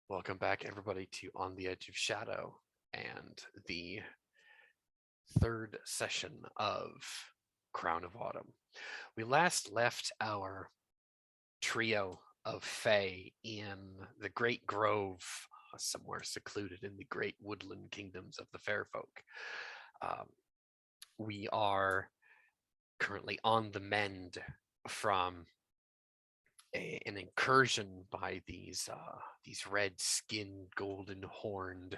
Welcome back, everybody, to On the Edge of Shadow and the third session of Crown of Autumn. We last left our trio of Fae in the Great Grove, somewhere secluded in the great woodland kingdoms of the Fair Folk. Um, we are currently on the mend from an incursion by these red-skinned, golden-horned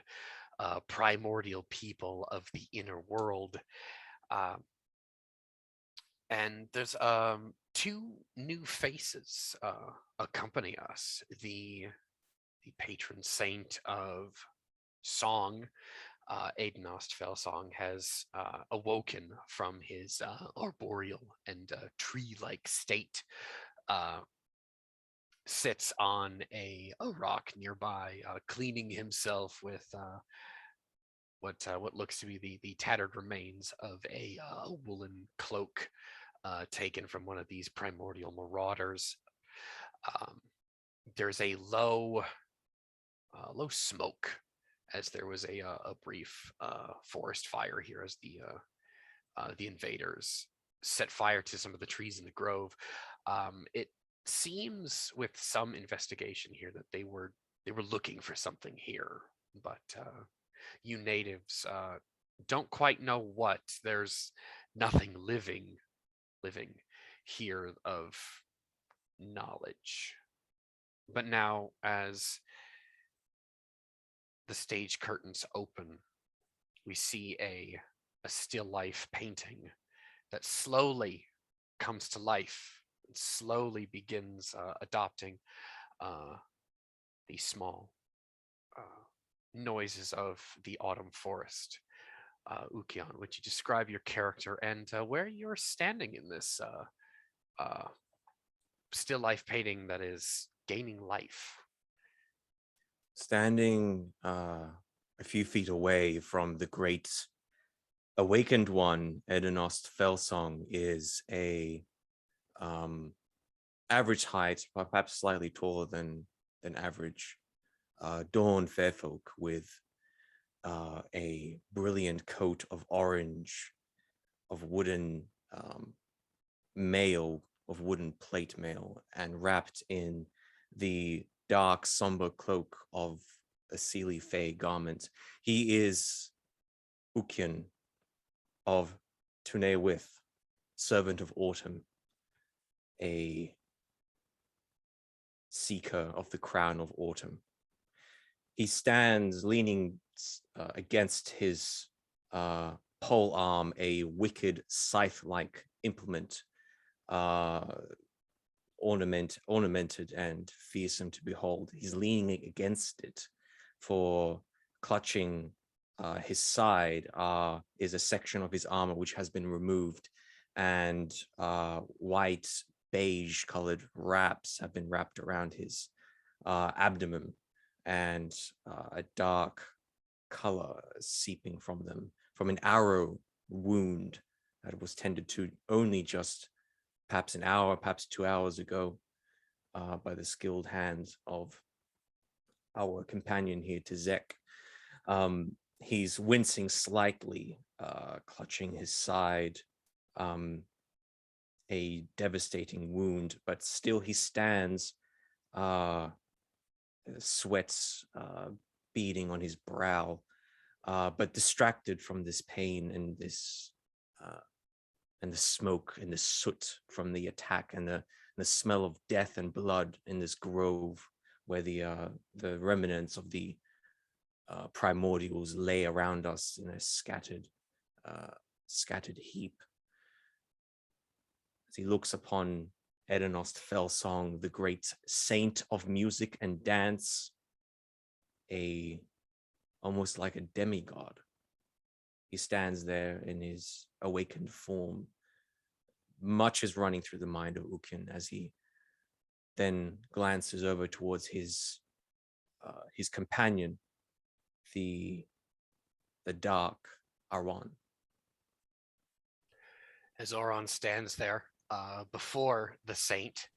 primordial people of the inner world. Um, and there's two new faces accompany us. The patron saint of song, Adenost Felsong, has awoken from his arboreal and tree-like state. Uh, Sits on a rock nearby, cleaning himself with what looks to be the tattered remains of a woolen cloak taken from one of these primordial marauders. Um, there's a low smoke, as there was a brief forest fire here as the invaders set fire to some of the trees in the grove. It seems, with some investigation here, that they were looking for something here, but you natives don't quite know what. There's nothing living here of knowledge. But now, as the stage curtains open, we see a still life painting that slowly comes to life and slowly begins adopting uh, the small uh, noises of the autumn forest. Ukion, would you describe your character and where you're standing in this still life painting that is gaining life? Standing a few feet away from the great awakened one, Edenost Felsong is a average height, perhaps slightly taller than average, Dawn Fairfolk with a brilliant coat of orange, of wooden mail, of wooden plate mail, and wrapped in the dark, somber cloak of a Seelie Fae garment. He is Ukian of Tunewith, servant of autumn, a seeker of the crown of autumn. He stands leaning against his pole arm, a wicked scythe-like implement, ornamented and fearsome to behold. He's leaning against it, for clutching his side is a section of his armor which has been removed, and white beige colored wraps have been wrapped around his abdomen, and a dark color seeping from them from an arrow wound that was tended to only just perhaps an hour, perhaps 2 hours ago, by the skilled hands of our companion here, Tezek. He's wincing slightly, clutching his side, a devastating wound, but still he stands, sweats beading on his brow, but distracted from this pain and this and the smoke and the soot from the attack, and the smell of death and blood in this grove where the remnants of the primordials lay around us in a scattered heap. As he looks upon Edenost Felsong, the great saint of music and dance, almost like a demigod. He stands there in his awakened form. Much is running through the mind of Ukin as he then glances over towards his companion, the dark Aron. As Oron stands there before the saint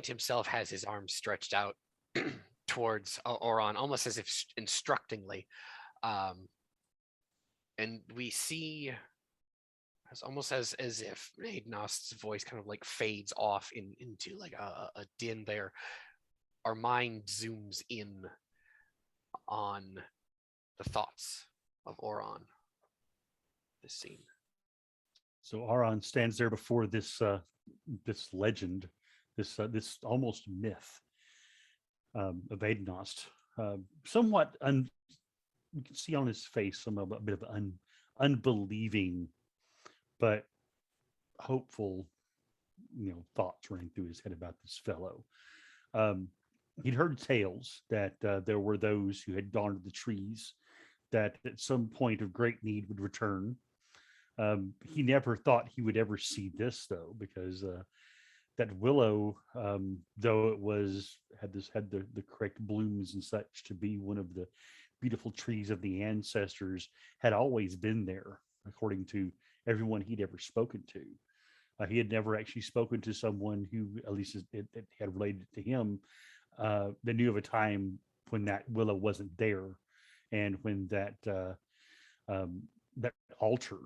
himself has his arms stretched out towards Oron, almost as if instructingly. Um, and we see it's almost as if Aidnost's voice kind of like fades off into like a din there. Our mind zooms in on the thoughts of Oron. This scene. So Aron stands there before this legend, this almost myth of Adenost. Somewhat, you can see on his face a bit of unbelieving, but hopeful, thoughts running through his head about this fellow. Um, he'd heard tales that there were those who had gone to the trees that at some point of great need would return. He never thought he would ever see this though, because that willow, though it had the correct blooms and such to be one of the beautiful trees of the ancestors, had always been there, according to everyone he'd ever spoken to. He had never actually spoken to someone who, at least it had related to him, that knew of a time when that willow wasn't there, and when that altar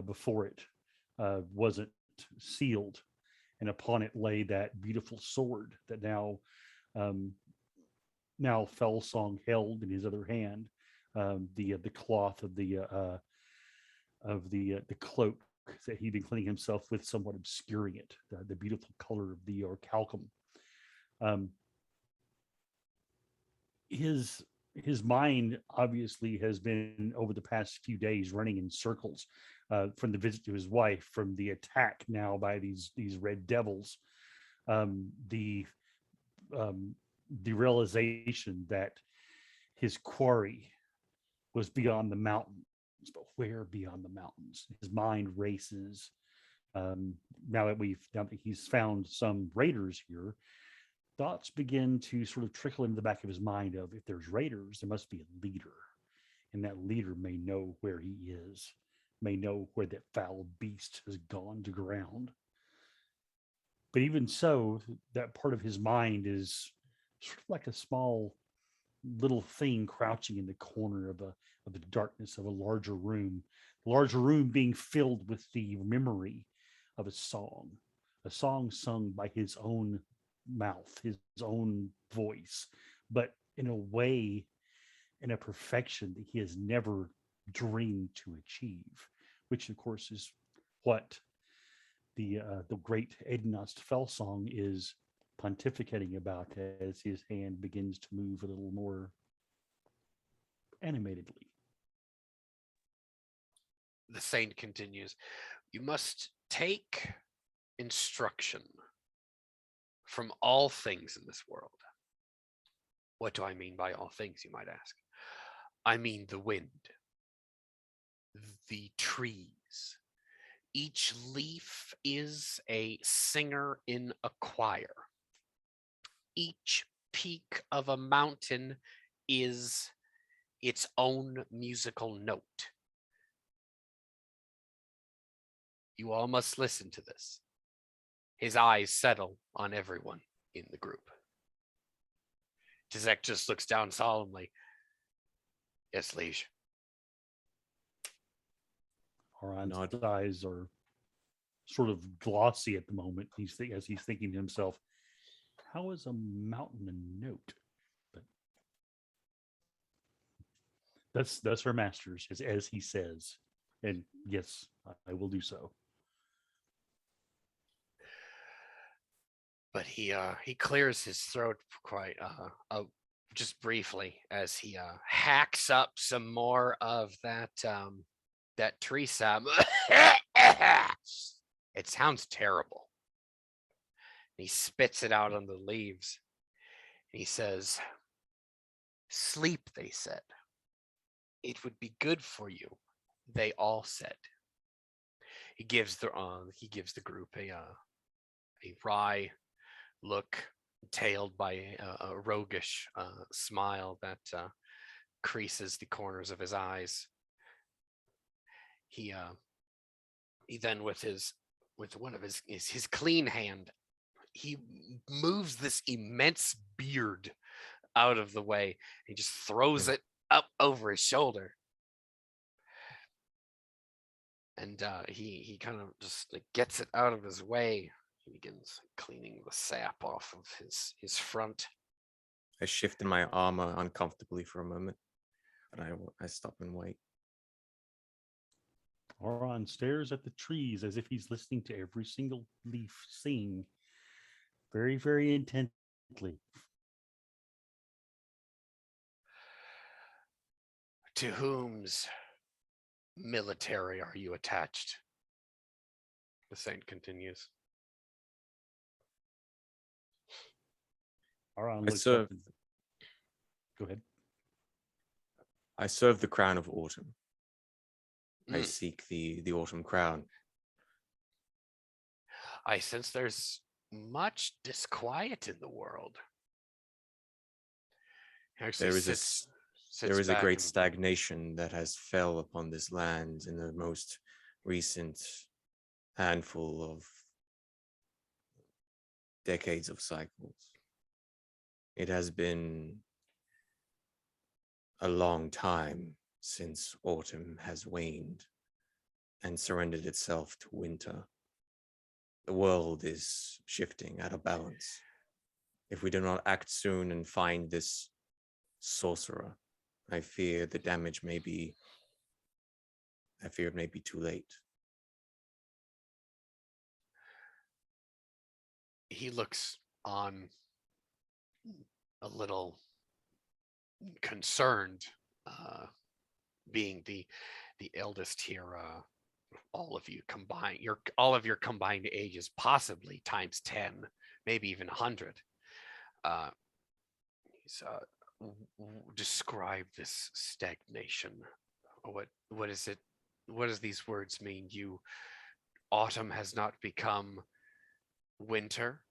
before it wasn't sealed, and upon it lay that beautiful sword that now Fell Song held in his other hand, the cloth of the cloak that he'd been cleaning himself with, somewhat obscuring it, the beautiful color of the orichalcum. Um, his mind obviously has been over the past few days running in circles, from the visit to his wife, from the attack now by these red devils, the realization that his quarry was beyond the mountains, but where beyond the mountains? His mind races. Now that he's found some raiders here, thoughts begin to sort of trickle into the back of his mind of, if there's raiders, there must be a leader, and that leader may know where he is, may know where that foul beast has gone to ground. But even so, that part of his mind is sort of like a small little thing crouching in the corner of the darkness of a larger room. The larger room being filled with the memory of a song sung by his own mouth, his own voice, but in a way, in a perfection that he has never dreamed to achieve, which of course is what the great Adenost Fell Song is pontificating about, as his hand begins to move a little more animatedly. The saint continues, you must take instruction from all things in this world. What do I mean by all things, you might ask? I mean the wind, the trees. Each leaf is a singer in a choir. Each peak of a mountain is its own musical note. You all must listen to this. His eyes settle on everyone in the group. Tizek just looks down solemnly. Yes, liege. Oron's eyes are sort of glossy at the moment. As he's thinking to himself, how is a mountain a note? But that's her master's, as he says. And yes, I will do so. But he clears his throat quite just briefly as he hacks up some more of that tree sap. It sounds terrible. He spits it out on the leaves. He says, "Sleep," they said. "It would be good for you," they all said. He gives the group a wry look, tailed by a roguish smile that creases the corners of his eyes. He then, with one of his clean hand, he moves this immense beard out of the way. He just throws it up over his shoulder. And he kind of just like, gets it out of his way. He begins cleaning the sap off of his front. I shifted my armor uncomfortably for a moment, but I stop and wait. Oron stares at the trees as if he's listening to every single leaf sing very, very intently. To whom's military are you attached? The saint continues. Oron I looks serve. up. Go ahead. I serve the crown of autumn. I Mm. seek the autumn crown. I sense there's much disquiet in the world. He actually There is sits there is a back great and- stagnation that has fell upon this land in the most recent handful of decades of cycles. It has been a long time since autumn has waned and surrendered itself to winter. The world is shifting out of balance. If we do not act soon and find this sorcerer, I fear it may be too late. he looks on a little concerned, being the eldest here. All of you combined, all of your combined ages, possibly times 10, maybe even 100. He's describe this stagnation. What is it? What does these words mean? Autumn has not become winter.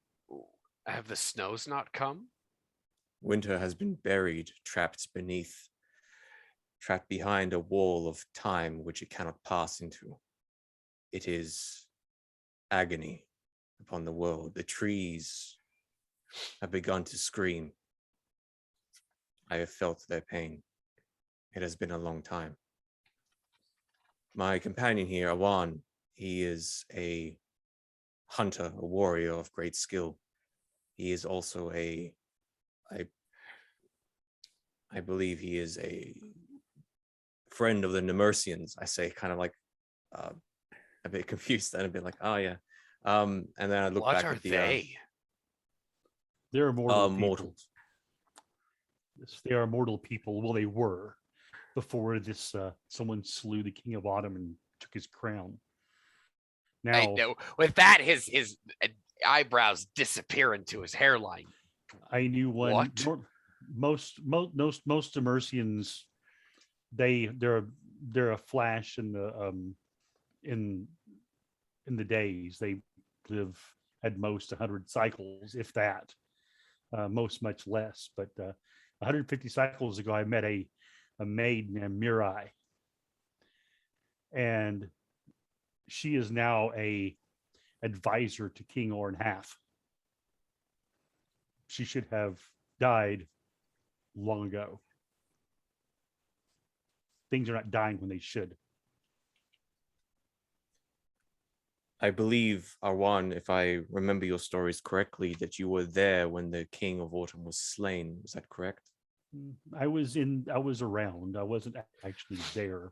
Have the snows not come? Winter has been buried, trapped behind a wall of time which it cannot pass into. It is agony upon the world. The trees have begun to scream. I have felt their pain. It has been a long time. My companion here, Awan, he is a hunter, a warrior of great skill. He is also I believe he is a friend of the Nemersians. I say kind of like a bit confused and a bit like, oh yeah. And then I look What back are at the they? They're mortal people. mortals. Yes, they are mortal people. Well, they were before this. Someone slew the king of autumn and took his crown. I Now, know. With that, his eyebrows disappear into his hairline. I knew one. What? Most Emersians, they're a flash in the in the days. They live at most 100 cycles, if that. Most much less, but 150 cycles ago, I met a maid named Mirai, and she is now a advisor to King Orn Half. She should have died long ago. Things are not dying when they should. I believe, Arwan, if I remember your stories correctly, that you were there when the King of Autumn was slain. Is that correct? I was around. I wasn't actually there,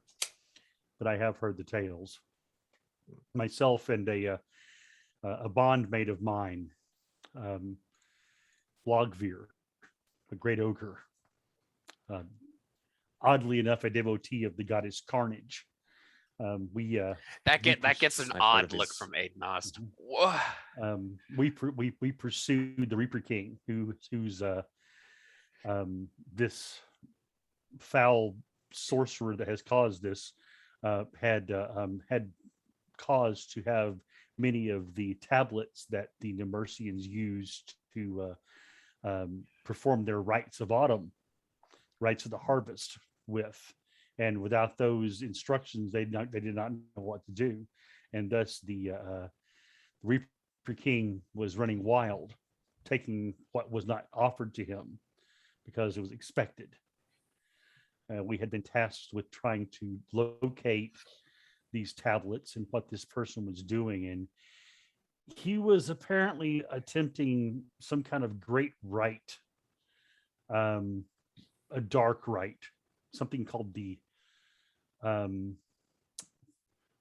but I have heard the tales. Myself and a bondmate of mine, Logveer, a great ogre, oddly enough, a devotee of the goddess Carnage. That gets an I've heard odd of look his- from Aidenost. we pursued the Reaper King, who's this foul sorcerer that has caused this, had cause to have many of the tablets that the Nemersians used to perform their rites of autumn, rites of the harvest with. And without those instructions, they did not know what to do. And thus the Reaper King was running wild, taking what was not offered to him, because it was expected. We had been tasked with trying to locate these tablets and what this person was doing. And he was apparently attempting some kind of great rite, um, a dark rite, something called the, um,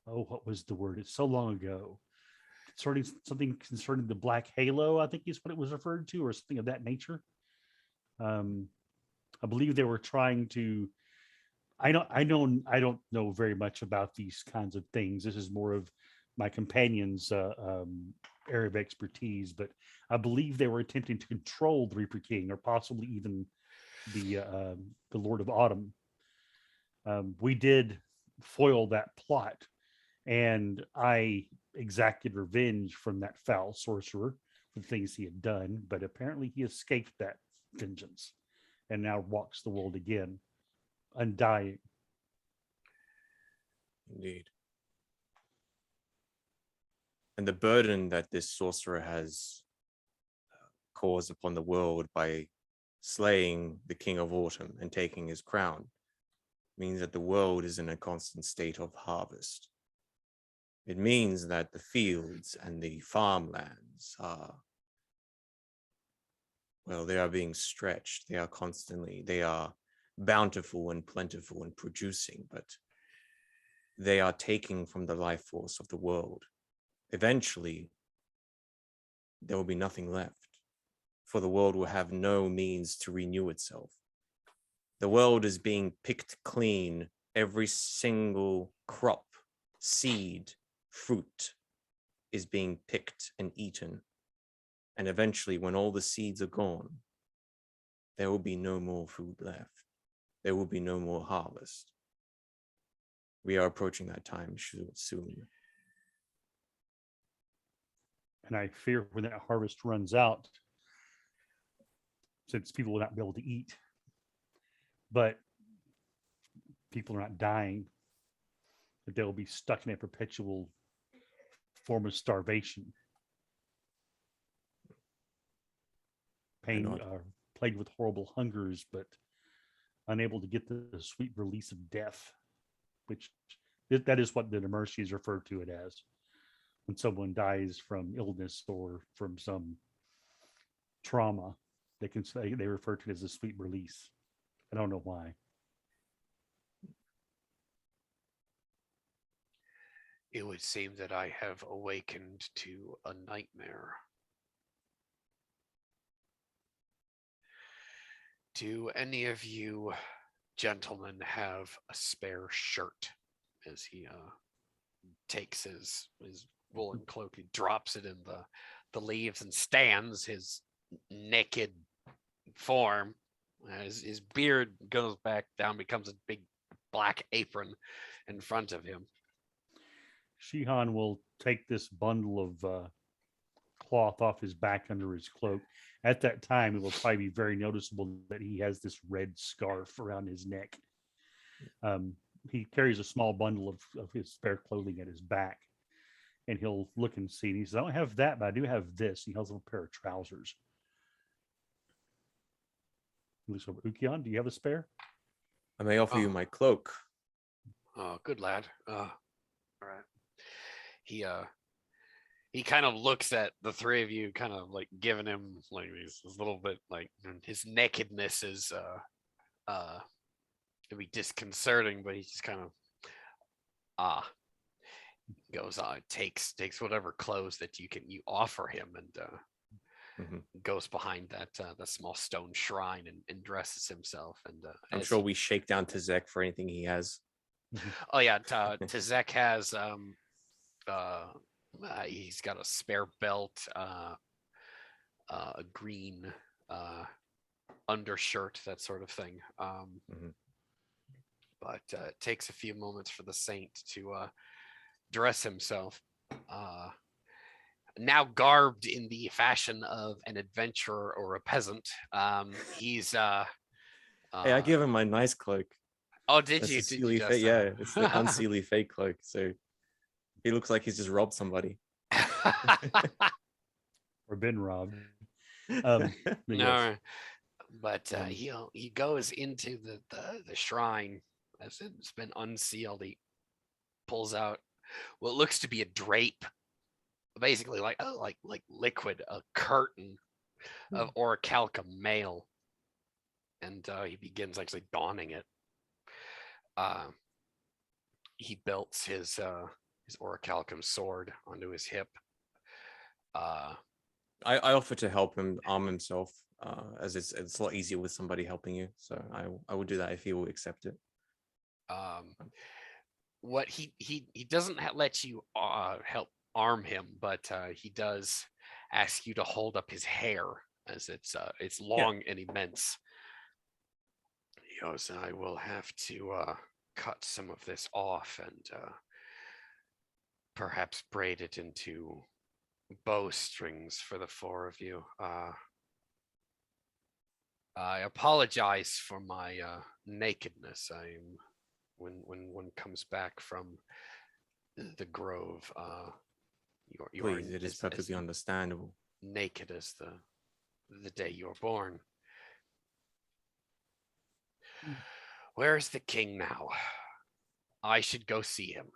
oh, what was the word? It's so long ago. Concerning something concerning the Black Halo, I think is what it was referred to, or something of that nature. I believe they were trying to. I don't know very much about these kinds of things. This is more of my companion's area of expertise, but I believe they were attempting to control the Reaper King, or possibly even the Lord of Autumn. We did foil that plot, and I exacted revenge from that foul sorcerer for the things he had done. But apparently, he escaped that vengeance, and now walks the world again, undying. Indeed. And the burden that this sorcerer has caused upon the world by slaying the King of Autumn and taking his crown means that the world is in a constant state of harvest. It means that the fields and the farmlands are, well, they are being stretched. They are bountiful and plentiful and producing, but they are taking from the life force of the world. Eventually, there will be nothing left, for the world will have no means to renew itself. The world is being picked clean. Every single crop, seed, fruit is being picked and eaten. And eventually, when all the seeds are gone, there will be no more food left. There will be no more harvest. We are approaching that time soon. And I fear when that harvest runs out, since people will not be able to eat, but people are not dying, that they'll be stuck in a perpetual form of starvation, pain, plagued with horrible hungers, but unable to get the sweet release of death, which that is what the Mercies refer to it as. When someone dies from illness or from some trauma, they refer to it as a sweet release. I don't know why. It would seem that I have awakened to a nightmare. Do any of you gentlemen have a spare shirt? As he takes his woolen cloak, he drops it in the leaves and stands his naked form. His beard goes back down, becomes a big black apron in front of him. Shihan will take this bundle of cloth off his back under his cloak. At that time, it will probably be very noticeable that he has this red scarf around his neck. He carries a small bundle of his spare clothing at his back, and he'll look and see. And he says, "I don't have that, but I do have this." He holds up a pair of trousers. He looks over. Ukion, do you have a spare? I may offer you my cloak. Oh, good lad. All right. He kind of looks at the three of you, kind of like giving him like this little bit, like his nakedness is it'd be disconcerting, but he just kind of goes on, takes whatever clothes that you offer him, and goes behind that small stone shrine and dresses himself. And I'm sure we shake down Tazek for anything he has. Oh yeah, Tazek has he's got a spare belt, a green undershirt, that sort of thing. But it takes a few moments for the saint to dress himself. Now garbed in the fashion of an adventurer or a peasant. He's hey, I give him my nice cloak. Oh, did That's you? Did you just, yeah, it's the unseelie fake cloak. So he looks like he's just robbed somebody. Or been robbed. No. But Um, he goes into the shrine as it's been unsealed. He pulls out what looks to be a drape, basically like liquid, a curtain of orichalcum mail, and he begins actually donning it. Uh, he belts his orichalcum sword onto his hip. Uh, I offer to help him arm himself, as it's a lot easier with somebody helping you. So I will do that if he will accept it. um, what he doesn't let you help arm him, but he does ask you to hold up his hair as it's Yeah. long and immense. He goes, I will have to cut some of this off and perhaps braid it into bowstrings for the four of you. I apologize for my nakedness. I'm when one comes back from the grove, you're Please, it is as perfectly understandable. naked as the day you were born. Where's the king now? I should go see him.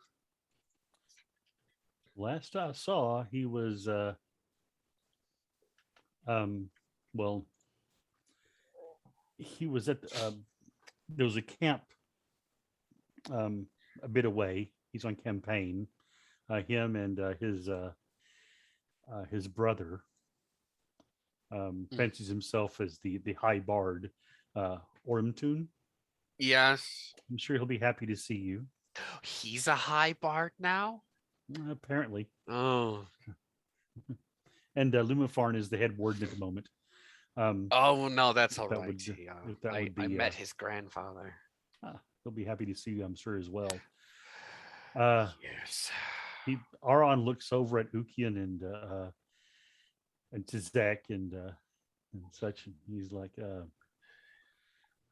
last I saw, he was well, he was at there was a camp a bit away. He's on campaign. Him and his brother fancies himself as the high bard, Ormtune. Yes. I'm sure he'll be happy to see you. He's a high bard now? Apparently. Oh. And Lumifarn is the head warden at the moment. Oh no, that's all that right. would- Yeah, if that would I be, met his grandfather. he'll be happy to see you, I'm sure, as well. Yes. Aron looks over at Ukian and Tizek and such, and he's like,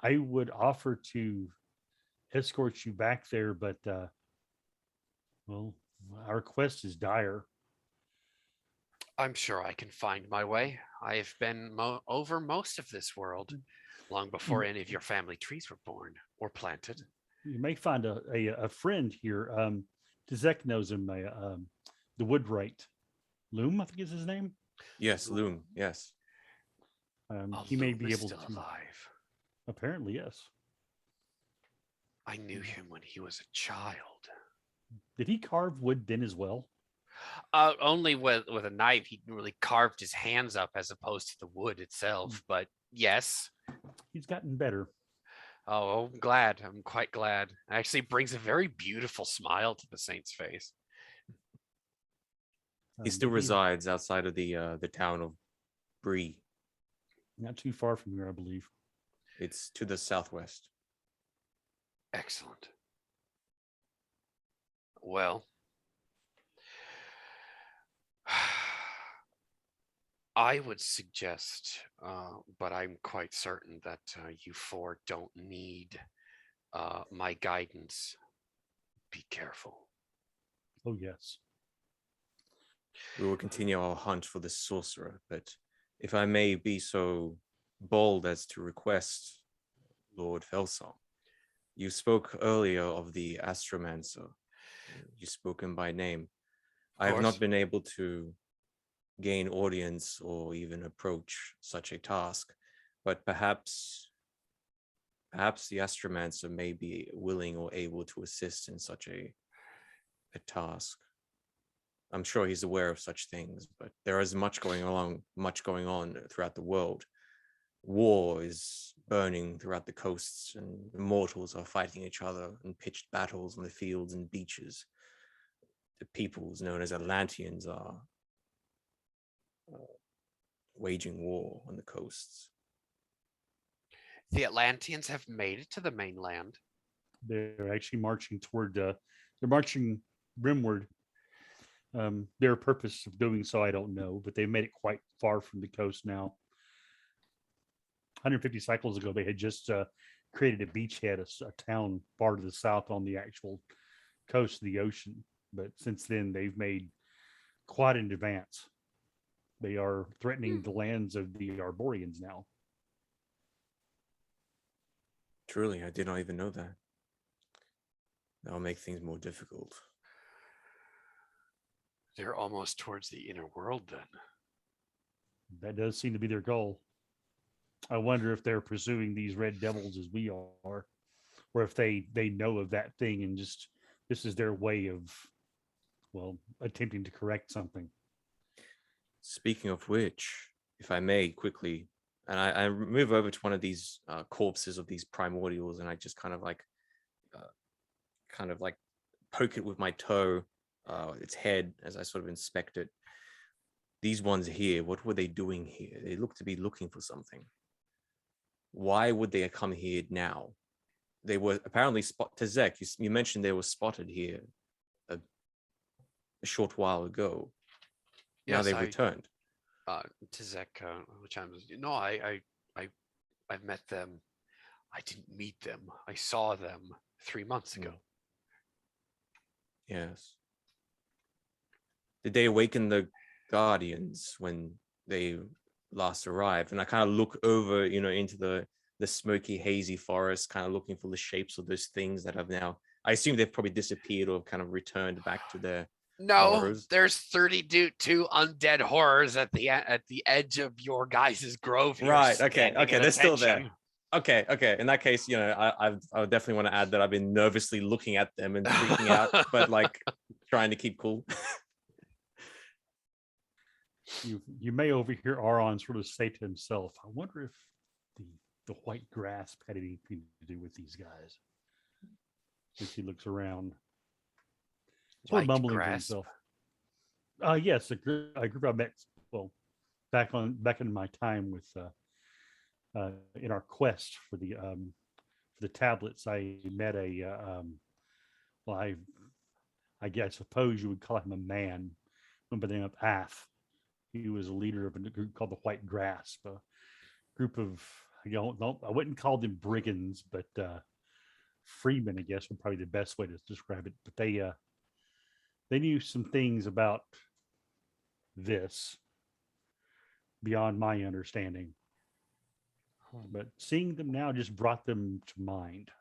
I would offer to escort you back there, but well, our quest is dire. I'm sure I can find my way. I've been over most of this world long before any of your family trees were born or planted. You may find a friend here. Tizek knows him, the Woodwright. Loom, I think is his name. Yes, Loom. Yes. He may Loom be is able still to. alive. Apparently, yes. I knew him when he was a child. Did he carve wood then as well? Only with a knife. He really carved his hands up as opposed to the wood itself. But yes. He's gotten better. Oh, I'm glad. I'm quite glad. It actually brings a very beautiful smile to the saint's face. He still But resides outside of the town of Bree. not too far from here, I believe. It's to the southwest. Excellent. Well, I would suggest, but I'm quite certain that you four don't need my guidance. Be careful. Oh, yes. We will continue our hunt for the sorcerer, but if I may be so bold as to request, Lord Felsong, you spoke earlier of the astromancer. You spoke him by name. I have not been able to gain audience or even approach such a task, but perhaps the astromancer may be willing or able to assist in such a task. I'm sure he's aware of such things, but there is much going on throughout the world. War is burning throughout the coasts, and immortals are fighting each other in pitched battles on the fields and beaches. The peoples known as Atlanteans are waging war on the coasts. The Atlanteans have made it to the mainland. They're actually marching toward. They're marching rimward. Their purpose of doing so, I don't know, but they've made it quite far from the coast now. 150 cycles ago, they had just created a beachhead, a town far to the south on the actual coast of the ocean. But since then, they've made quite an advance. They are threatening the lands of the Arborians now. Truly, I did not even know that. That'll make things more difficult. They're almost towards the inner world then. That does seem to be their goal. I wonder if they're pursuing these red devils as we are, or if they know of that thing and just this is their way of, well, attempting to correct something. Speaking of which, if I may quickly, and I move over to one of these corpses of these primordials, and I just kind of like poke it with my toe, its head, as I sort of inspect it. These ones here, what were they doing here? They look to be looking for something. Why would they come here now? They were apparently Tezek, you mentioned they were spotted here a short while ago. Now Yes, they've returned. Tizek, which no, I've met them. I didn't meet them. I saw them 3 months ago. Yes. Did they awaken the guardians when they last arrived? And I kind of look over, into the smoky, hazy forest, kind of looking for the shapes of those things that have now, I assume they've probably disappeared or kind of returned back to their No, burrows. there's 32 undead horrors at the edge of your guys' grove here. Right. Okay. standing Okay. at They're still there. attention. Okay. Okay. In that case, I would definitely want to add that I've been nervously looking at them and freaking out, but like trying to keep cool. You may overhear Aron sort of say to himself, I wonder if the white grasp had anything to do with these guys. As he looks around, sort of White mumbling to grasp? himself. Yes, a group I met, well, back in my time with in our quest for the tablets. I met well, I guess suppose you would call him a man, by the name of Af. He was a leader of a group called the White Grasp, a group of, I wouldn't call them brigands, but freemen, I guess, would probably be the best way to describe it. But they knew some things about this beyond my understanding. But seeing them now just brought them to mind.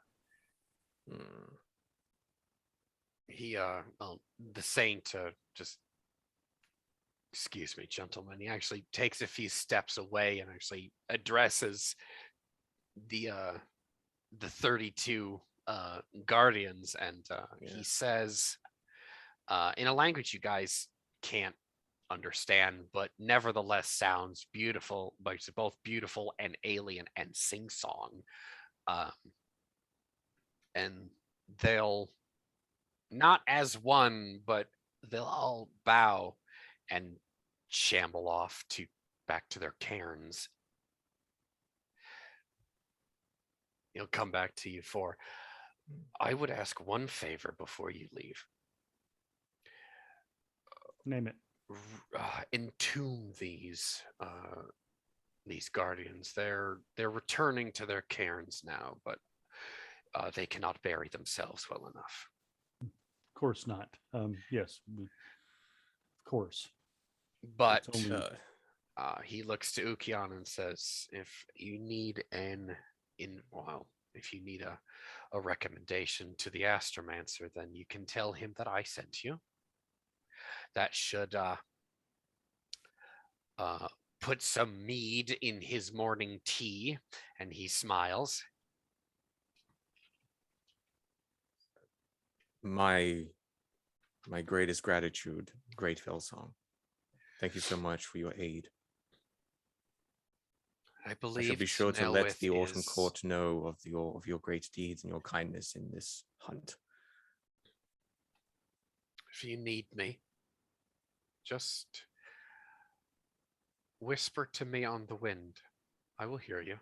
He well, the saint just, excuse me, gentlemen, he actually takes a few steps away and actually addresses the 32 guardians, and he says, in a language you guys can't understand, but nevertheless sounds beautiful, but it's both beautiful and alien and sing-song. And they'll, not as one, but they'll all bow and shamble off to back to their cairns. He'll come back to you for, I would ask one favor before you leave. Name it. Entomb these guardians. They're returning to their cairns now, but they cannot bury themselves well enough. Of course not. Yes, of course. But It's only- he looks to Ukian and says, if you need if you need a recommendation to the Astromancer, then you can tell him that I sent you. That should put some mead in his morning tea. And he smiles. My greatest gratitude, Great Felsong. Thank you so much for your aid. I I believe shall be sure to let Nelwith the Autumn is- Court know of your great deeds and your kindness in this hunt. If you need me, just whisper to me on the wind. I will hear you.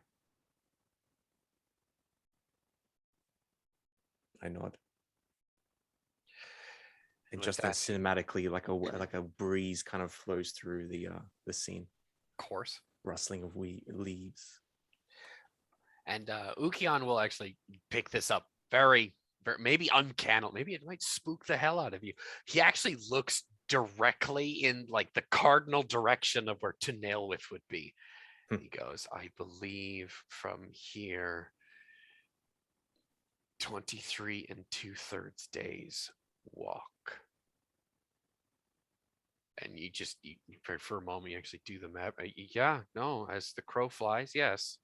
I nod. And And with just that, as cinematically, like a breeze kind of flows through the scene, of course. rustling of leaves. And Ukian will actually pick this up very, very, maybe uncannily. Maybe it might spook the hell out of you. He actually looks directly in like the cardinal direction of where Tunelwith would be. He goes, I believe from here 23 and 2/3 days walk. And for a moment, you actually do the map. Yeah, no, as the crow flies, yes.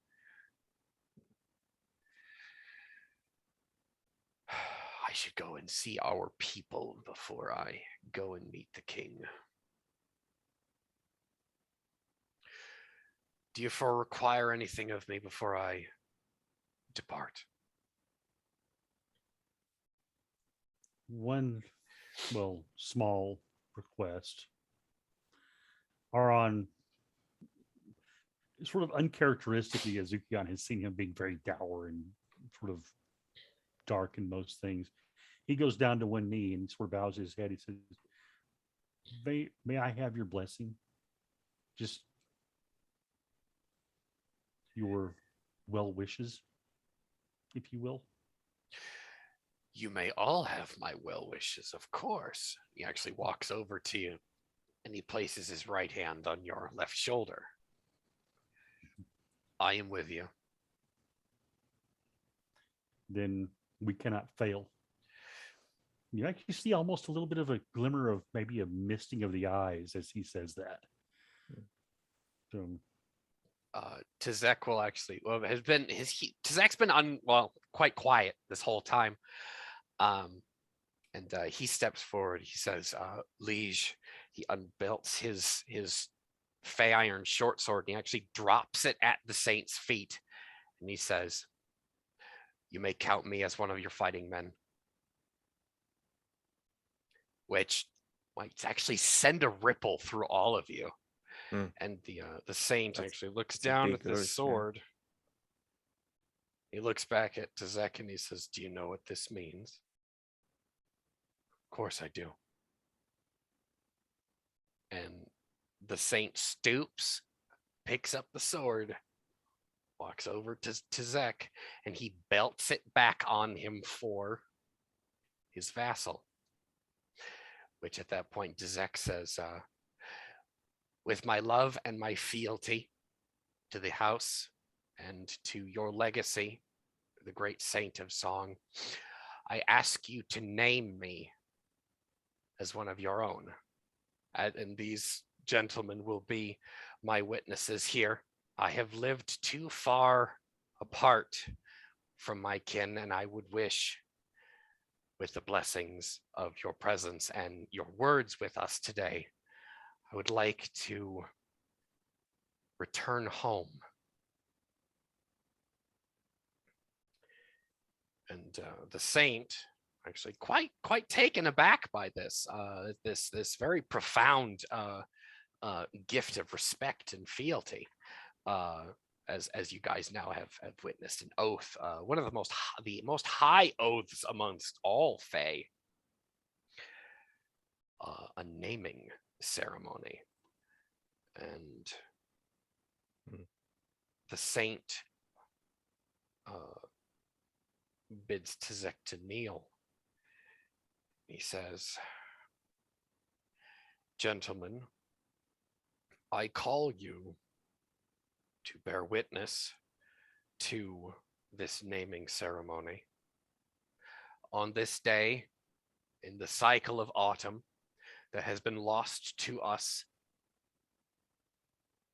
I should go and see our people before I go and meet the king. Do you require anything of me before I depart? One, well, small request. Aron, sort of uncharacteristically, Azukion has seen him being very dour and sort of dark in most things. He goes down to one knee and sort of bows his head. He says, may I have your blessing? Just your well wishes, if you will. You may all have my well wishes, of course. He actually walks over to you and he places his right hand on your left shoulder. I am with you. Then we cannot fail. You actually see almost a little bit of a glimmer of maybe a misting of the eyes as he says that. So Tazek will actually Tazek's been quite quiet this whole time. And he steps forward. He says, Liege, he unbelts his Fey Iron short sword and he actually drops it at the saint's feet. And he says, you may count me as one of your fighting men. Which might actually send a ripple through all of you. And the saint actually looks down at this sword. Yeah. He looks back at Tazek and he says, do you know what this means? Of course I do. And the saint stoops, picks up the sword, walks over to Tazek, and he belts it back on him for his vassal. Which at that point, Tazek says, with my love and my fealty to the house and to your legacy, the great saint of song, I ask you to name me as one of your own. And these gentlemen will be my witnesses here. I have lived too far apart from my kin, and I would wish, with the blessings of your presence and your words with us today, I would like to return home. And the saint, actually quite taken aback by this this very profound gift of respect and fealty, as you guys now have witnessed an oath, one of the most high oaths amongst all Fae, a naming ceremony. And the saint bids Tazek to kneel. He says, gentlemen, I call you to bear witness to this naming ceremony. On this day, in the cycle of autumn that has been lost to us,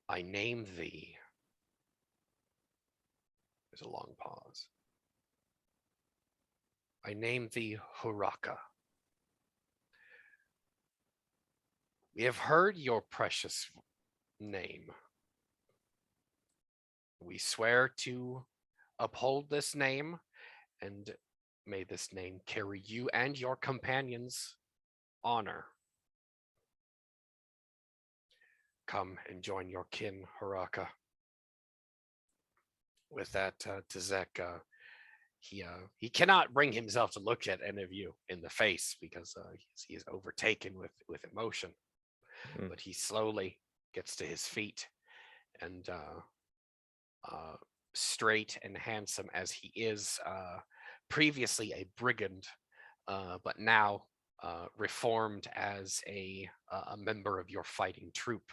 I name thee. There's a long pause. I name thee Huraka. We have heard your precious name. We swear to uphold this name, and may this name carry you and your companions' honor. Come and join your kin, Huraka. With that, Tazek, he cannot bring himself to look at any of you in the face because he is overtaken with emotion. But he slowly gets to his feet, and straight and handsome as he is, previously a brigand, but now reformed as a member of your fighting troop.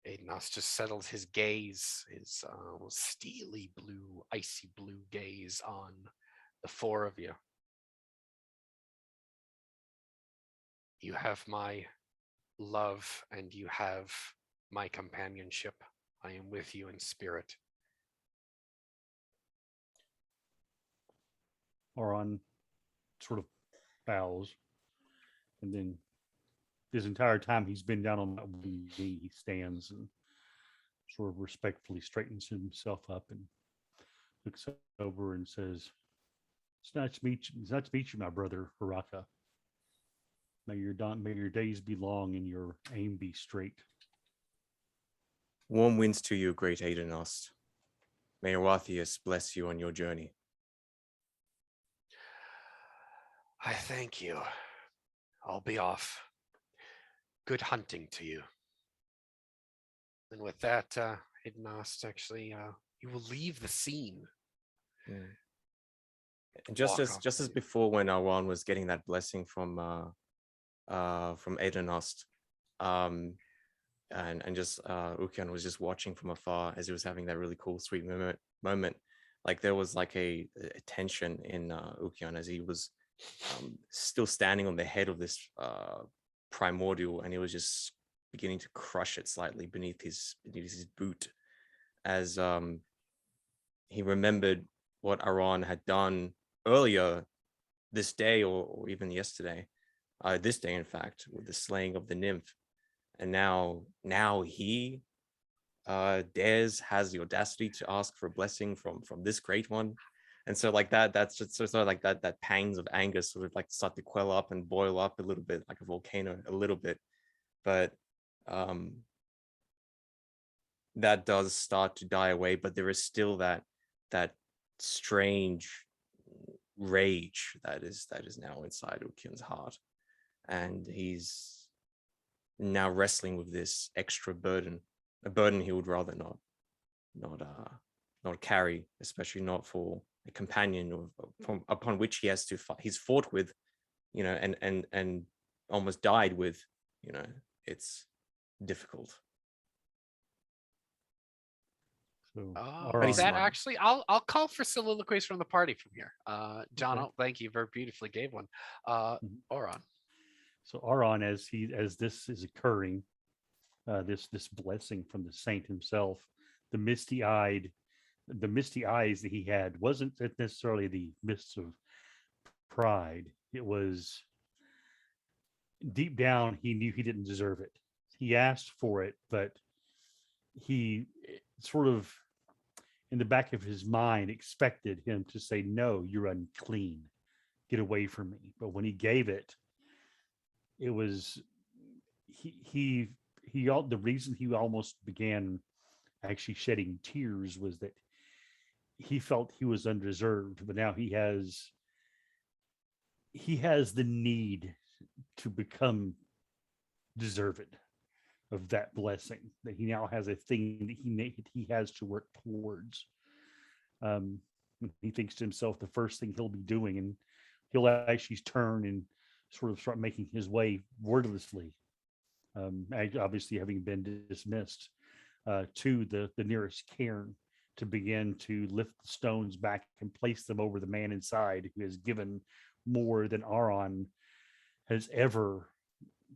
Aenos just settles his gaze, his steely blue, icy blue gaze on the four of you. You have my love and you have my companionship. I am with you in spirit. Oron sort of bows, and then this entire time he's been down on that one knee, he stands and sort of respectfully straightens himself up and looks over and says, "It's nice to meet you. It's nice to meet you, my brother Haraka. May your days be long and your aim be straight." Warm winds to you, great Aedenost. May Arathius bless you on your journey. I thank you. I'll be off. Good hunting to you. And with that, Hidnost actually, you will leave the scene. Mm. And just as before, when Aran was getting that blessing from Aedenost, and just Ukian was just watching from afar as he was having that really cool, sweet moment. Like there was like a tension in Ukian as he was still standing on the head of this primordial, and he was just beginning to crush it slightly beneath his boot, as he remembered what Aran had done earlier this day, or even yesterday, this day in fact, with the slaying of the nymph. And now he has the audacity to ask for a blessing from this great one. And so like that's just sort of like that pangs of anger sort of like start to quell up and boil up a little bit, like a volcano, a little bit. But that does start to die away, but there is still that strange rage that is now inside Ukian's heart. And he's now wrestling with this extra burden, a burden he would rather not carry, especially not for a companion upon which he has to fight. He's fought with, and almost died with. It's difficult. So with that, actually, I'll call for soliloquies from the party from here. John, Okay. thank you, very beautifully gave one. Oron. So Aron, as this is occurring, this blessing from the saint himself, the misty eyes that he had wasn't necessarily the mists of pride. It was deep down he knew he didn't deserve it. He asked for it, but he sort of in the back of his mind expected him to say, "No, you're unclean. Get away from me." But when he gave it, it was the reason he almost began actually shedding tears was that he felt he was undeserved, but now he has the need to become deserved of that blessing, that he now has a thing that he has to work towards. He thinks to himself the first thing he'll be doing, and he'll actually turn and sort of start making his way wordlessly, obviously having been dismissed, to the nearest cairn to begin to lift the stones back and place them over the man inside, who has given more than Aron has ever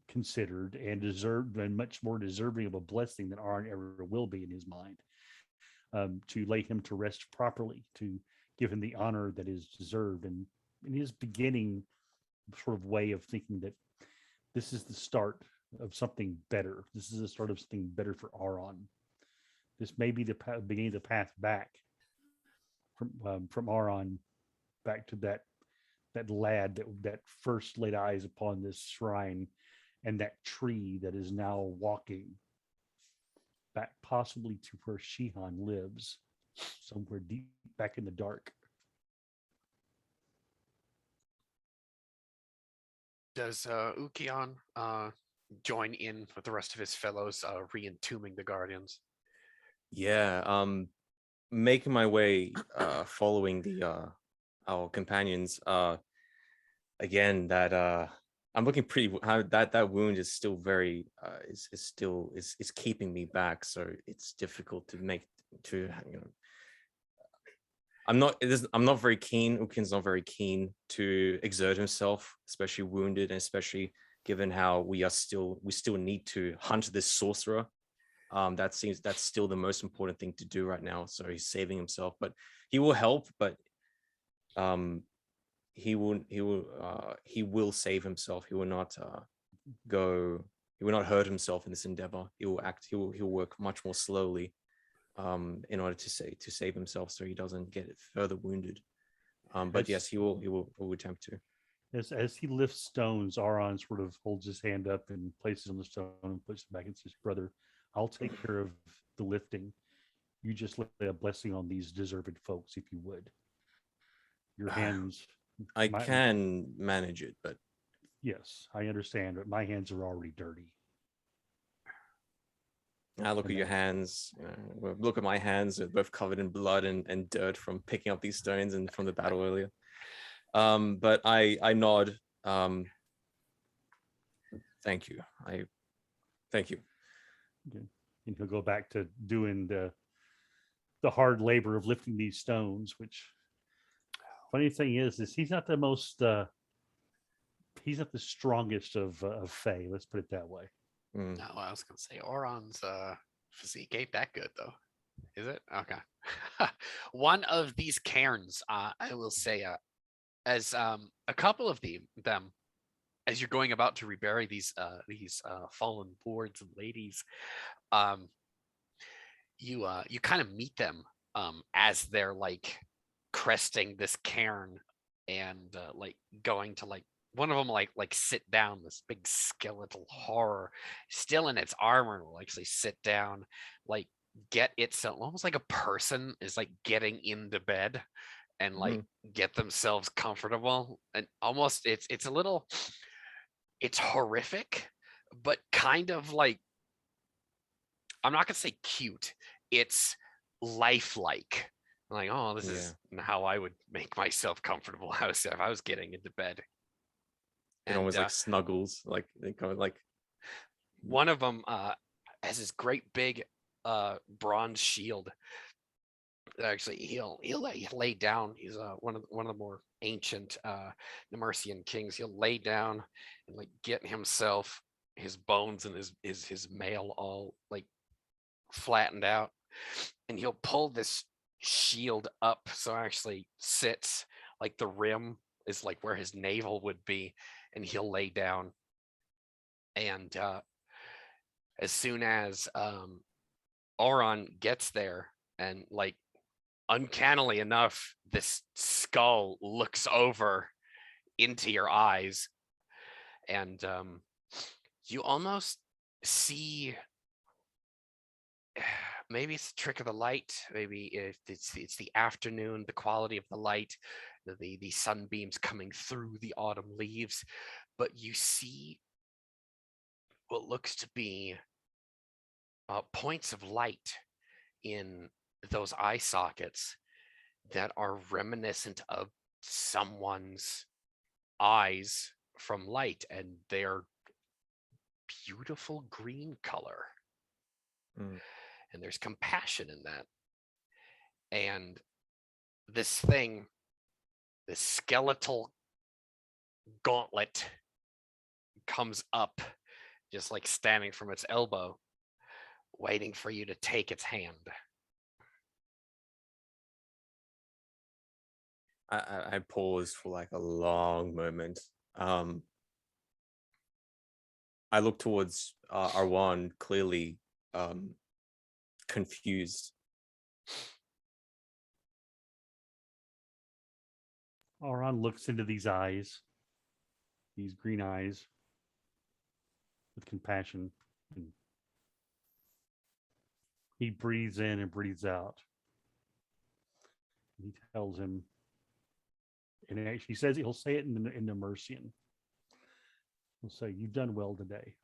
considered and deserved, and much more deserving of a blessing than Aron ever will be in his mind, to lay him to rest properly, to give him the honor that is deserved. And in his beginning sort of way of thinking that this is the start of something better. This is the start of something better for Aron. This may be the beginning of the path back from Aron back to that lad that first laid eyes upon this shrine and that tree that is now walking back possibly to where Shihan lives, somewhere deep back in the dark. Does Ukian join in with the rest of his fellows, re-entombing the guardians? Yeah, making my way, following our companions. Again, that I'm looking pretty. How that wound is still very is still is keeping me back. So it's difficult to make to I'm not very keen. Ukin's not very keen to exert himself, especially wounded, and especially given how we still need to hunt this sorcerer. That's still the most important thing to do right now. So he's saving himself, but he will help. But he will save himself. He will not go. He will not hurt himself in this endeavor. He will act. He'll work much more slowly in order to save himself, so he doesn't get further wounded. But yes, he will attempt to. As he lifts stones, Aron sort of holds his hand up and places on the stone and puts it back and says, "Brother, I'll take care of the lifting. You just lay a blessing on these deserved folks, if you would. Your hands." I can manage it, but yes, I understand, but my hands are already dirty. I look at your hands. Look at my hands. They're both covered in blood and dirt from picking up these stones and from the battle earlier. But I nod. Thank you. Thank you. Okay. And he'll go back to doing the hard labor of lifting these stones. Which, funny thing is he's not the most he's not the strongest of Fae. Let's put it that way. No, I was gonna say Oron's physique ain't that good though. Is it? Okay. One of these cairns, I will say, as a couple of them, as you're going about to rebury these fallen lords and ladies, you kind of meet them as they're like cresting this cairn and like going to like one of them like sit down. This big skeletal horror, still in its armor, will actually sit down, like get itself almost like a person is like getting into bed and like get themselves comfortable, and almost it's a little, it's horrific, but kind of like, I'm not gonna say cute, it's lifelike. Like, oh, this is how I would make myself comfortable if I was getting into bed. It almost like snuggles, like they kind of like. One of them has this great big bronze shield. Actually, he'll lay down. He's one of the more ancient Nemercian kings. He'll lay down and like get himself, his bones and his mail all like flattened out, and he'll pull this shield up so it actually sits like the rim is like where his navel would be, and he'll lay down. And as soon as Oron gets there, and like uncannily enough, this skull looks over into your eyes, and you almost see, maybe it's a trick of the light, maybe if it's the afternoon, the quality of the light, the sunbeams coming through the autumn leaves, but you see what looks to be points of light in those eye sockets that are reminiscent of someone's eyes from light, and they're beautiful green color. And there's compassion in that. And this thing, this skeletal gauntlet, comes up, just like standing from its elbow, waiting for you to take its hand. I paused for like a long moment. I look towards Arwan, clearly confused. Aron looks into these eyes, these green eyes, with compassion. And he breathes in and breathes out. He tells him, and actually says, he'll say it in the Mercian. He'll say, "You've done well today.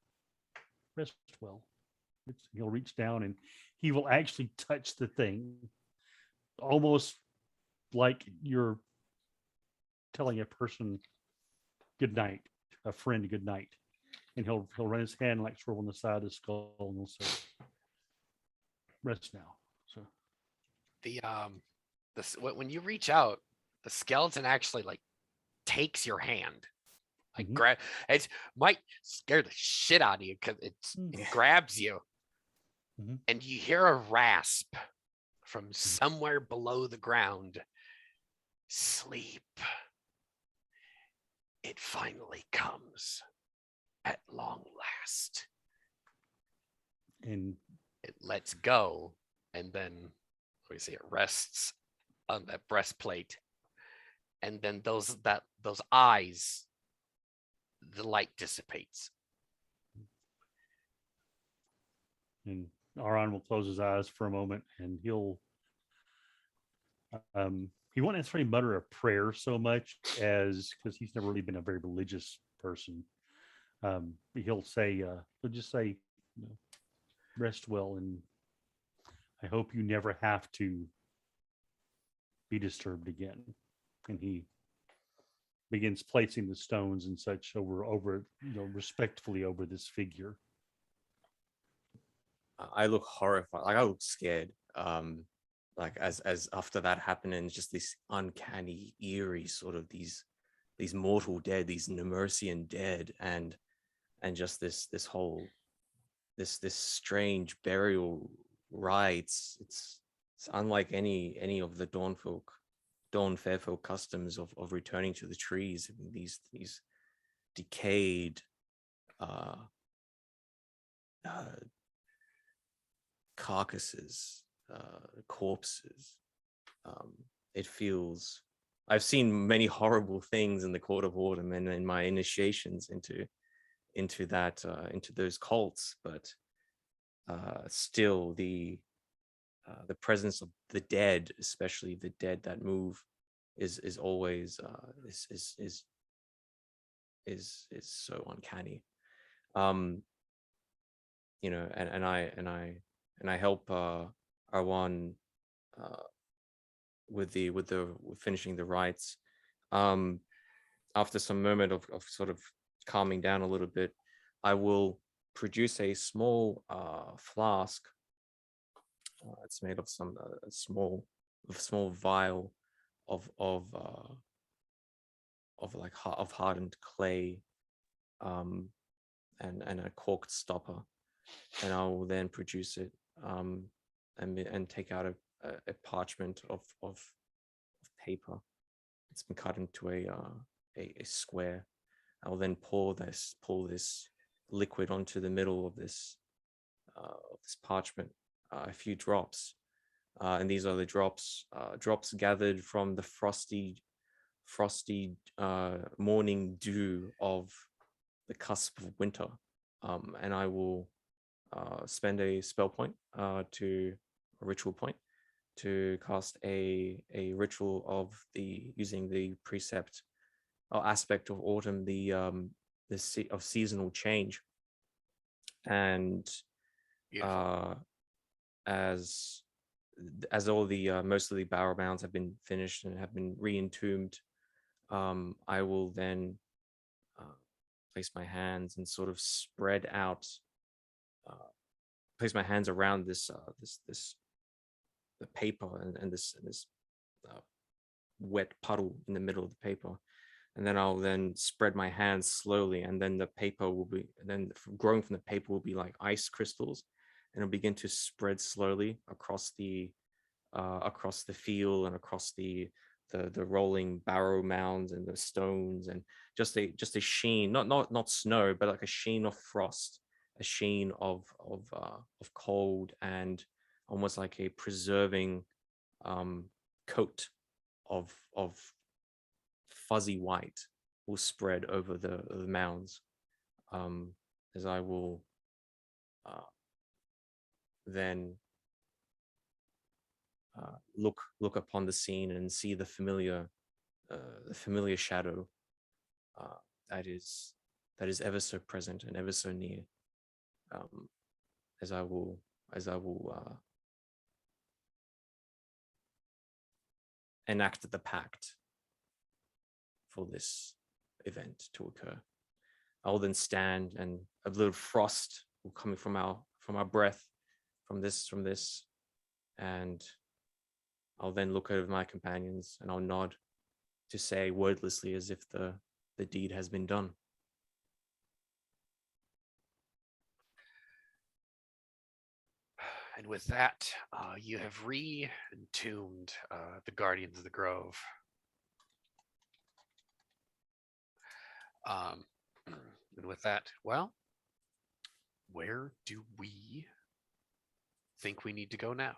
Rest well." He'll reach down and he will actually touch the thing, almost like you're telling a person good night. a friend good night, and he'll run his hand like sort of on the side of the skull, and he'll say, "Rest now." So When you reach out, the skeleton actually like takes your hand, like Mhm. it might scare the shit out of you because it grabs you, Mhm. and you hear a rasp from somewhere below the ground. Sleep. It finally comes at long last. and It lets go, and then we see it rests on that breastplate, and then those eyes, the light dissipates. and Aron will close his eyes for a moment, and he won't necessarily mutter a prayer so much as because he's never really been a very religious person. He'll just say, you know, rest well, and I hope you never have to be disturbed again. And he begins placing the stones and such over respectfully over this figure. I look horrified. Like I look scared. Like as after that happened, and just this uncanny, eerie sort of these mortal dead, these Nemersian dead, and just this whole this strange burial rites. It's unlike any of the Dawn Fairfolk customs of returning to the trees. I mean, these decayed uh carcasses, corpses. Um, it feels. I've seen many horrible things in the Court of Autumn and in my initiations into those cults, but still the presence of the dead, especially the dead that move, is always is so uncanny. You know, and I help Arwan with finishing the rites. After some moment of sort of calming down a little bit, I will produce a small flask. It's made of some small vial of hardened clay, and a corked stopper, and I will then produce it, and take out a parchment of paper. It's been cut into a square. I will then pour this liquid onto the middle of this parchment, a few drops, and these are the drops gathered from the frosty morning dew of the cusp of winter. And I will spend a spell point to a ritual point to cast a ritual of using the precept or aspect of autumn, of seasonal change. And as all the most of the barrow mounds have been finished and have been re-entombed, I will then place my hands and sort of spread out, place my hands around the paper and this wet puddle in the middle of the paper, and then I'll then spread my hands slowly, and then the paper will be, and then growing from the paper will be like ice crystals, and it'll begin to spread slowly across the field and across the rolling barrow mounds and the stones, and just a sheen, not snow, but like a sheen of frost, a sheen of cold, and almost like a preserving coat of fuzzy white will spread over the mounds, as I will then look upon the scene and see the familiar shadow that is ever so present and ever so near, as I will enact the pact for this event to occur. I'll then stand, and a little frost will coming from our breath from this, and I'll then look over my companions and I'll nod to say wordlessly as if the deed has been done. And with that, you have re-entombed the Guardians of the Grove. And with that, well, where do we think we need to go now?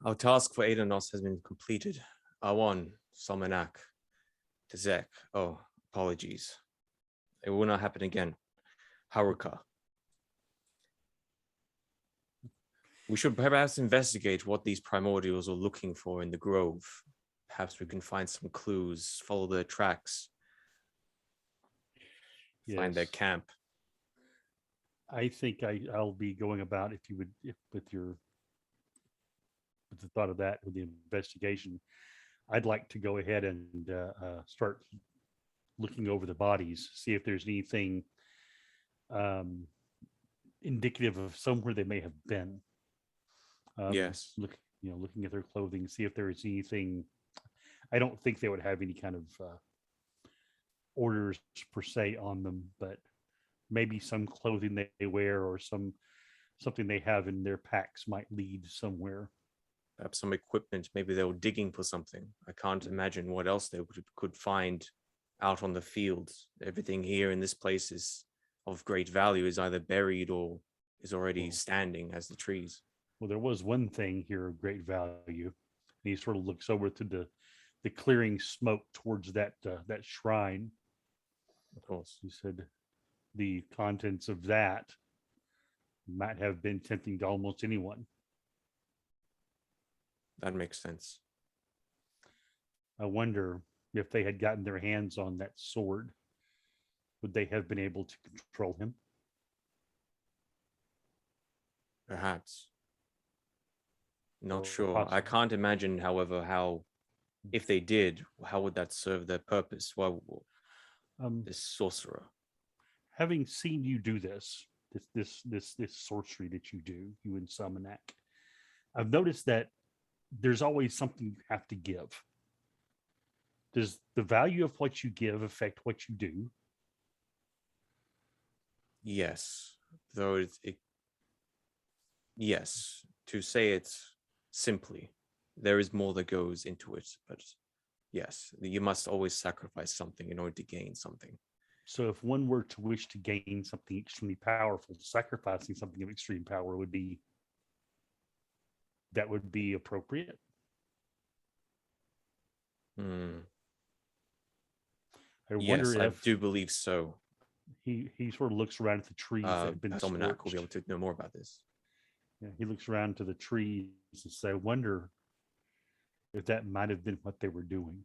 Our task for Aedanos has been completed. Awan, Salmanak, Tezek. Oh, apologies. It will not happen again. Haruka. We should perhaps investigate what these primordials are looking for in the grove. Perhaps we can find some clues, follow their tracks, find their Yes. camp. I think I'll be going about, if you would, with the thought of that, with the investigation, I'd like to go ahead and start looking over the bodies, see if there's anything indicative of somewhere they may have been. Yes. Looking at their clothing, see if there is anything. I don't think they would have any kind of orders per se on them, but maybe some clothing they wear or something they have in their packs might lead somewhere. Perhaps some equipment. Maybe they were digging for something. I can't imagine what else they could find out on the fields. Everything here in this place is of great value, is either buried or is already standing as the trees. Well, there was one thing here of great value. And he sort of looks over to the clearing smoke towards that shrine. Of course. He said the contents of that might have been tempting to almost anyone. That makes sense. I wonder if they had gotten their hands on that sword, would they have been able to control him? Perhaps. Not Or sure. I possibly. can't imagine, however, how, if they did, how would that serve their purpose? Well, this sorcerer. Having seen you do this sorcery that you do, you and Summonak, I've noticed that there's always something you have to give. Does the value of what you give affect what you do? Yes, though yes, to say it simply, there is more that goes into it, but yes, you must always sacrifice something in order to gain something. So if one were to wish to gain something extremely powerful, sacrificing something of extreme power would be appropriate. I wonder Yes, if I do believe so. he sort of looks around at the trees that have been Dominic will be able scorched. to know more about this. Yeah, he looks around to the trees and says, I wonder if that might have been what they were doing.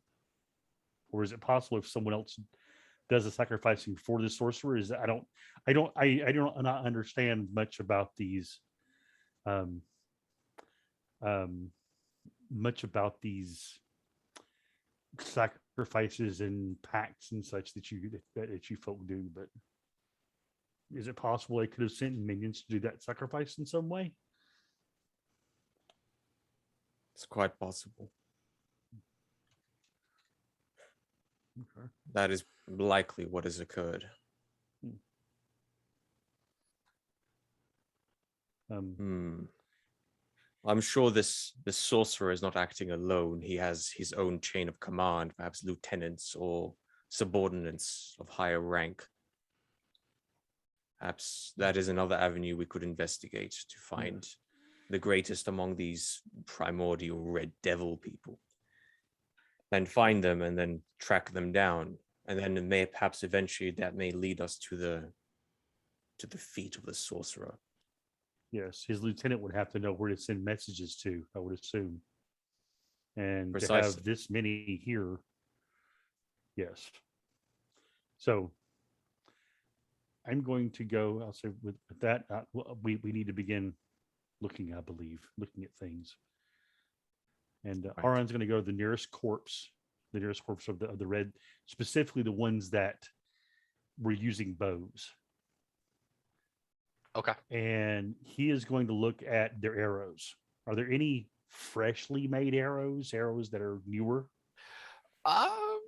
Or is it possible if someone else does the sacrificing for the sorcerer? Is that I don't not understand much about these much about these sacrifices and pacts and such that you folk do, but is it possible they could have sent minions to do that sacrifice in some way? It's quite possible. Okay. That is likely what has occurred. I'm sure the sorcerer is not acting alone. He has his own chain of command, perhaps lieutenants or subordinates of higher rank. Perhaps that is another avenue we could investigate to find the greatest among these primordial red devil people. And find them and then track them down. And then it may perhaps eventually that may lead us to the feet of the sorcerer. Yes, his lieutenant would have to know where to send messages to, I would assume. And Precisely. to have this many here. Yes. So I'm going to go, I'll say with that, we need to begin looking, I believe, looking at things. And Right. Aron's going to go to the nearest corpse the nearest corpse of the red, specifically the ones that were using bows. Okay. And he is going to look at their arrows. Are there any freshly made arrows, arrows that are newer? Um.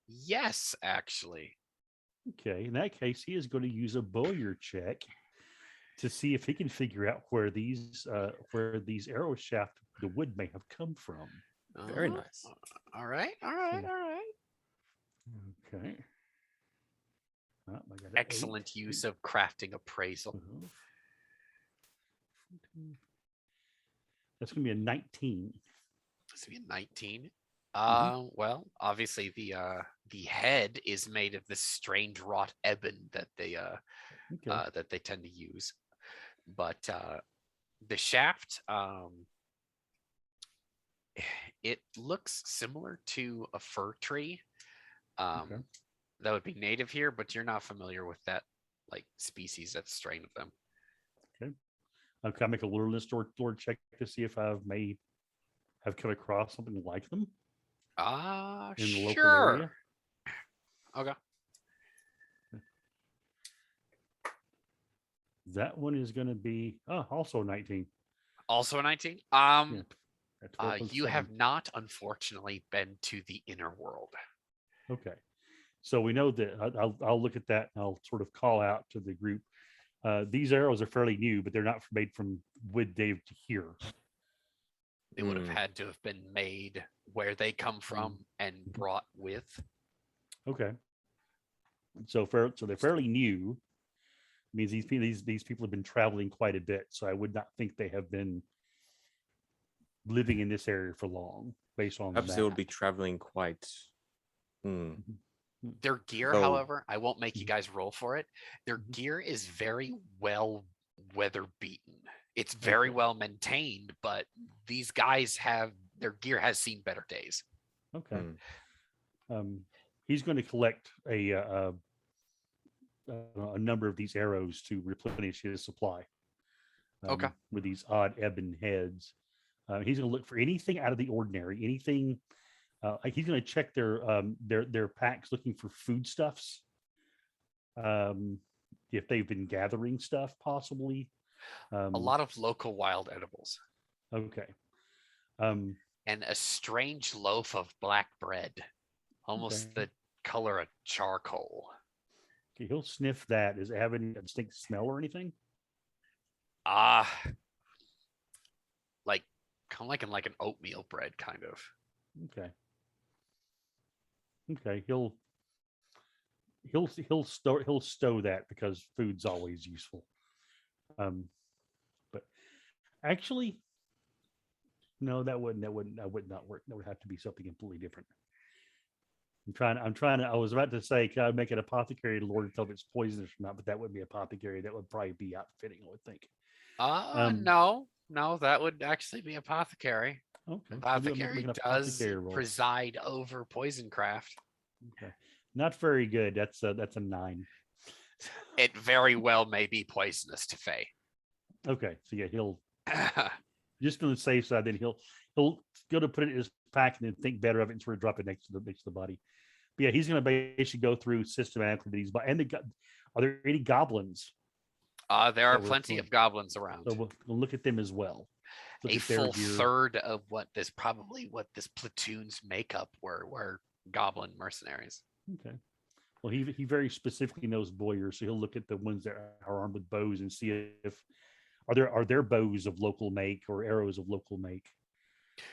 Yes, actually. Okay, in that case, he is going to use a bowyer check to see if he can figure out where these arrow shaft the wood may have come from. Very Oh, nice. all right. All right. So- All right. Okay. I got an Excellent 8. use of crafting appraisal. Uh-huh. That's going to be a 19. This would be a 19. Mhm. Well, obviously the head is made of this strange wrought ebon Okay. that they tend to use, but the shaft it looks similar to a fir tree. Okay. That would be native here, but you're not familiar with that like species, that strain of them. Can I make a wilderness lore check to see if I may have come across something like them in the local Sure. area? Okay. That one is going to be also 19. Also a 19. Yeah. At 12 plus You 7. have not, unfortunately, been to the inner world. Okay. So we know that I'll look at that and I'll sort of call out to the group. These arrows are fairly new, but they're not made from wood Dave to here. They would have Mm. had to have been made where they come from and brought with. Okay. So they're fairly new. Means these people have been traveling quite a bit. So I would not think they have been living in this area for long, based on Perhaps that. they would be traveling quite. Hmm. Their gear, So- however, I won't make you Mhm. guys roll for it. Their Mhm. gear is very well weather beaten. It's very Okay. well maintained, but these guys have their gear has seen better days. Okay. Hmm. He's going to collect a number of these arrows to replenish his supply. Okay. With these odd ebon heads, he's going to look for anything out of the ordinary, anything. Like he's going to check their packs, looking for foodstuffs. If they've been gathering stuff, possibly. A lot of local wild edibles Okay. Um, and a strange loaf of black bread, almost Okay. the color of charcoal. okay, he'll sniff that. Does it have any distinct smell or anything? Ah, like kind of like an oatmeal bread, kind of. Okay. Okay. He'll stow that because food's always useful. But actually, no, that would not work. That would have to be something completely different. I was about to say, can I make an apothecary lore to tell if it's poisonous or not? But that wouldn't be apothecary. That would probably be outfitting, I would think. No, that would actually be apothecary. Okay. Apothecary Make an does apothecary roll. preside over poison craft. Okay. Not very good. That's a 9. It very well may be poisonous to Fae. Okay. So yeah, he'll just on the safe side, then he'll go to put it in his pack and then think better of it and sort of drop it next to the body. But yeah, he's going to basically go through systematically these. Are there any goblins? There are That was plenty fun. of goblins around. So we'll look at them as well. Look A at their full gear. third of what this platoon's makeup were goblin mercenaries. Okay. Well, he very specifically knows bowyers, so he'll look at the ones that are armed with bows and see if are there bows of local make or arrows of local make.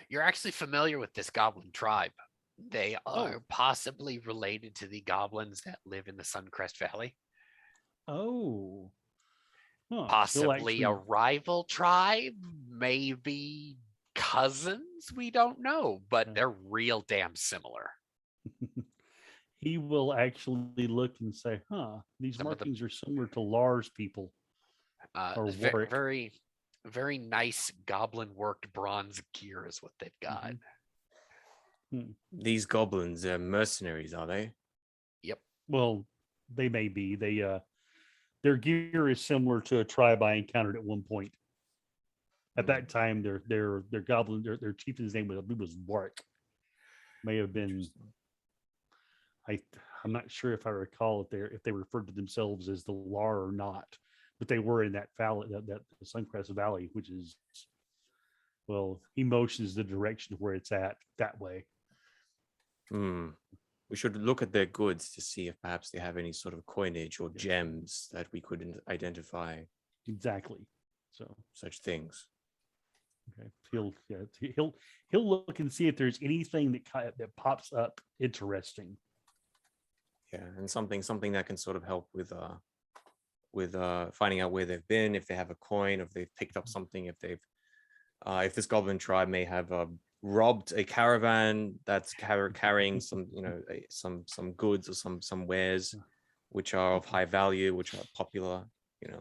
You're actually familiar with this goblin tribe. They Oh. are possibly related to the goblins that live in the Suncrest Valley. Oh. Huh. He'll Possibly a actually- rival tribe, maybe cousins. We don't know, but Yeah. they're real damn similar. he will actually look and say, these Some of the- markings are similar to Lars people. Or Warwick. Very, very nice goblin worked bronze gear is what they've got. These goblins are mercenaries, are they? Yep. Well, they may be. Their gear is similar to a tribe I encountered at one point. At that time, their goblin, their chieftain's name was, I believe, was Warwick. May have been. I'm not sure if I recall if they referred to themselves as the Lar or not, but they were in that valley, that Suncrest Valley, which is, well, he motions the direction where it's at that way. Hmm. We should look at their goods to see if perhaps they have any sort of coinage or gems that we could identify Exactly. So such things. okay, he'll look and see if there's anything that pops up interesting. Yeah, and something that can sort of help with finding out where they've been, if they have a coin, if they've picked up something, if this goblin tribe may have robbed a caravan that's carrying some some goods or some wares which are of high value, which are popular,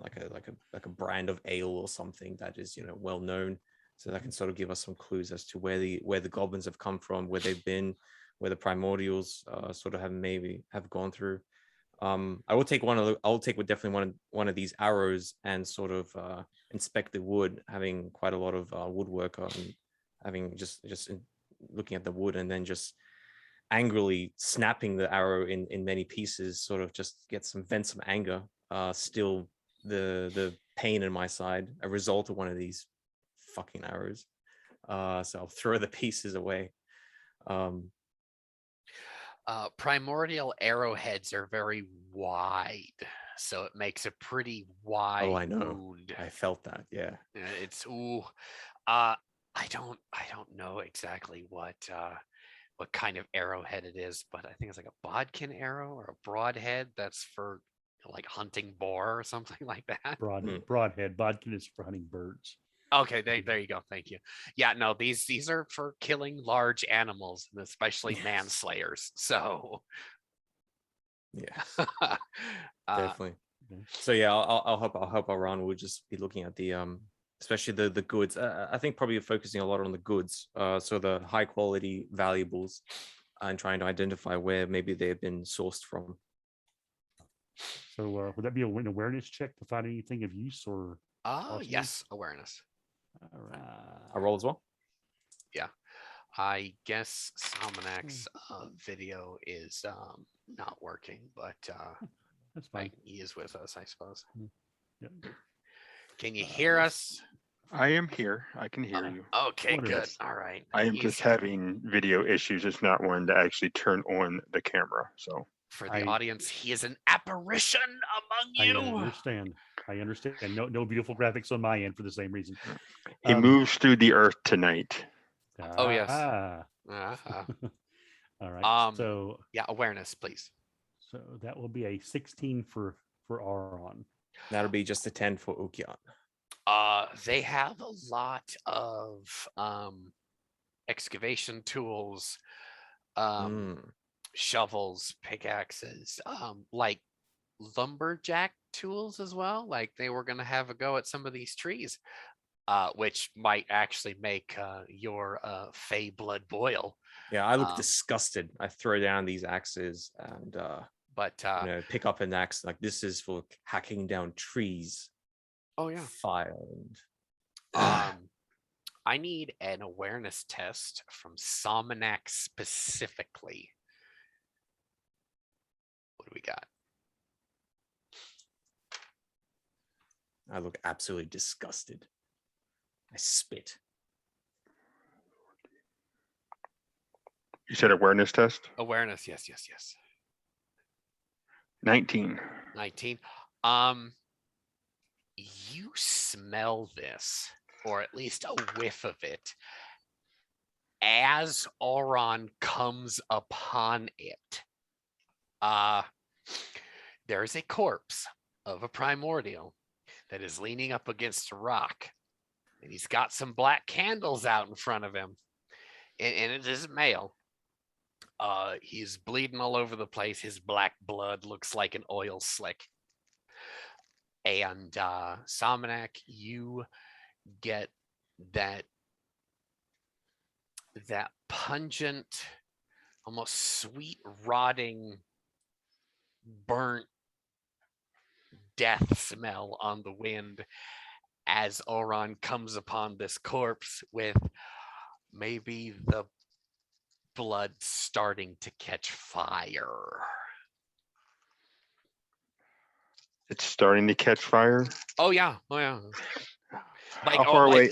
like a brand of ale or something that is well known. So that can sort of give us some clues as to where the goblins have come from, where they've been, where the primordials sort of have gone through. I'll take definitely one of these arrows and sort of inspect the wood, having quite a lot of woodwork on, having just looking at the wood and then just angrily snapping the arrow in many pieces, sort of just vent some anger, still the pain in my side, a result of one of these fucking arrows. So I'll throw the pieces away. Primordial arrowheads are very wide, so it makes a pretty wide I know. wound. I felt that. Yeah. It's I don't know exactly what kind of arrowhead it is, but I think it's like a bodkin arrow or a broadhead that's for like hunting boar or something like that. Broadhead. Bodkin is for hunting birds. Okay, there you go. Thank you. Yeah, no, these are for killing large animals, and especially manslayers. So yeah, definitely. Okay. So yeah, I'll help Aran. We'll just be looking at the especially the goods. I think probably focusing a lot on the goods, so the high quality valuables, and trying to identify where maybe they have been sourced from. So would that be an awareness check to find anything of use or? Yes, awareness. All right. I roll as well. Yeah, I guess Salmonac's video is not working, but That's fine. he is with us, I suppose. Yeah. Can you hear us? I am here. I can hear you. Okay, Wonderful. good. All right. I am just having video issues. It's not wanting to actually turn on the camera. So For the audience, he is an apparition among you. I understand. And no beautiful graphics on my end for the same reason. he moves through the earth tonight. Oh, yes. All right. So yeah, awareness, please. So that will be a 16 for Aron. That'll be just a 10 for Ukyan. They have a lot of excavation tools, shovels, pickaxes, like lumberjack tools as well. Like they were gonna have a go at some of these trees, which might actually make your fey blood boil. Yeah, I look disgusted. I throw down these axes and pick up an axe. Like, this is for hacking down trees. Oh yeah. Fire. I need an awareness test from Salmonac specifically. What do we got? I look absolutely disgusted. I spit. You said awareness test? Awareness, yes. 19. 19. You smell this, or at least a whiff of it, as Auron comes upon it. There is a corpse of a primordial that is leaning up against a rock, and he's got some black candles out in front of him, and it is male. He's bleeding all over the place. His black blood looks like an oil slick. And Salmonac, you get that pungent, almost sweet, rotting, burnt death smell on the wind as Oron comes upon this corpse with maybe the blood starting to catch fire. It's starting to catch fire. Oh yeah, oh yeah. How far away?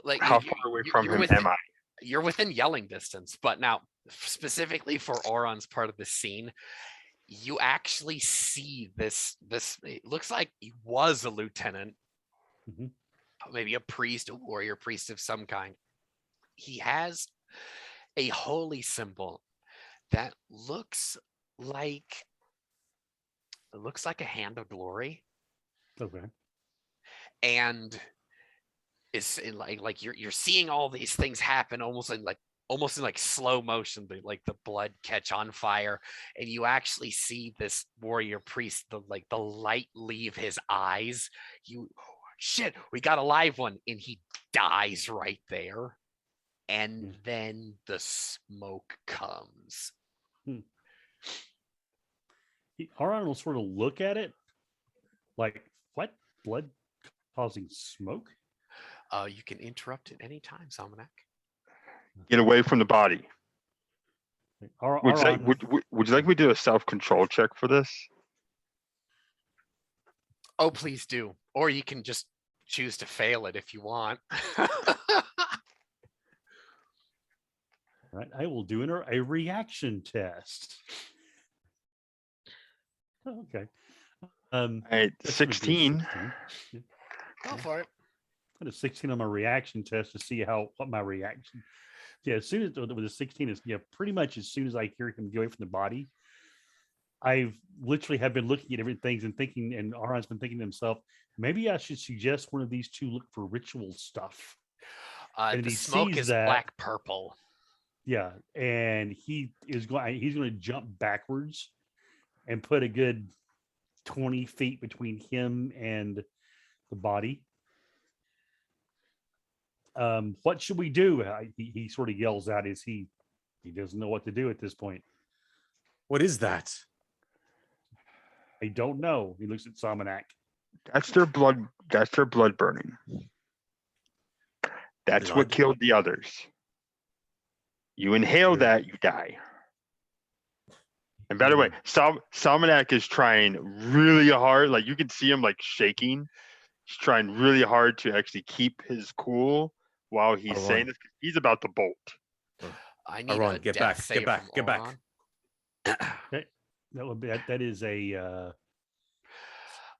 Like How far away from him am I? You're within yelling distance, but now specifically for Oron's part of the scene, you actually see this. It looks like he was a lieutenant, Mhm. maybe a priest, a warrior priest of some kind. He has a holy symbol that looks like a hand of glory, Okay. and is in like you're seeing all these things happen almost in like slow motion, like the blood catch on fire, and you actually see this warrior priest, the light leave his eyes. Shit, we got a live one, and he dies right there, and Yeah. then the smoke comes. Aron will sort of look at it like, what? Blood causing smoke? You can interrupt at any time, Salmonak. Get away from the body. Would you, like, Aron, would you like me to do a self-control check for this? Oh, please do. Or you can just choose to fail it if you want. right, I will do a reaction test. Oh, okay. All right, That's gonna be a 16. 16. Yeah. Go for it. Put a 16 on my reaction test to see what my reaction. Yeah, as soon as with a 16 is pretty much as soon as I hear him go away from the body, I've literally have been looking at different things and thinking, and Aron's been thinking to himself, maybe I should suggest one of these two look for ritual stuff. And The he smoke sees is that, black purple. yeah, and he's going to jump backwards and put a good 20 feet between him and the body. What should we do? He sort of yells out as he doesn't know what to do at this point. What is that? I don't know. He looks at Salmonak. That's their blood. That's their blood burning. That's what Blood? killed the others. You inhale that, you die. And by the way, Salmonak is trying really hard. Like you can see him like shaking. He's trying really hard to actually keep his cool while he's saying this. He's about to bolt. I need Aron, a get death back, save get back, from get back. Oron. Okay. That would be that is a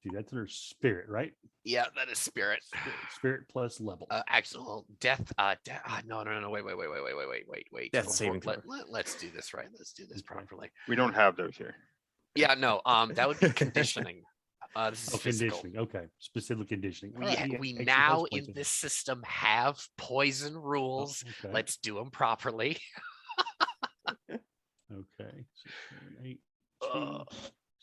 dude, that's under spirit, right? Yeah, that is spirit. Spirit plus level. Actual death. No. Wait. Death saving throw. Let's do this right. Let's do this properly. We don't have those here. Yeah, no. That would be conditioning. This is physical. Conditioning. Okay, specific conditioning. We now in this system have poison rules. Oh, okay. Let's do them properly. Okay. 8,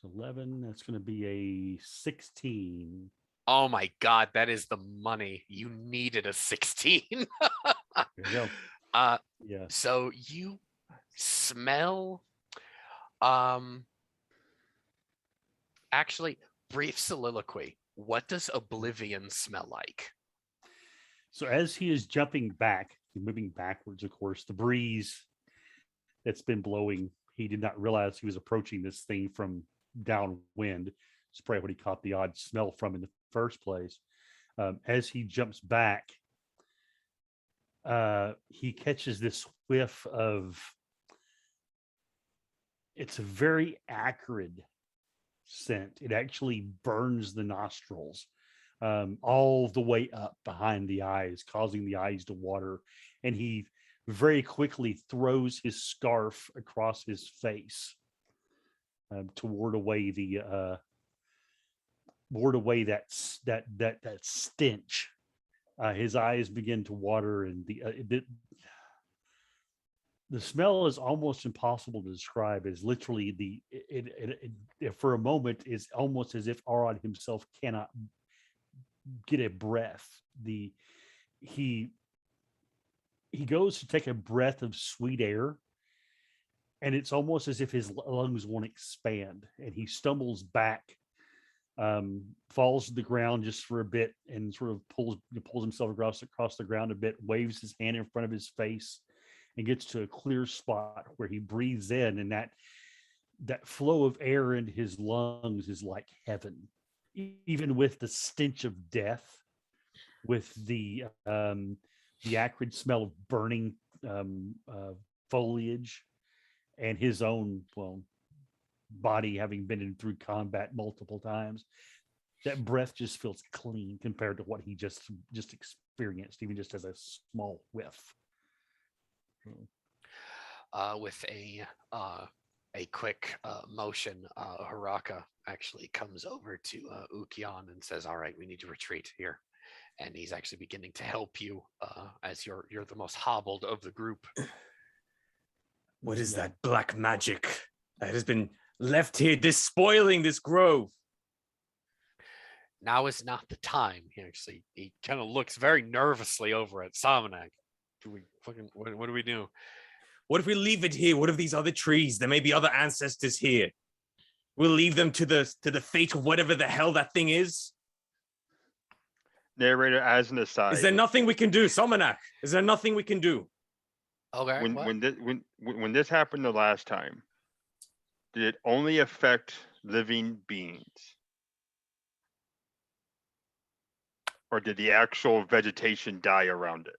11. That's going to be a 16. Oh my god, that is the money. You needed a 16. There you go. Yeah. So you smell actually, brief soliloquy. What does oblivion smell like? So as he is jumping back, moving backwards, of course, the breeze that's been blowing, he did not realize he was approaching this thing from downwind. It's probably what he caught the odd smell from in the first place. As he jumps back, he catches this whiff of, it's a very acrid scent. It actually burns the nostrils all the way up behind the eyes, causing the eyes to water. And he very quickly throws his scarf across his face to ward away that stench. His eyes begin to water, and the smell is almost impossible to describe. As literally it for a moment is almost as if Aron himself cannot get a breath. He goes to take a breath of sweet air, and it's almost as if his lungs won't expand, and he stumbles back falls to the ground just for a bit and sort of pulls himself across the ground a bit, waves his hand in front of his face, and gets to a clear spot where he breathes in, and that flow of air into his lungs is like heaven, even with the stench of death, with the acrid smell of burning foliage, and his own body having been through combat multiple times. That breath just feels clean compared to what he just experienced, even just as a small whiff. With a quick motion, Haraka actually comes over to Ukion and says, "All right, we need to retreat here." And he's actually beginning to help you as you're the most hobbled of the group. What is that black magic that has been left here despoiling this grove? Now is not the time. He kind of looks very nervously over at Samanak. What do we do? What if we leave it here? What if these other trees? There may be other ancestors here. We'll leave them to the fate of whatever the hell that thing is. Narrator, as an aside, Is there nothing we can do, Somanak? Is there nothing we can do? Okay. when this happened the last time, did it only affect living beings, or did the actual vegetation die around it?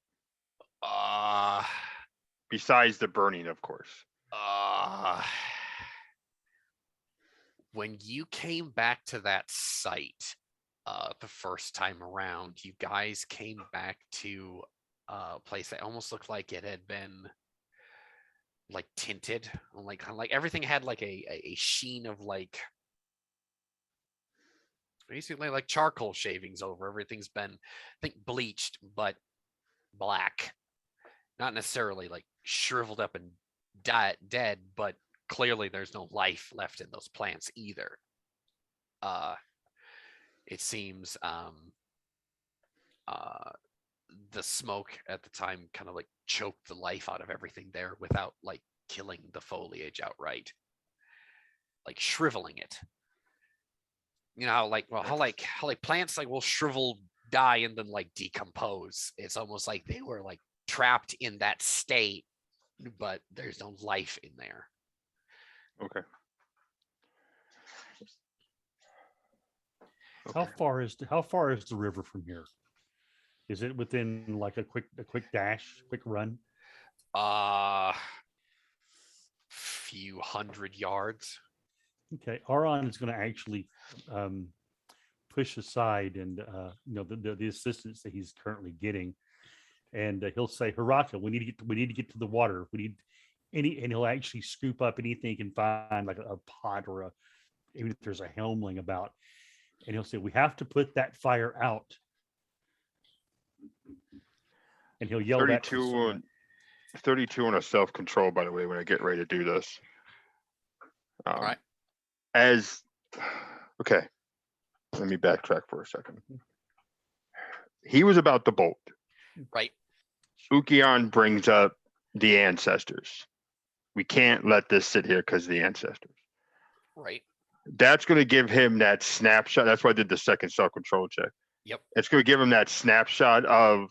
Besides the burning, of course. When you came back to that site the first time around, you guys came back to a place that almost looked like it had been like tinted, like everything had like a sheen of like basically like charcoal shavings over. Everything's been, I think, bleached but black, not necessarily like shriveled up and dead, but clearly there's no life left in those plants either. It seems the smoke at the time kind of like choked the life out of everything there without like killing the foliage outright, like shriveling it. You know how plants like will shrivel, die, and then like decompose. It's almost like they were like trapped in that state, but there's no life in there. Okay. How far is the river from here? Is it within like a quick run? Few hundred yards. Okay, Aron is going to actually push aside and the assistance that he's currently getting, and he'll say, "Haraka, we need to get to the water. We need and he'll actually scoop up anything he can find, like a pot or even if there's a helmling about, and he'll say, "We have to put that fire out." And he'll yell that. 32 on a self-control, by the way, when I get ready to do this. All right. Okay, let me backtrack for a second. He was about to bolt. Right. Ukion brings up the ancestors. We can't let this sit here because of the ancestors. Right. That's going to give him that snapshot. That's why I did the second self-control check. Yep. It's going to give him that snapshot of,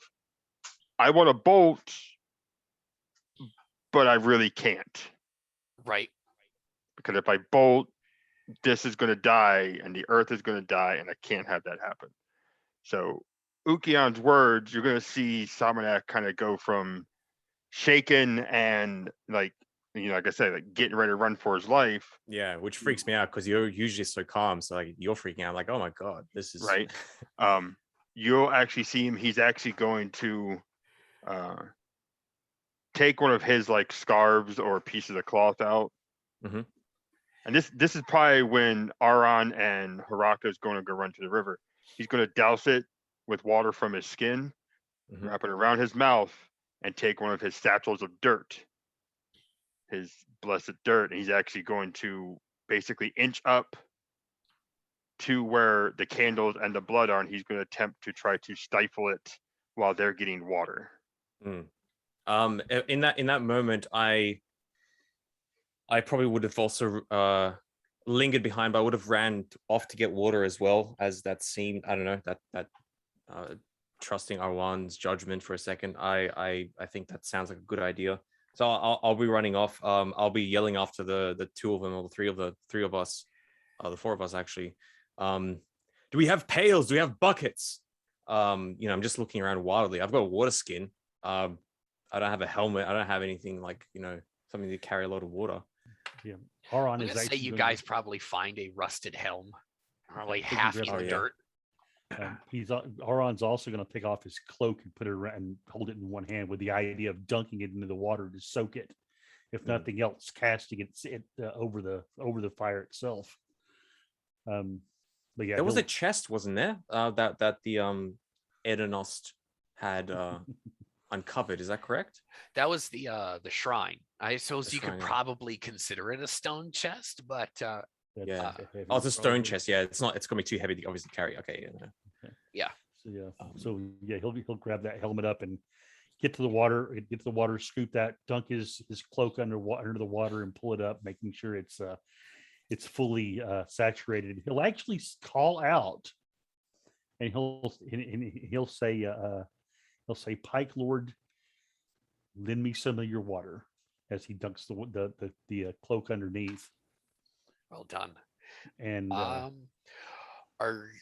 I want to bolt, but I really can't. Right. Because if I bolt, this is going to die and the earth is going to die, and I can't have that happen. So Ukion's words, you're going to see Samanak kind of go from shaken and like I said, like getting ready to run for his life. Yeah, which freaks me out because you're usually so calm. So like you're freaking out. I'm like, oh my God, this is right. You'll actually see him. He's actually going to take one of his like scarves or pieces of cloth out. Mm-hmm. And this is probably when Aron and Haraka is going to go run to the river. He's going to douse it with water from his skin, wrap it around his mouth, and take one of his satchels of dirt, his blessed dirt, and he's actually going to basically inch up to where the candles and the blood are, and he's going to attempt to try to stifle it while they're getting water. In that moment, I probably would have also lingered behind, but I would have ran off to get water as well, as that seemed, I don't know, that trusting Arwan's judgment for a second. I think that sounds like a good idea. So I'll be running off. I'll be yelling after the two of them, or the three of us, the four of us actually. Do we have pails? Do we have buckets? I'm just looking around wildly. I've got a water skin. I don't have a helmet. I don't have anything like, something to carry a lot of water. Yeah. Aron I'm is gonna say actually you going guys probably find a rusted helm, probably can half grab in that. the Oh, yeah. dirt. Aron's also going to take off his cloak and put it around and hold it in one hand with the idea of dunking it into the water to soak it, if nothing else, casting it over the fire itself. But yeah, There was a chest, wasn't there? That the Edenost had uncovered. Is that correct? That was the shrine. I suppose The you could shrine, yeah. probably consider it a stone chest, but Yeah. Oh, it's a stone chest. Yeah, it's not. It's gonna be too heavy to obviously carry. Okay. yeah. He'll grab that helmet up and get to the water, scoop that, dunk his cloak under the water and pull it up, making sure it's fully saturated. He'll actually call out, and he'll say, "Pike Lord, lend me some of your water," as he dunks the cloak underneath. Well done. And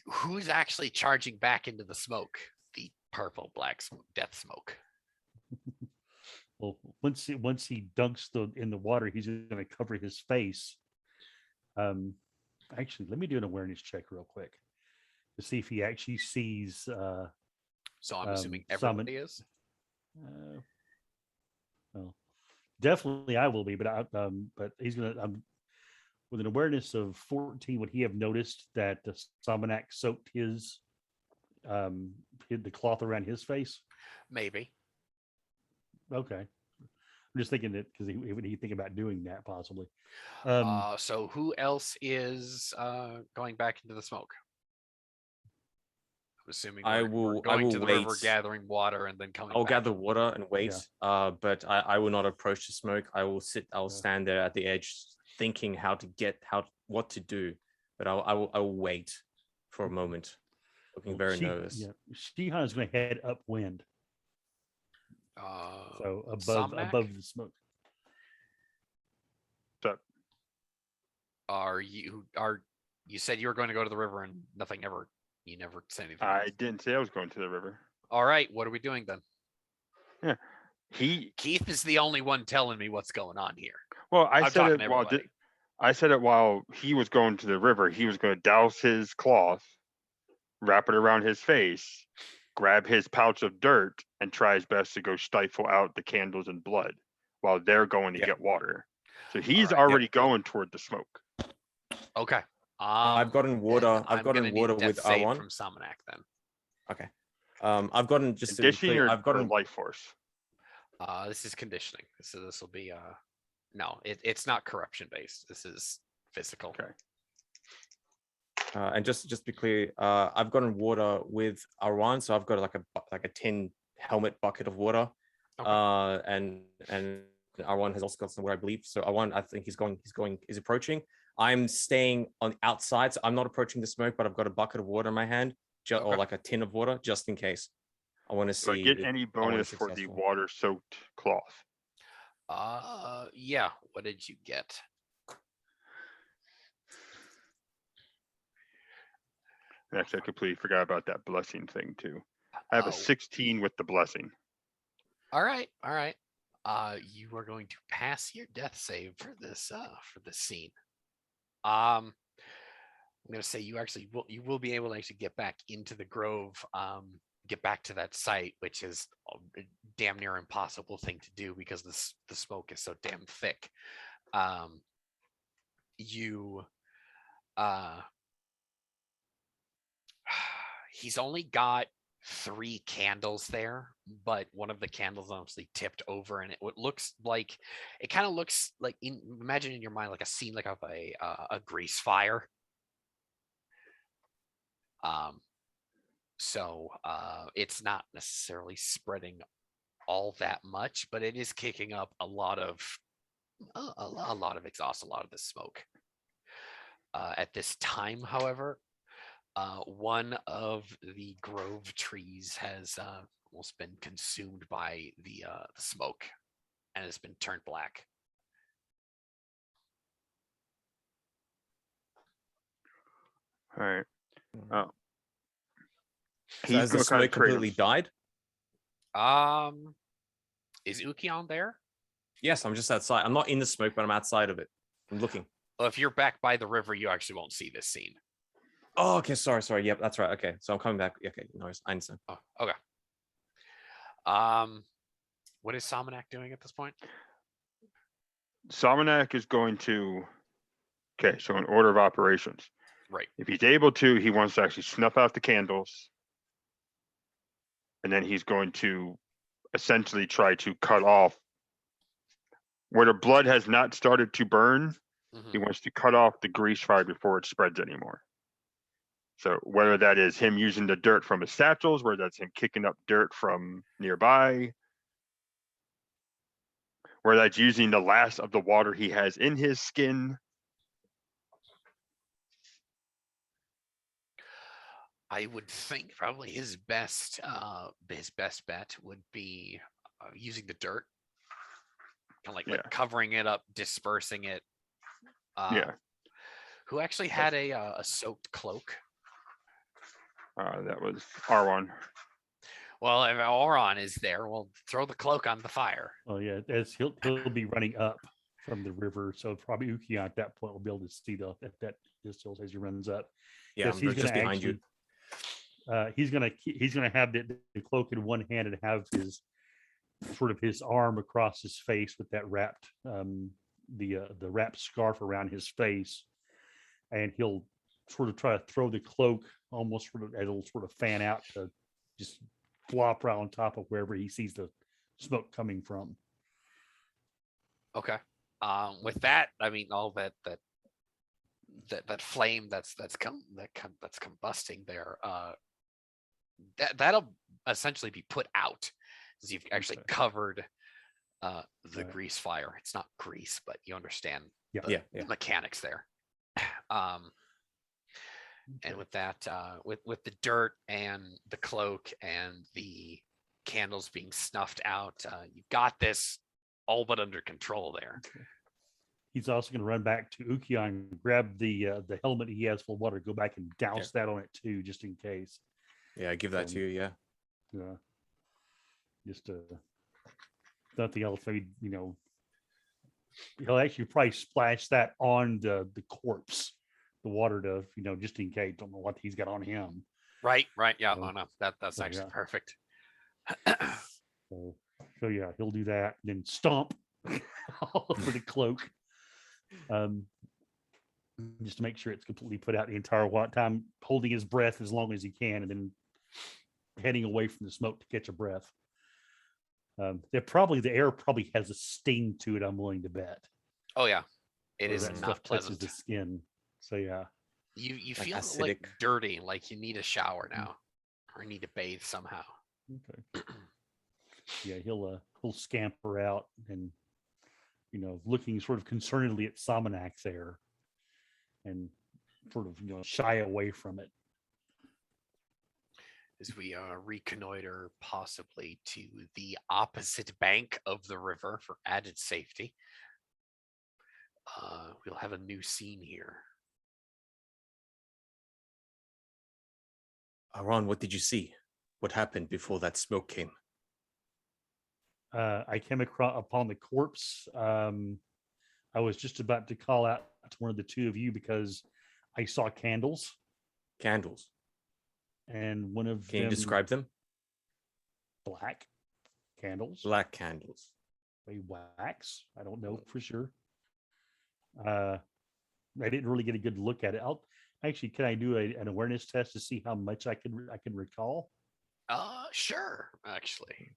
Who's actually charging back into the smoke? The purple black smoke, death smoke. well, once he dunks in the water, he's going to cover his face. Actually, let me do an awareness check real quick to see if he actually sees. So I'm assuming summon- everybody is. Well, definitely I will be, but he's gonna. With an awareness of 14, would he have noticed that the Samanak soaked his the cloth around his face? Maybe. Okay, I'm just thinking that because would he think about doing that possibly? So who else is going back into the smoke? I'm assuming I we're will going to the river, wait. gathering water, and then coming. I'll back. gather water and wait. But I will not approach the smoke. I will stand there at the edge, thinking what to do. But I will wait for a moment, looking very nervous. Yeah, Shihan is going to head upwind, so Somnak? above the smoke. So You said you were going to go to the river and you never said anything. I didn't say I was going to the river. All right, what are we doing then? Yeah, Keith is the only one telling me what's going on here. Well, I'm talking to while everybody. I said it while he was going to the river. He was going to douse his cloth, wrap it around his face, grab his pouch of dirt, and try his best to go stifle out the candles and blood while they're going to get water. So he's already going toward the smoke. Okay. I've gotten water. I've gotten water with R1 from Samanak then. Okay. I've gotten just to be Conditioning clear, or I've gotten life force. This is conditioning. So this will be no, it's not corruption based. This is physical. Okay. And just to be clear, I've gotten water with R1, so I've got like a tin helmet bucket of water. Okay. And R1 has also got some water, I believe. So R1, I think he's approaching. I'm staying on the outside, so I'm not approaching the smoke, but I've got a bucket of water in my hand, or like a tin of water, just in case. I want to see. Do I get any bonus for the water-soaked cloth? Yeah. What did you get? Actually, I completely forgot about that blessing thing too. I have a 16 with the blessing. All right. You are going to pass your death save for this scene. I'm gonna say you will be able to actually get back into the grove, get back to that site, which is a damn near impossible thing to do because the smoke is so damn thick. He's only got 3 candles there, but one of the candles obviously tipped over, and it kind of looks like, imagine in your mind like a scene like of a grease fire. So it's not necessarily spreading all that much, but it is kicking up a lot of exhaust, a lot of the smoke. At this time, however, one of the grove trees has almost been consumed by the smoke and has been turned black. All right. Oh. So has the gonna kinda smoke trade completely him. died? Is Ukion there? Yes, I'm just outside. I'm not in the smoke, but I'm outside of it. I'm looking. Well, if you're back by the river, you actually won't see this scene. Oh, okay. Sorry. Yep, that's right. Okay, so I'm coming back. Okay, no, I understand. Oh, okay. What is Salmonak doing at this point? Salmonak is going to. Okay, so in order of operations, Right. if he's able to, he wants to actually snuff out the candles, and then he's going to essentially try to cut off where the blood has not started to burn. Mhm. He wants to cut off the grease fire before it spreads anymore. So whether that is him using the dirt from his satchels, whether that's him kicking up dirt from nearby, whether that's using the last of the water he has in his skin. I would think probably his best bet would be using the dirt, kind of like covering it up, dispersing it. Yeah. Who actually had a soaked cloak? That was R1. Well, if Auron is there, we'll throw the cloak on the fire. Oh yeah, as he'll be running up from the river, so probably Ukion at that point will be able to see that distance as he runs up. Yeah, Yes, I'm just behind you. He's gonna have the cloak in one hand and have his his arm across his face with that wrapped the wrapped scarf around his face, and he'll sort of try to throw the cloak almost it'll sort of fan out to just flop right on top of wherever he sees the smoke coming from. Okay. With that, I mean, all that flame that's combusting there. That'll essentially be put out, as you've actually covered the grease fire. It's not grease, but you understand the mechanics there. And with that, with the dirt and the cloak and the candles being snuffed out, you got this all but under control there. Okay. He's also going to run back to Ukion, grab the helmet he has full of water, go back and douse that on it too, just in case. Yeah, I give that to you. Yeah. Yeah. Just nothing else. Maybe he'll actually probably splash that on the corpse, the water to just in case. Don't know what he's got on him. Right. Yeah. Oh no, that's actually perfect. So yeah, he'll do that, and then stomp all over the cloak, just to make sure it's completely put out the entire time, holding his breath as long as he can, and then heading away from the smoke to catch a breath. The air probably has a sting to it, I'm willing to bet. Oh yeah, it so is that not stuff pleasant. Touches the skin. So yeah, you like feel acidic. like dirty, like you need a shower now, or need to bathe somehow. Okay. Yeah, he'll scamper out and looking sort of concernedly at Salmonak's there, and sort of shy away from it. As we reconnoiter possibly to the opposite bank of the river for added safety, we'll have a new scene here. Ron, what did you see? What happened before that smoke came? I came upon the corpse. I was just about to call out to one of the two of you because I saw candles. Candles. And one of them. Can you describe them? Black candles. Black candles. They wax. I don't know for sure. I didn't really get a good look at it. Can I do an awareness test to see how much I can recall? Sure, actually.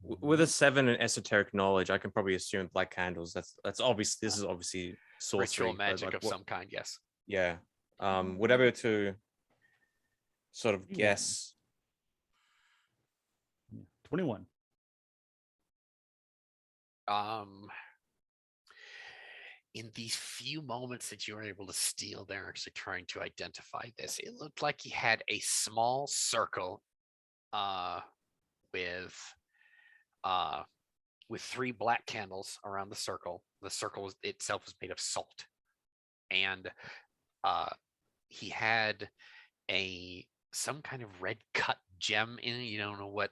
With a 7 in esoteric knowledge, I can probably assume black candles. That's obvious. This is obviously sorcery. Ritual magic of some kind. Yes. Yeah. Whatever to sort of guess. 21. in these few moments that you were able to steal there, actually trying to identify this, it looked like he had a small circle with uh, with 3 black candles around the circle. The circle itself was made of salt, and he had some kind of red cut gem in it. You don't know what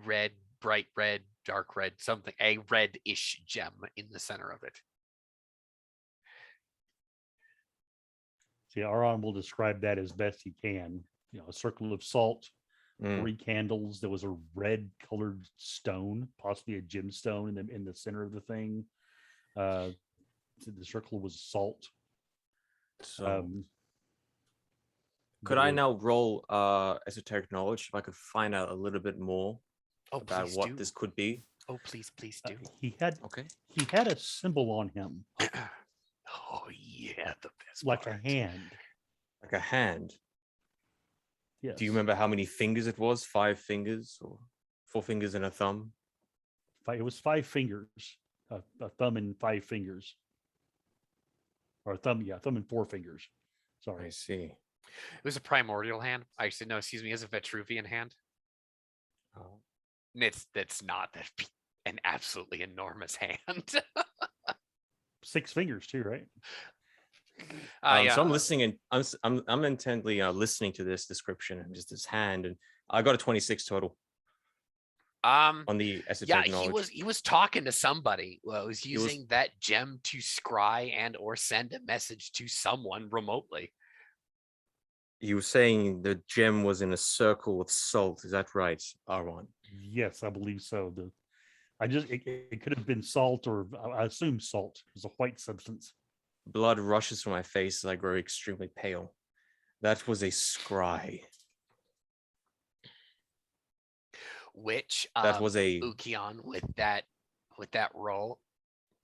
red, bright red, dark red, something, a red-ish gem in the center of it. See, Aron will describe that as best he can. A circle of salt, 3 candles. There was a red colored stone, possibly a gemstone in the center of the thing. The circle was salt. So could I now roll esoteric knowledge if I could find out a little bit more about what this could be? Oh, please do. He had a symbol on him. Oh yeah, the best like part. a hand. Like a hand. Yes. Do you remember how many fingers it was? 5 fingers or 4 fingers and a thumb? It was 5 fingers, a thumb and 5 fingers, or a thumb and 4 fingers. Sorry. I see. It was a primordial hand. Actually, no, excuse me, it was a Vitruvian hand. Oh. That's not that an absolutely enormous hand. 6 fingers too, right? So I'm listening, and I'm intently listening to this description and just this hand, and I got a 26 total. On the esoteric knowledge. he was talking to somebody. Well, was using that gem to scry and or send a message to someone remotely. You were saying the gem was in a circle of salt. Is that right, Aron? Yes, I believe so. It could have been salt, or I assume salt. It was a white substance. Blood rushes from my face as I grow extremely pale. That was a scry. Which that was a Ukion with that role,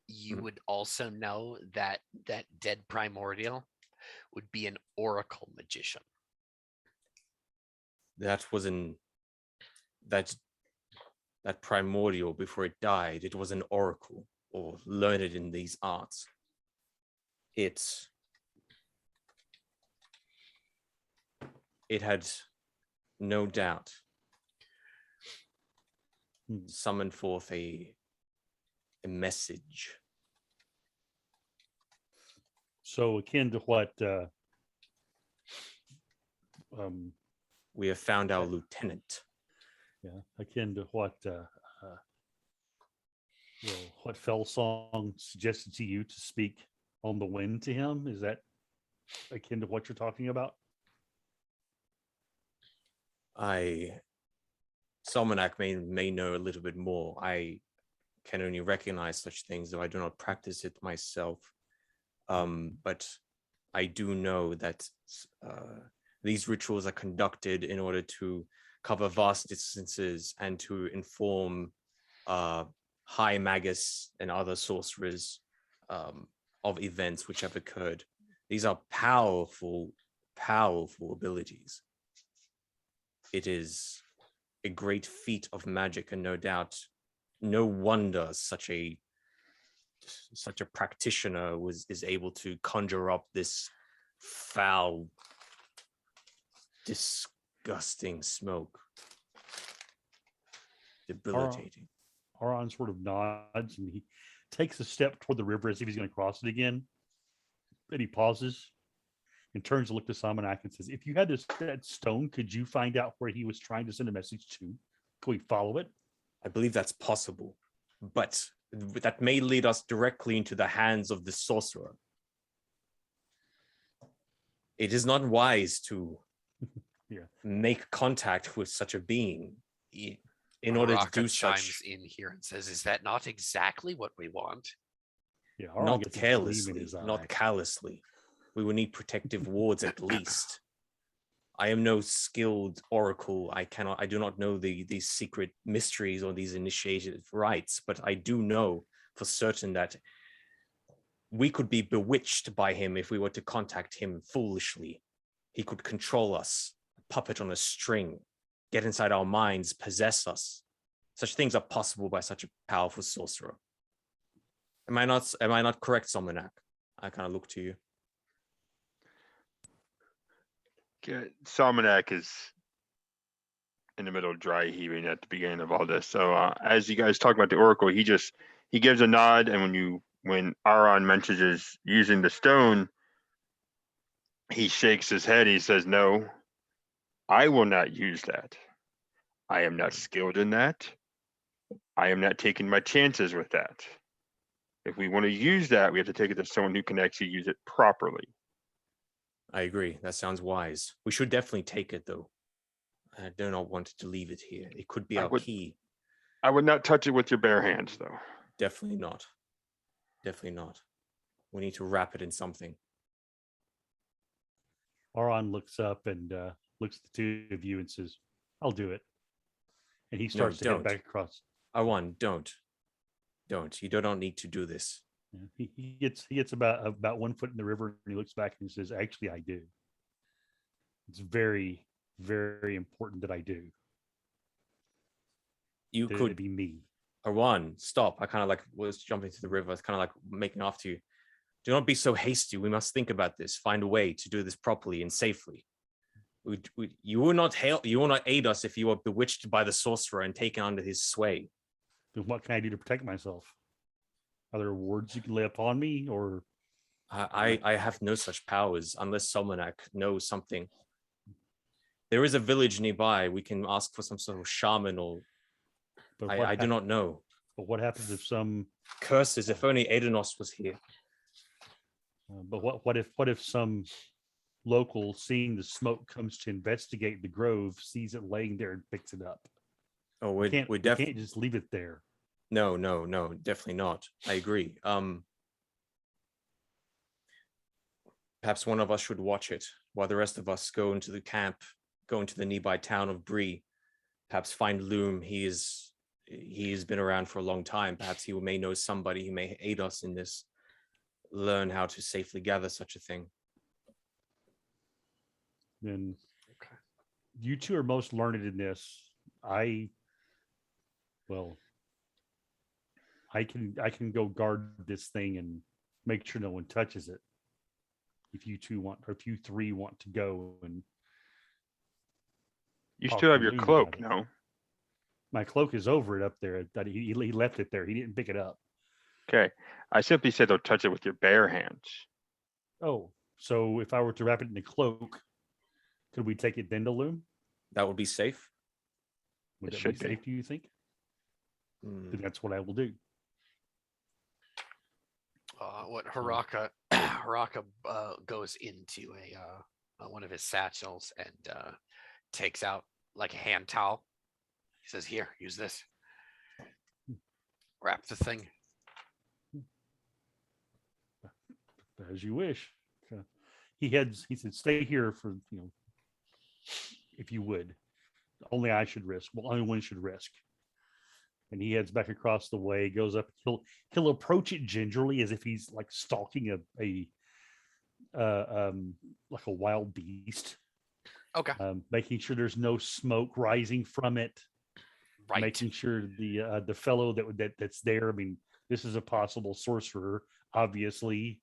you would also know that dead primordial would be an oracle magician. That was that primordial, before it died, it was an oracle, or learned in these arts. It had no doubt summoned forth a message. So akin to what we have found our lieutenant. Yeah, akin to what Fell Song suggested to you to speak on the wind to him. Is that akin to what you're talking about? Salmonak may know a little bit more. I can only recognize such things, though I do not practice it myself. But I do know that these rituals are conducted in order to cover vast distances and to inform high magus and other sorcerers of events which have occurred. These are powerful, powerful abilities. It is a great feat of magic, and no doubt, no wonder such a practitioner is able to conjure up this foul, disgusting smoke. Debilitating. Aron sort of nods, and he takes a step toward the river as if he's going to cross it again. Then he pauses and turns to look to Salmonak and says, if you had that stone, could you find out where he was trying to send a message to? Can we follow it? I believe that's possible, but that may lead us directly into the hands of the sorcerer. It is not wise to make contact with such a being in order to do such. In here and says, is that not exactly what we want? Yeah, not carelessly, not callously. We will need protective wards at least. I am no skilled oracle. I do not know these secret mysteries or these initiated rites, but I do know for certain that we could be bewitched by him if we were to contact him foolishly. He could control us, a puppet on a string, get inside our minds, possess us. Such things are possible by such a powerful sorcerer. Am I not correct, Salmonak? I kind of look to you. Salmonak is in the middle of dry heaving at the beginning of all this. So as you guys talk about the Oracle, he gives a nod, and when Aaron mentions using the stone, he shakes his head. He says, "No, I will not use that. I am not skilled in that. I am not taking my chances with that. If we want to use that, we have to take it to someone who can actually use it properly." I agree. That sounds wise. We should definitely take it, though. I do not want to leave it here. It could be our key. I would not touch it with your bare hands, though. Definitely not. Definitely not. We need to wrap it in something. Aron looks up and looks at the two of you and says, "I'll do it." And he starts to head back across. Arwan, don't. You don't need to do this. Yeah, he gets about 1 foot in the river, and he looks back and he says, "Actually, I do. It's very, very important that I do. You That could it'd be me." Arwan, stop. I kind of like was jumping to the river. I was kind of like making off to you. Do not be so hasty. We must think about this. Find a way to do this properly and safely. You will not aid us if you are bewitched by the sorcerer and taken under his sway. Then what can I do to protect myself? Are there words you can lay upon me, or I have no such powers unless Salmonak knows something. There is a village nearby. We can ask for some sort of shaman, or I do not know. But what happens if some curses? If only Adenos was here. But what if some local, seeing the smoke, comes to investigate the grove, sees it laying there and picks it up? Oh, we can't just leave it there. No, definitely not. I agree. Perhaps one of us should watch it while the rest of us go into the camp, go into the nearby town of Bree. Perhaps find Loom. He's been around for a long time. Perhaps he may know somebody who may aid us in this. Learn how to safely gather such a thing. Then you two are most learned in this. I can go guard this thing and make sure no one touches it. If you three want to go and you still have your cloak, no? My cloak is over it up there. That he left it there. He didn't pick it up. Okay. I simply said don't touch it with your bare hands. Oh, so if I were to wrap it in a cloak, could we take it then to Loom? That would be safe. Would that be safe, do you think? Then that's what I will do. What Haraka goes into one of his satchels and takes out like a hand towel. He says, "Here, use this. Wrap the thing." As you wish. He said, "Stay here for, if you would. Only I should risk. Well, only one should risk." And he heads back across the way, goes up. He'll approach it gingerly, as if he's like stalking a wild beast. Okay. Making sure there's no smoke rising from it. Right. Making sure the fellow that's there. I mean, this is a possible sorcerer. Obviously,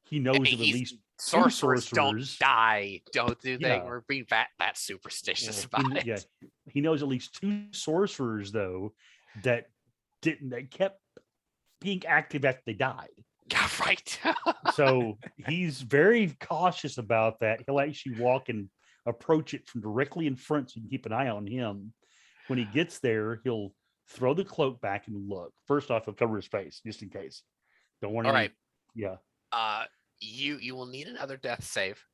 he knows of at least sorcerers don't die, don't do they? Yeah. We're being that superstitious about it. Yeah, he knows at least 2 sorcerers though that kept being active after they died. Yeah, right. So he's very cautious about that. He'll actually walk and approach it from directly in front, so you can keep an eye on him. When he gets there, he'll throw the cloak back and look. First off, he'll cover his face just in case. Don't want to. All right. Yeah. You will need another death save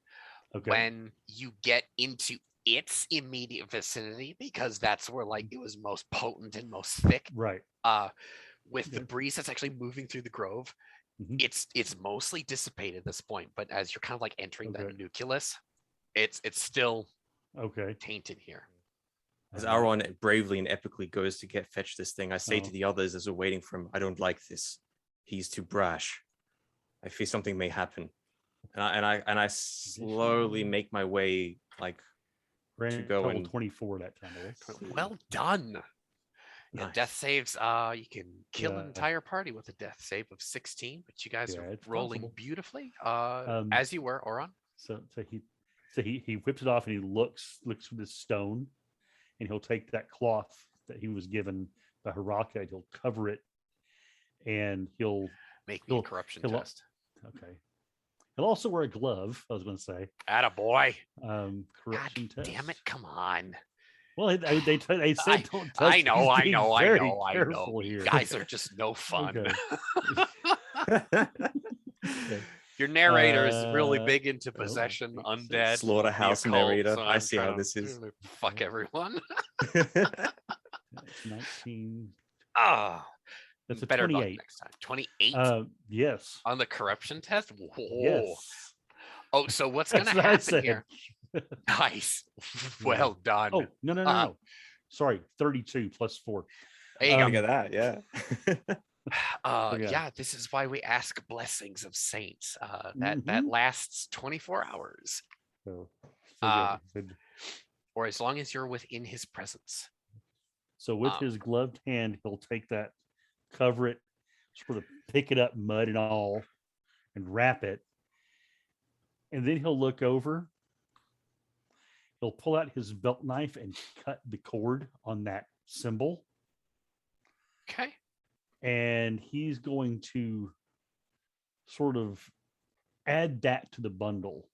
when you get into its immediate vicinity, because that's where like it was most potent and most thick. Right. With the breeze that's actually moving through the grove, it's mostly dissipated at this point. But as you're kind of like entering the nucleus, it's still tainted here. As Aaron bravely and epically goes to fetch this thing, I say to the others as we're waiting for him, "I don't like this. He's too brash. I fear something may happen." And I slowly make my way to go and 24 that time. Well done. Yeah, Nice. death saves. You can kill an Yeah. entire party with a death save of 16, but you guys Yeah, are it's rolling possible. beautifully. Um, As you were, Oron. So he whips it off and he looks for this stone, and he'll take that cloth that he was given by Haraka, and he'll cover it, and he'll Make me a he'll corruption he'll test. okay. He'll also wear a glove. I was going to say Atta boy. corruption God test. damn it! Come on. Well, they said don't touch. I know, He's I being know, I very know, I know. careful You here. guys are just no fun. Okay. Okay. Your narrator is really big into oh, possession, it's undead, Slaughterhouse the occult, narrator. so I I'm see how trying to this is. Fuck everyone. That's 19. Ah, That's a better luck 28. next time. 28 Yes. on the corruption test. Whoa. Yes. Oh, so what's gonna That's what I happen said. here? Nice. Well done. Oh, no. Uh, Sorry, 32 plus 4. There you Look go. at that. Yeah. yeah. Yeah, this is why we ask blessings of saints. That lasts 24 hours, So, Uh, so or as long as you're within his presence. So with Um, his gloved hand, he'll take that, cover it, sort of pick it up, mud and all, and wrap it. And then he'll look over. He'll pull out his belt knife and cut the cord on that symbol. Okay. And he's going to sort of add that to the bundle.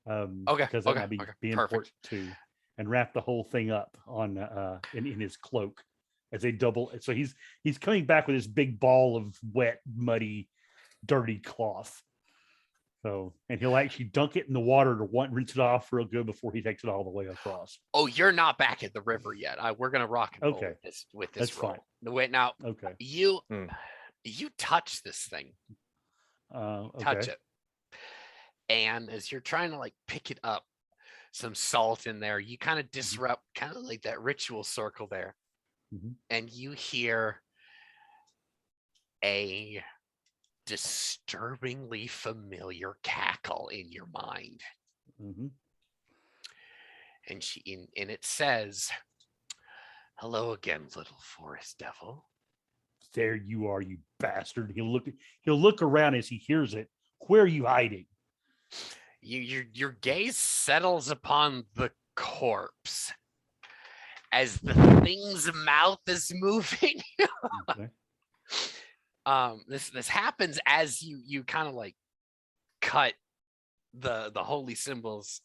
Okay, Because that okay, might be okay, important too. And wrap the whole thing up on in his cloak as a double. So he's coming back with this big ball of wet, muddy, dirty cloth. So, and he'll actually dunk it in the water to rinse it off real good before he takes it all the way across. Oh, you're not back at the river yet. We're gonna rock and roll Okay. with this That's roll. fine. No, wait, now Okay. you Hmm. you touch this thing. Okay. Touch it. And as you're trying to like pick it up, some salt in there, you kind of disrupt kind of like that ritual circle there. Mhm. And you hear a disturbingly familiar cackle in your mind. Mhm. And and it says, "Hello again, little forest devil." There you are, you bastard. He'll look around as he hears it. Where are you hiding? Your gaze settles upon the corpse as the thing's mouth is moving. Okay. This happens as you kind of like cut the holy symbols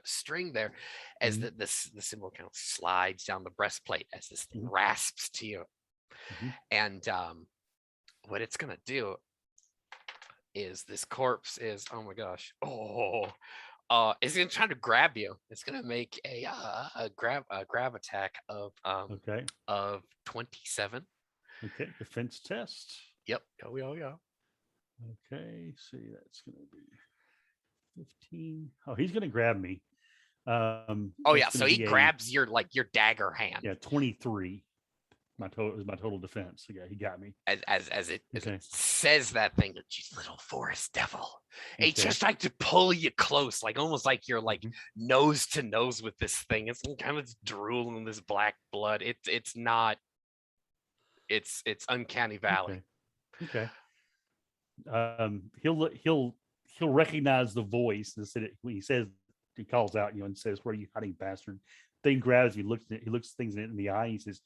string there, as Mhm. the symbol kind of slides down the breastplate as this thing Mhm. rasps to you. Mhm. And what it's gonna do is this corpse is, oh my gosh, it's gonna try to grab you. It's gonna make a grab attack of Okay. 27. Okay. Defense test. Yep. Yo. Okay. See, that's gonna be 15. Oh, he's gonna grab me. Oh yeah, that's so gonna he be grabs your dagger hand. 23. My total defense. So yeah, he got me. As it Okay. says that thing, you little forest devil. He Okay. just like to pull you close, like almost like you're like Mhm. nose to nose with this thing. It's kind of drooling this black blood. It's not. It's uncanny valley. Okay. He'll recognize the voice. He says, he calls out, and says, "Where are you hiding, bastard?" Thing grabs me, he looks things in the eye. He says,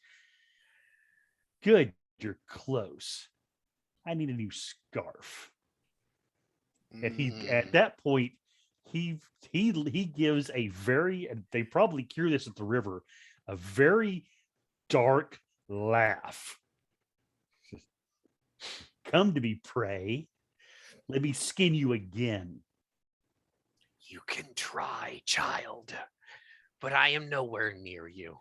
"Good, you're close. I need a new scarf." And he, at that point, he gives a very, and they probably cure this at the river, a very dark laugh. "Come to me, prey. Let me skin you again." You can try, child, but I am nowhere near you.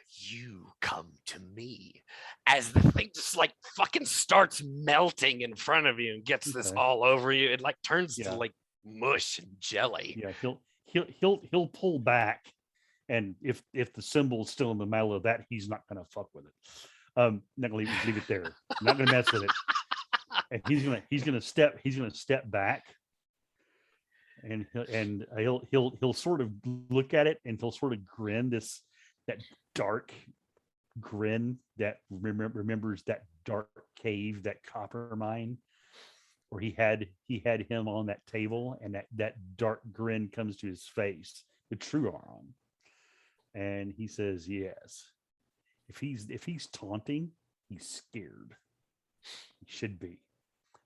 You come to me. As the thing just like fucking starts melting in front of you and gets this Okay. all over you, it like turns Yeah. to like mush and jelly. Yeah, he'll pull back, and if the symbol's still in the middle of that, he's not gonna fuck with it. Not gonna leave it there. Not gonna mess with it. And he's gonna step back, and he'll sort of look at it, and he'll sort of grin, that dark grin that remembers that dark cave, that copper mine, where he had him on that table, and that dark grin comes to his face, the true Aron. And he says, yes. If he's taunting, he's scared. He should be.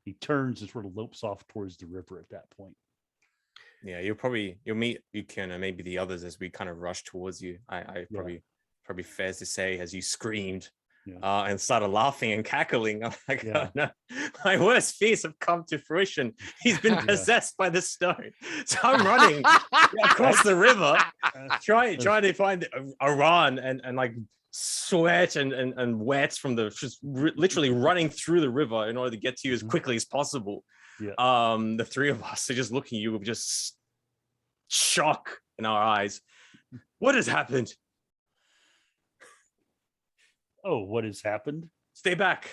He turns and sort of lopes off towards the river at that point. Yeah, you'll meet Yukon and maybe the others as we kind of rush towards you. I Yeah. probably fair to say as you screamed Yeah. and started laughing and cackling. I'm like, Yeah. oh, no, my worst fears have come to fruition. He's been Yeah. possessed by the stone. So I'm running across the river, trying to find Aran and like sweat and wet from the just literally running through the river in order to get to you as quickly as possible. Yeah. The three of us are just looking at you with just shock in our eyes. What has happened? Oh, what has happened? Stay back.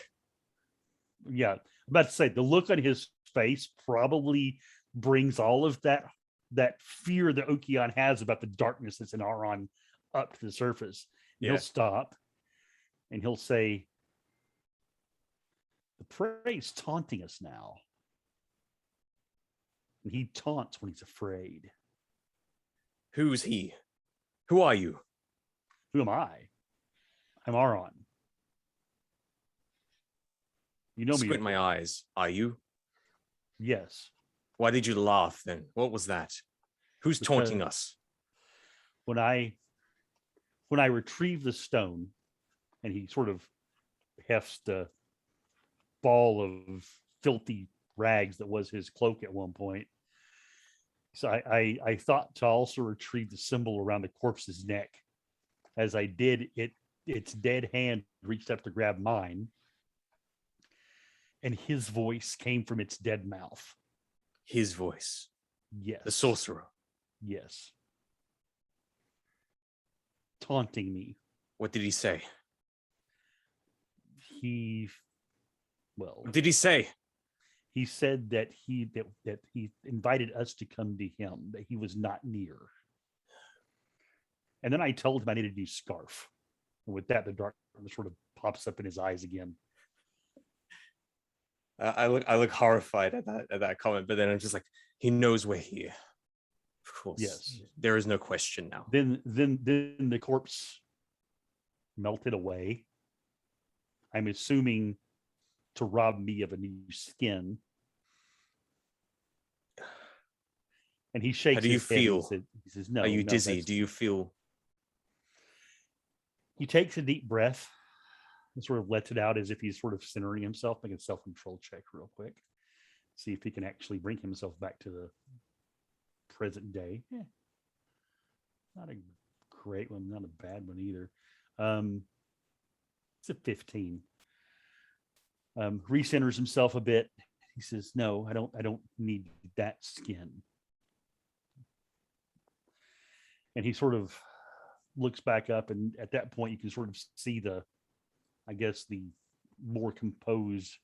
Yeah, I'm about to say the look on his face probably brings all of that fear that Okion has about the darkness that's in Aron up to the surface. Yeah. He'll stop and he'll say, the prey's taunting us now. And he taunts when he's afraid. Who's he? Who are you? Who am I? I'm Aron. You know me. Squint my eyes. Are you? Yes. Why did you laugh then? What was that? Who's taunting Because- us? When I retrieve the stone, and he sort of hefts the ball of filthy rags that was his cloak at one point. So I thought to also retrieve the symbol around the corpse's neck. As I did, its dead hand reached up to grab mine, and his voice came from its dead mouth. His voice. Yes. The sorcerer. Yes. Taunting me. What did he say? Well, What did he say? he said that he invited us to come to him, that he was not near. And then I told him I needed a new scarf. And with that, the darkness sort of pops up in his eyes again. I look horrified at that comment, but then I'm just like, he knows we're here. Of course. Yes. There is no question now. Then the corpse melted away. I'm assuming to rob me of a new skin. And he shakes. How do you his head and feel? he says, "No." Are you no, dizzy? that's-" Do you feel? He takes a deep breath and sort of lets it out as if he's sort of centering himself. Make a self-control check real quick. See if he can actually bring himself back to the present day. Not a great one, not a bad one either. It's a 15. Recenters himself a bit. He says, "No, I don't need that skin." And he sort of looks back up, and at that point you can sort of see the more composed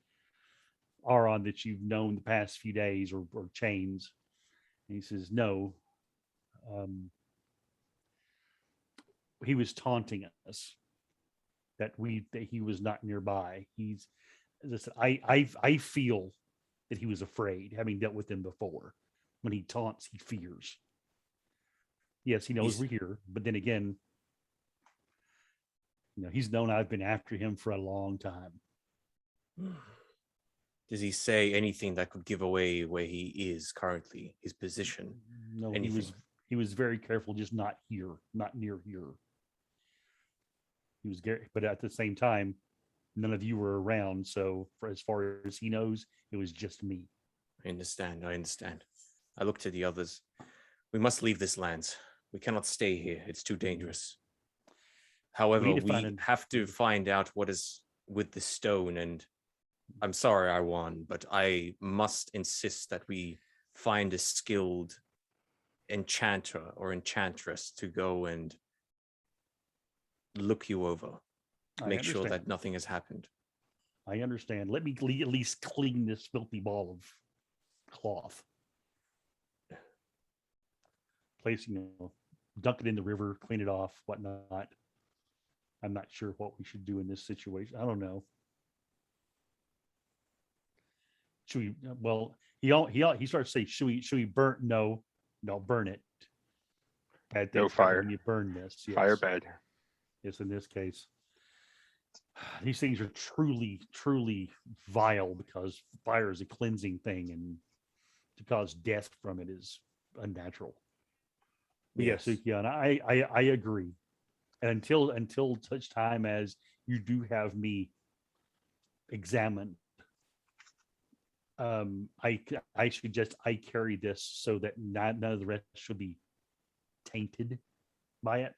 Aron that you've known the past few days, or chains. And he says, "No, he was taunting us that he was not nearby. He's, as I said, I feel that he was afraid, having dealt with him before. When he taunts, he fears. Yes, he knows we're here, but then again, he's known I've been after him for a long time." Does he say anything that could give away where he is currently, his position? No, Anything? he was very careful, just not here, not near here. He was, but at the same time, none of you were around. So, as far as he knows, it was just me. I understand. I look to the others. We must leave this land. We cannot stay here. It's too dangerous. However, need to we find have to find out what is with the stone. And I'm sorry, Iwan, but I must insist that we find a skilled enchanter or enchantress to go and look you over. Make sure that nothing has happened. I understand. Let me at least clean this filthy ball of cloth. Dunk it in the river, clean it off, whatnot. I'm not sure what we should do in this situation. I don't know. Should we? Well, he starts to say, should we burn? No, burn it. Bad No things happen fire. when you burn this. Yes. Fire bad. Yes, in this case, these things are truly, truly vile because fire is a cleansing thing, and to cause death from it is unnatural. But yes, Sukian, I agree. And until such time as you do have me examined, I suggest I carry this so that none of the rest should be tainted by it.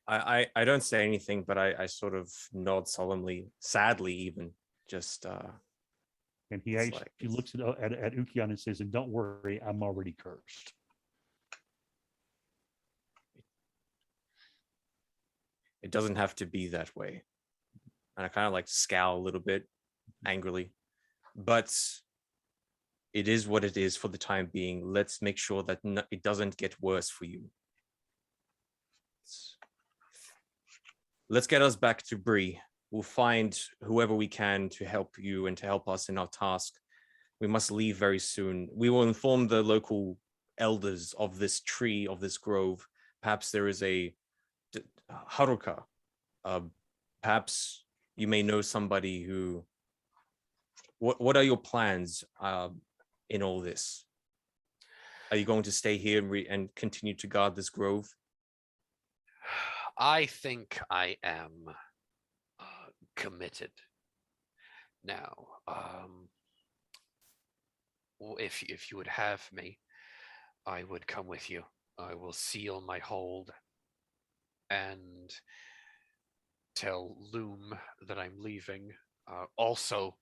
I don't say anything, but I sort of nod solemnly, sadly even, just And he It's actually like- looks at Ukian and says, "And don't worry, I'm already cursed." it doesn't have to be that way. And I kind of like scowl a little bit angrily, but it is what it is for the time being. Let's make sure that it doesn't get worse for you. Let's get us back to Bree. We'll find whoever we can to help you and to help us in our task. We must leave very soon. We will inform the local elders of this tree, of this grove. Perhaps there is a Haruka. Perhaps you may know somebody who. What are your plans in all this? Are you going to stay here and continue to guard this grove? I think I am committed. Now, if you would have me, I would come with you. I will seal my hold and tell Loom that I'm leaving. Also,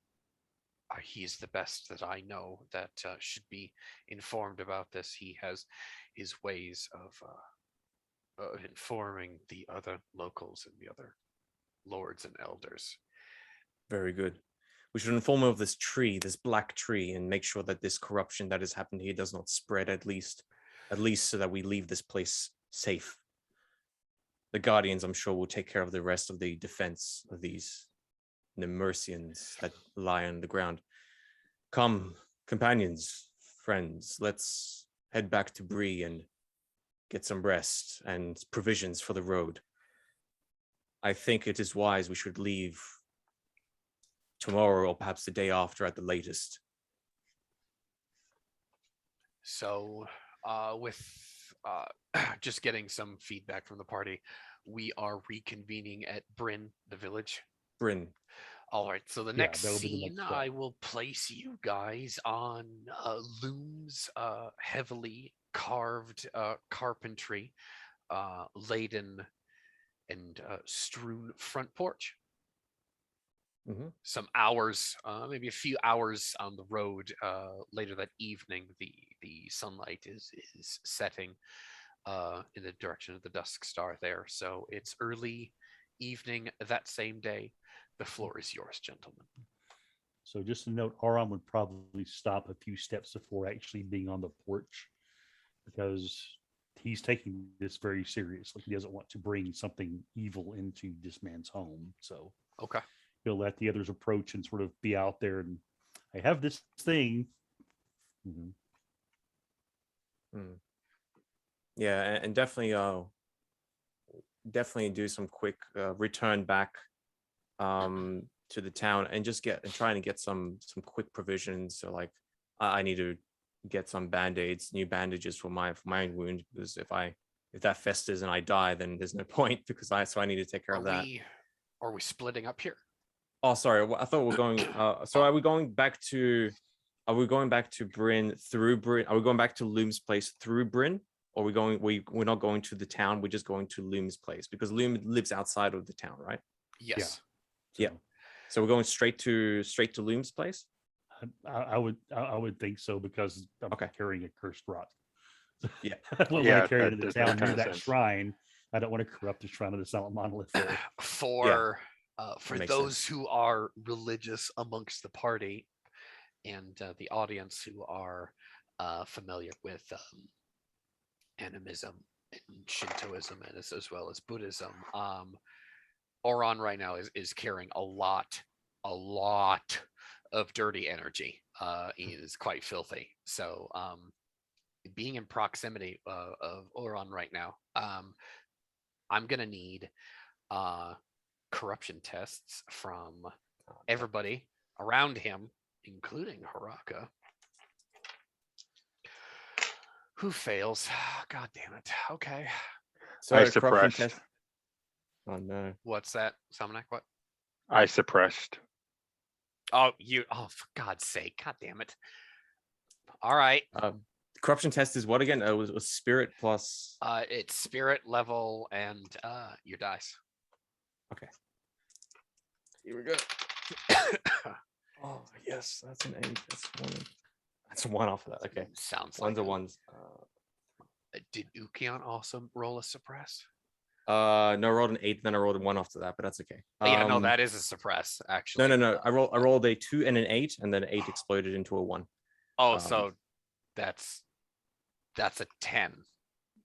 he's the best that I know that should be informed about this. He has his ways of informing the other locals and the other lords and elders. Very good. We should inform him of this tree, this black tree, and make sure that this corruption that has happened here does not spread, at least so that we leave this place safe. The Guardians, I'm sure, will take care of the rest of the defense of these Nemercians that lie on the ground. Come, companions, friends, let's head back to Bree and get some rest and provisions for the road. I think it is wise we should leave tomorrow or perhaps the day after at the latest. So, with just getting some feedback from the party, we are reconvening at Bryn, the village. Bryn. All right. So the Yeah, next that'll be the scene, next step. I will place you guys on Loom's heavily carved carpentry laden and strewn front porch. Mhm. Some hours, maybe a few hours on the road later that evening, the sunlight is setting in the direction of the dusk star there. So it's early evening that same day. The floor is yours, gentlemen. So just a note, Aram would probably stop a few steps before actually being on the porch because he's taking this very seriously. He doesn't want to bring something evil into this man's home. So Okay. he'll let the others approach and sort of be out there. And I have this thing. Mhm. Yeah, and definitely do some quick return back to the town and just trying to get some quick provisions. So like I need to get some band-aids, new bandages for my wound, because if that festers and I die, then there's no point because I need to take care of that. Are we splitting up here? Oh, sorry. I thought we're going. So are we going back to? Are we going back to Bryn through Bryn? Are we going back to Loom's place through Bryn? Or are we going? We're not going to the town. We're just going to Loom's place because Loom lives outside of the town, right? Yes. Yeah. So we're going straight to Loom's place. I would think so because I'm Okay. carrying a cursed rock. Yeah. When Yeah, I carry it that to the does make town near kinda that sense. shrine, I don't want to corrupt the shrine of the silent monolith there. For makes those sense. who are religious amongst the party and the audience who are familiar with animism, Shintoism and as well as Buddhism. Oron right now is carrying a lot of dirty energy. He is quite filthy. So being in proximity of Oron right now, I'm gonna need corruption tests from everybody around him, including Haraka. Who fails? God damn it. Okay. So I corruption suppressed. test. Oh no. What's that, Salmonak? What? I suppressed. Oh, for God's sake. God damn it. All right. Corruption test is what again? It was spirit plus. It's spirit level and your dice. Okay. Here we go. Oh yes, that's an 8. That's a 1 off of that. Okay. Sounds Ones like are ones. Did Ukion also roll a suppress? No, I rolled an 8, then I rolled a 1 after that, but that's okay. Yeah, no, that is a suppress, actually. No. I rolled a 2 and an 8, and then an 8 exploded into a 1. So that's a 10.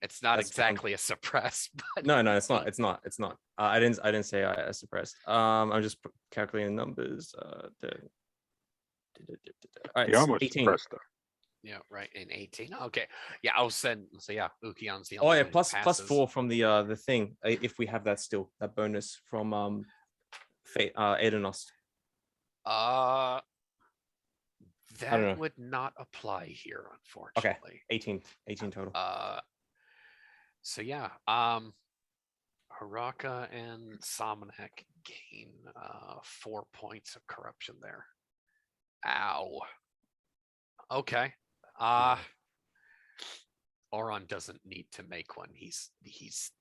It's not exactly a suppress, but No, it's not. It's not. I didn't say I suppressed. I'm just calculating numbers. All right, He almost 18. suppressed though. yeah, right. In 18. Okay. Yeah, I'll send. So yeah, Ukion's the Oh only yeah, one who plus passes. 4 from the thing if we have that still, that bonus from Aedonost. That know. would not apply here, unfortunately. 18 total. So yeah, Haraka and Salmonak gain 4 points of corruption there. Ow. Okay. Oron doesn't need to make one. He's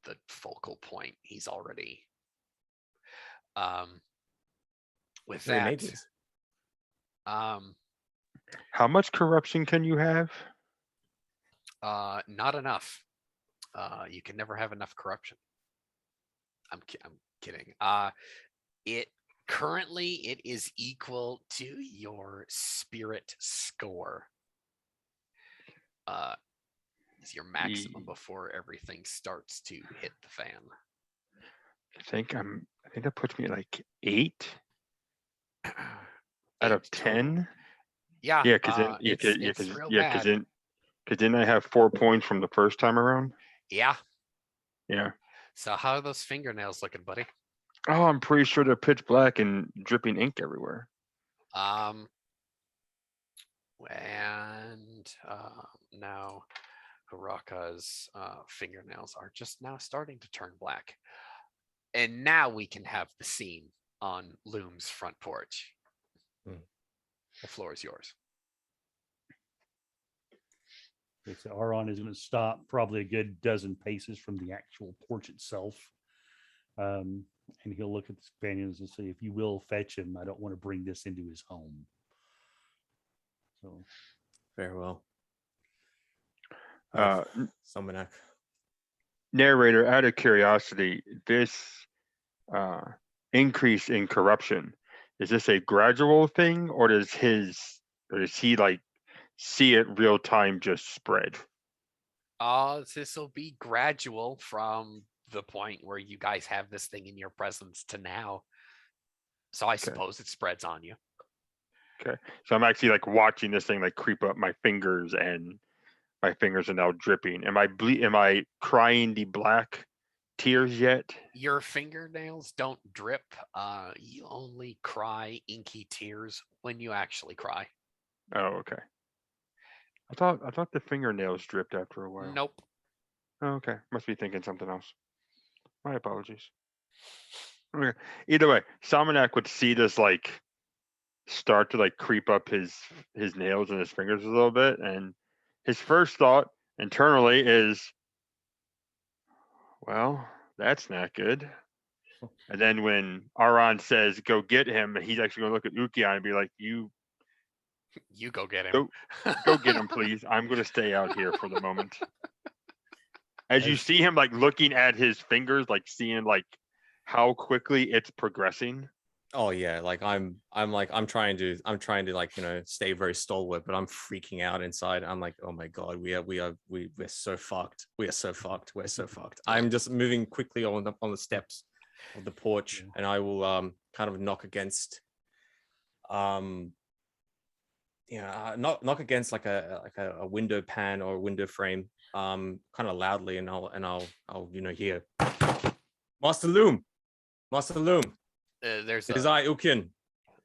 the focal point. He's already with Really that. made this. How much corruption can you have? Not enough. You can never have enough corruption. I'm kidding. Currently it is equal to your spirit score. Is your maximum before everything starts to hit the fan. I think that puts me at like 8 out of 10. Yeah. Yeah, because then I have 4 points from the first time around. Yeah. Yeah. So how are those fingernails looking, buddy? Oh, I'm pretty sure they're pitch black and dripping ink everywhere. Now Haraka's fingernails are just now starting to turn black. And now we can have the scene on Loom's front porch. The floor is yours. Okay, so Aron is going to stop probably a good dozen paces from the actual porch itself. And he'll look at the companions and say, if you will fetch him, I don't want to bring this into his home. So Very well. Salmonak. Narrator, out of curiosity, this increase in corruption, is this a gradual thing, or does he like see it real time just spread? This will be gradual from the point where you guys have this thing in your presence to now. So I suppose it spreads on you. Okay. So I'm actually like watching this thing like creep up my fingers, and my fingers are now dripping. Am I crying the black tears yet? Your fingernails don't drip. You only cry inky tears when you actually cry. Oh, okay. I thought the fingernails dripped after a while. Nope. Oh, okay. Must be thinking something else. My apologies. Okay. Either way, Salmonak would see this like start to like creep up his nails and his fingers a little bit, and his first thought internally is, well, that's not good. And then when Aron says go get him, he's actually gonna look at Ukion and be like, you go get him. Go get him, please. I'm gonna stay out here for the moment. As you see him like looking at his fingers, like seeing like how quickly it's progressing. Oh yeah, like I'm trying to like, stay very stalwart, but I'm freaking out inside. I'm like, oh my god, we're so fucked. We are so fucked. We're so fucked. I'm just moving quickly on the steps of the porch, Yeah. and I will kind of knock against um knock against like a window pan or a window frame kind of loudly, and I'll hear Master Loom, Master Loom. There's It is a I, Ukin.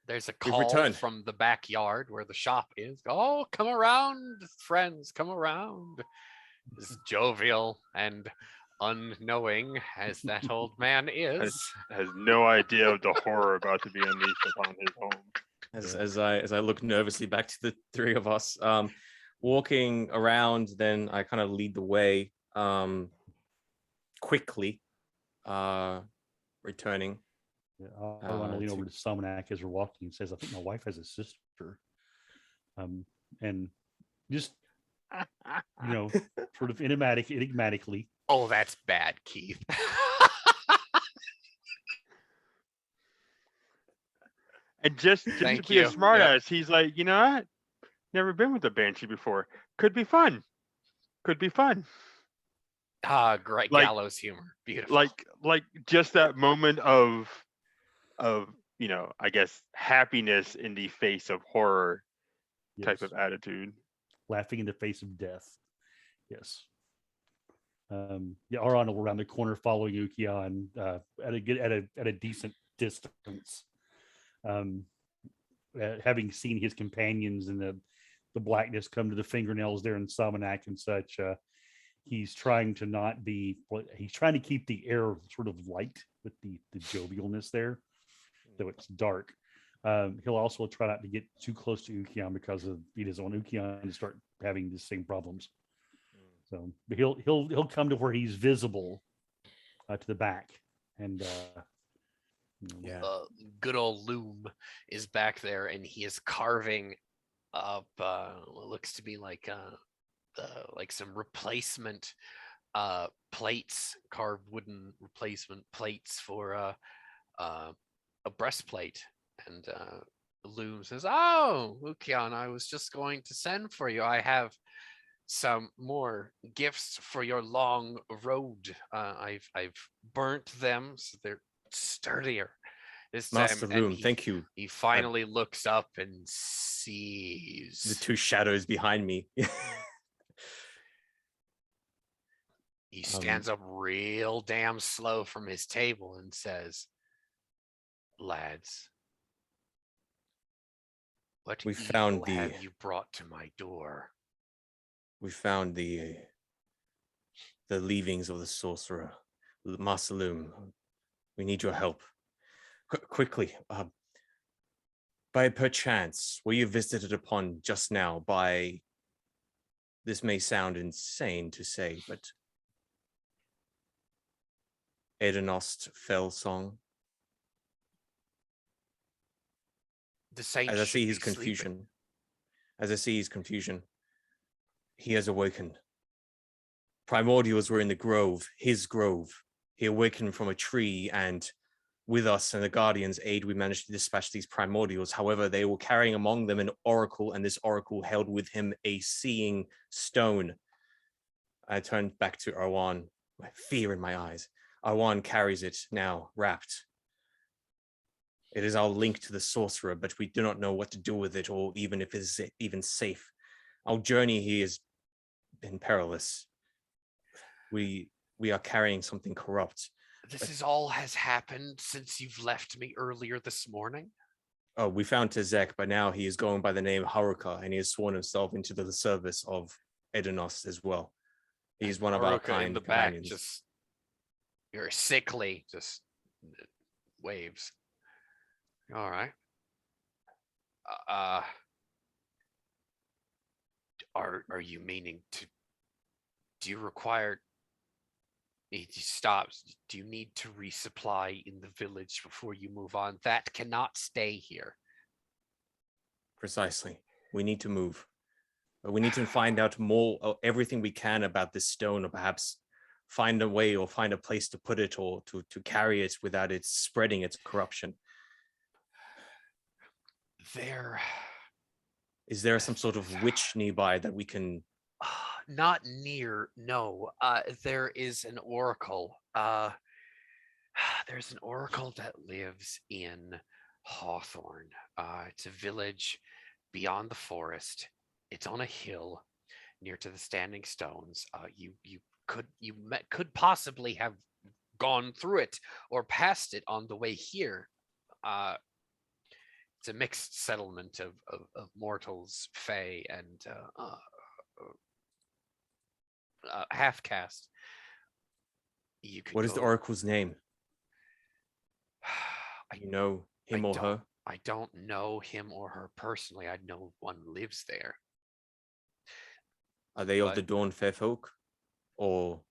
there's a We've call returned. from the backyard where the shop is. Oh, come around, friends, come around. As jovial and unknowing as that old man is. Has no idea of the horror about to be unleashed upon his home. As I look nervously back to the three of us, walking around, then I kind of lead the way, quickly, returning. Yeah, I want to lean to- over to Salmonak as we're walking and says, "I think my wife has a sister," and just sort of enigmatically. Oh, that's bad, Keith. And just Thank to be a you. smartass, he's like, you know what? Never been with a banshee before. Could be fun. Could be fun. Ah, great Like- gallows humor. Beautiful. Like just that moment of I guess happiness in the face of horror type Yes. of attitude. Laughing in the face of death. Yes. Yeah, Aron will around the corner following Ukion at a decent distance. Having seen his companions in the blackness come to the fingernails there in Salmonak and such, he's trying to not be. He's trying to keep the air sort of light with the jovialness there, though it's dark. He'll also try not to get too close to Ukion because he doesn't want Ukion to start having the same problems. So, but he'll come to where he's visible to the back, and Yeah. Good old Loom is back there, and he is carving up what looks to be like some replacement plates, carved wooden replacement plates for a breastplate. And Loom says, "Oh, Ukion, I was just going to send for you. I have some more gifts for your long road. I've burnt them so they're sturdier this time." Master And Loom, thank you. he finally looks up and sees The two shadows behind me. He stands up real damn slow from his table and says, "Lads, what We evil found have you brought to my door?" We found the leavings of the sorcerer, Master Loom. We need your help. Quickly, by perchance, were you visited upon just now by, this may sound insane to say, but Edenost Fell Song? The saint As I should see his be sleeping. confusion, he has awoken. Primordials were in the grove, his grove. He awakened from a tree, and with us and the Guardians' aid, we managed to dispatch these primordials. However, they were carrying among them an oracle, and this oracle held with him a seeing stone. I turned back to Arwan, my fear in my eyes. Arwan carries it now, wrapped. It is our link to the sorcerer, but we do not know what to do with it, or even if it is even safe. Our journey here has been perilous. We are carrying something corrupt. This is all has happened since you've left me earlier this morning. Oh, we found Tezek, but now he is going by the name Haruka, and he has sworn himself into the service of Edenos as well. He's one of our Haruka kind in the companions. back, just you're sickly, just waves. All right. Are you meaning to? Do you require? He stops. Do you need to resupply in the village before you move on? That cannot stay here. Precisely. We need to move. We need to find out more, everything we can about this stone, or perhaps find a way or find a place to put it, or to carry it without it spreading its corruption. There, Is there some sort of witch nearby that we can? not near. No, there is an oracle. There's an oracle that lives in Hawthorne. It's a village beyond the forest. It's on a hill near to the Standing Stones. Could possibly have gone through it or past it on the way here. It's a mixed settlement of mortals, fae, and half caste. You could What is the go. oracle's name? You know him or her? I don't know him or her personally. I know one lives there. Are they of But- the Dawn Fair Folk, or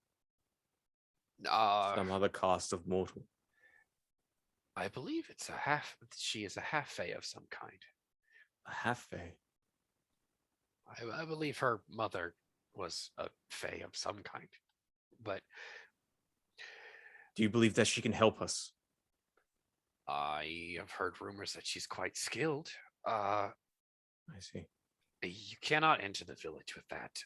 Uh, some other caste of mortal? I believe it's a half. She is a half fae of some kind. A half fae. I believe her mother was a fae of some kind. But Do you believe that she can help us? I have heard rumors that she's quite skilled. I see. You cannot enter the village with that.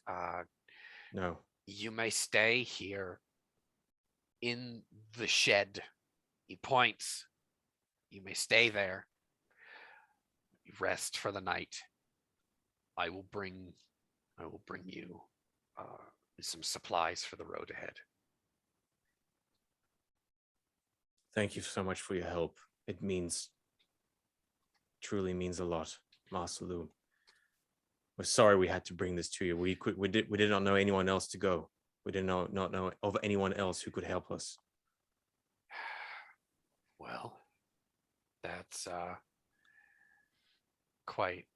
No. You may stay here in the shed. He points. You may stay there. Rest for the night. I will bring you some supplies for the road ahead. Thank you so much for your help. It truly means a lot, Master Loom. We're sorry we had to bring this to you. We did not know anyone else to go. We did not know of anyone else who could help us. Well, that's quite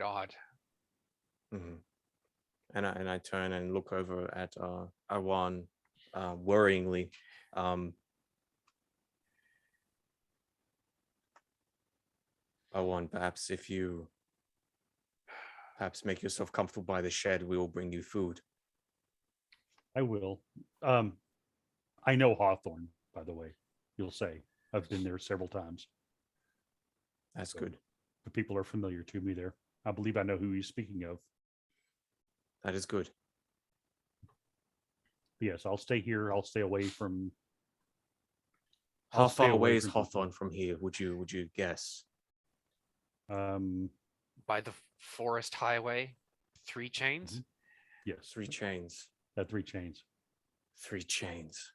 odd. Mhm. And I turn and look over at Arwan worryingly. Arwan, perhaps if you make yourself comfortable by the shed, we will bring you food. I will. I know Hawthorne, by the way. You'll say I've been there several times. That's good. The people are familiar to me there. I believe I know who he's speaking of. That is good. Yes, I'll stay here. I'll stay away from. How I'll stay far away is from people. Hawthorne from here? Would you guess? By the forest highway, 3 chains. Mhm. Yes, 3 chains. at 3 chains. 3 chains.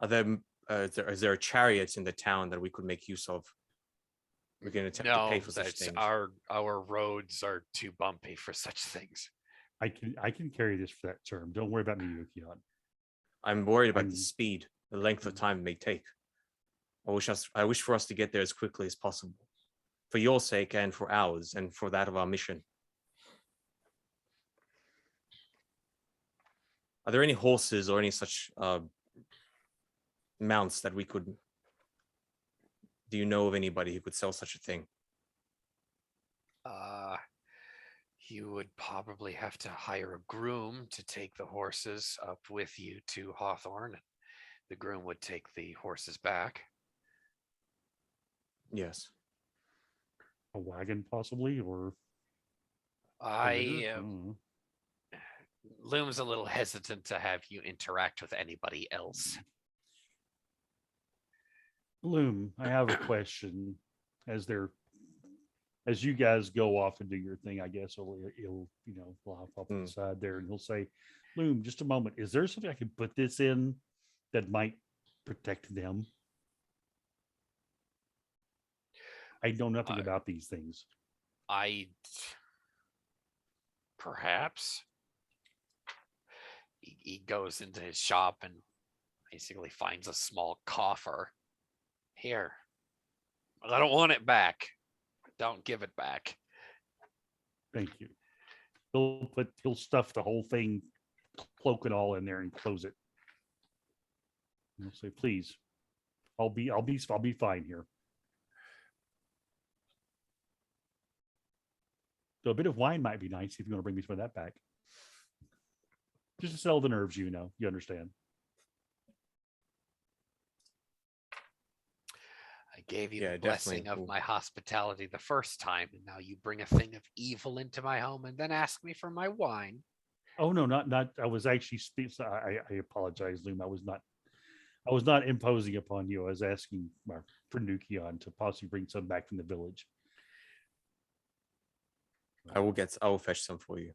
Are there is there a chariot in the town that we could make use of? We're going to attempt to pay for such that's things. our roads are too bumpy for such things. I can carry this for that term. Don't worry about me, Yukion. I'm worried about I'm- the speed, the length of time it may take. I wish for us to get there as quickly as possible, for your sake and for ours, and for that of our mission. Are there any horses or any such mounts that we could? Do you know of anybody who could sell such a thing? You would probably have to hire a groom to take the horses up with you to Hawthorne. The groom would take the horses back. Yes. A wagon, possibly, or a I litter? Mm. Loom's a little hesitant to have you interact with anybody else. Loom, I have a question. As you guys go off and do your thing, I guess he'll laugh up on the side there, and he'll say, "Loom, just a moment. Is there something I can put this in that might protect them? I know nothing about these things." Perhaps he goes into his shop and basically finds a small coffer. Here, I don't want it back. Don't give it back. Thank you. He'll stuff the whole thing, cloak and all, in there and close it. And he'll say, "Please, I'll be fine here." So a bit of wine might be nice if you want to bring me some of that back. Just to sell the nerves, you understand. I Gave you Yeah, the blessing definitely. of my hospitality the first time, and now you bring a thing of evil into my home and then ask me for my wine. Oh no, not. I was actually I apologize, Loom. I was not imposing upon you. I was asking for Nukion to possibly bring some back from the village. I will fetch some for you.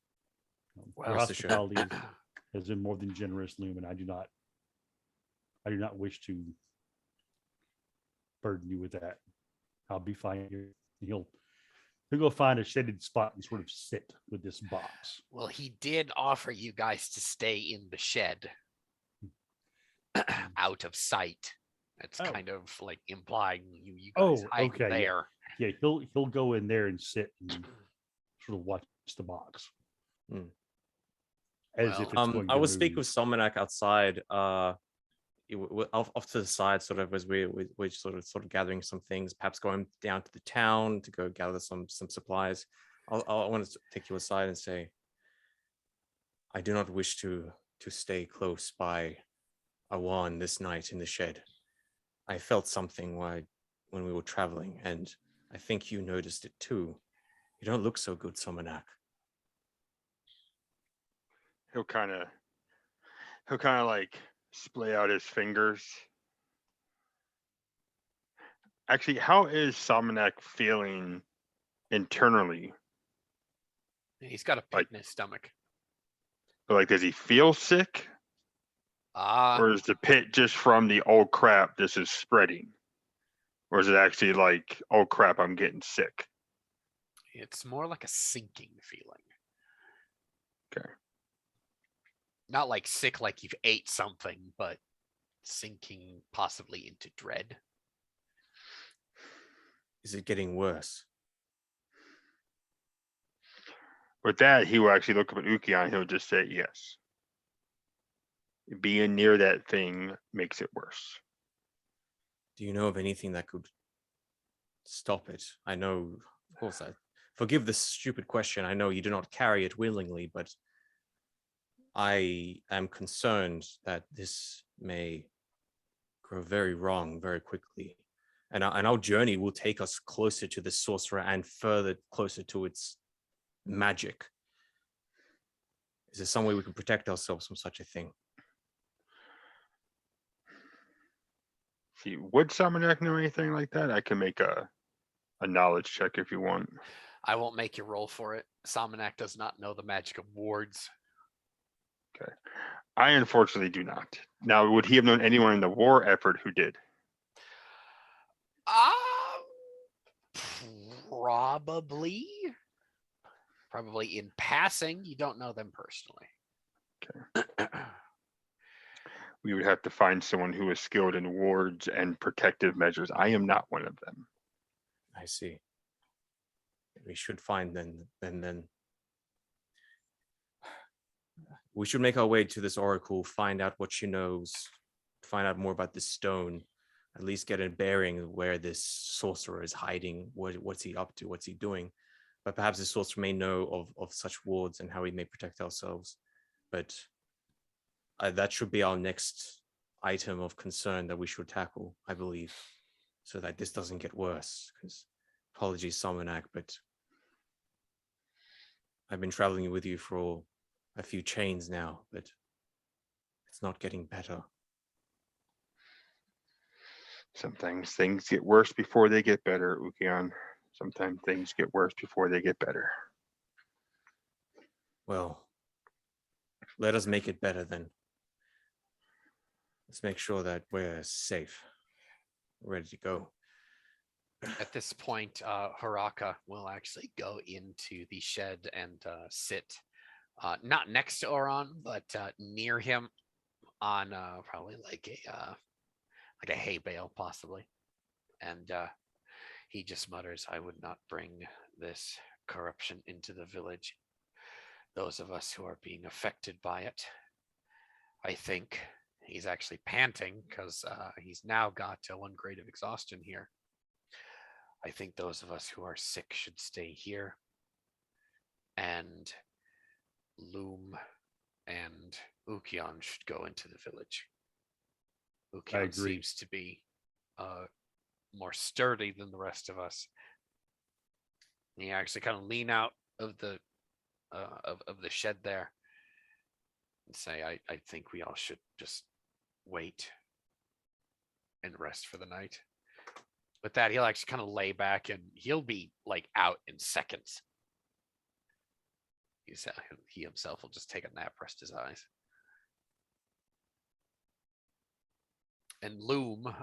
Your Rest assured. hospitality has been more than generous, Loom, and I do not wish to burden you with that. I'll be fine here. He'll go find a shaded spot and sort of sit with this box. Well, he did offer you guys to stay in the shed out of sight. That's Oh. kind of like implying you guys Oh, hide okay, yeah. there. Yeah, he'll go in there and sit and sort of watch the box. As if it's Well, going I to will speak move. with Somanak outside. Off to the side, sort of as we're sort of gathering some things, perhaps going down to the town to go gather some supplies. I want to take you aside and say, I do not wish to stay close by Awan this night in the shed. I felt something when we were traveling, and I think you noticed it too. You don't look so good, Somanak. He'll kind of like splay out his fingers. Actually, how is Salmonek feeling internally? he's got a pit Like- in his stomach. Like, does he feel sick, or is the pit just from the old crap this is spreading, or is it actually like, oh crap, I'm getting sick? It's more like a sinking feeling. Okay. Not like sick, like you've ate something, but sinking possibly into dread. Is it getting worse? With that, he will actually look up at Ukion. He'll just say yes. Being near that thing makes it worse. Do you know of anything that could stop it? I know, of course, I forgive this stupid question. I know you do not carry it willingly, but I am concerned that this may grow very wrong very quickly. And our journey will take us closer to the sorcerer and further closer to its magic. Is there some way we can protect ourselves from such a thing? See, would Salmonek know anything like that? I can make a knowledge check if you want. I won't make you roll for it. Salmonak does not know the magic of wards. I unfortunately do not. Now, would he have known anyone in the war effort who did? Probably. Probably in passing. You don't know them personally. We would have to find someone who is skilled in wards and protective measures. I am not one of them. I see. We should find then. We should make our way to this oracle, find out what she knows, find out more about this stone, at least get a bearing of where this sorcerer is hiding, what's he up to, what's he doing. But perhaps the sorcerer may know of such wards and how we may protect ourselves. But that should be our next item of concern that we should tackle, I believe, so that this doesn't get worse. Because apologies, Salmonak, but I've been traveling with you for a few chains now, but it's not getting better. Sometimes things get worse before they get better, Ukion. Sometimes things get worse before they get better. Well, let us make it better then. Let's make sure that we're safe, ready to go. At this point, Haraka will actually go into the shed and sit, not next to Oron, but near him on probably like a hay bale, possibly. And he just mutters, "I would not bring this corruption into the village. Those of us who are being affected by it." I think he's actually panting because he's now got one grade of exhaustion here. I think those of us who are sick should stay here, and Loom and Ukion should go into the village. Ukion agree. seems to be more sturdy than the rest of us. And you actually kind of lean out of the of the shed there and say, I think we all should just wait and rest for the night. With that, he'll actually kind of lay back and he'll be like out in seconds. He himself will just take a nap, rest his eyes. And Loom,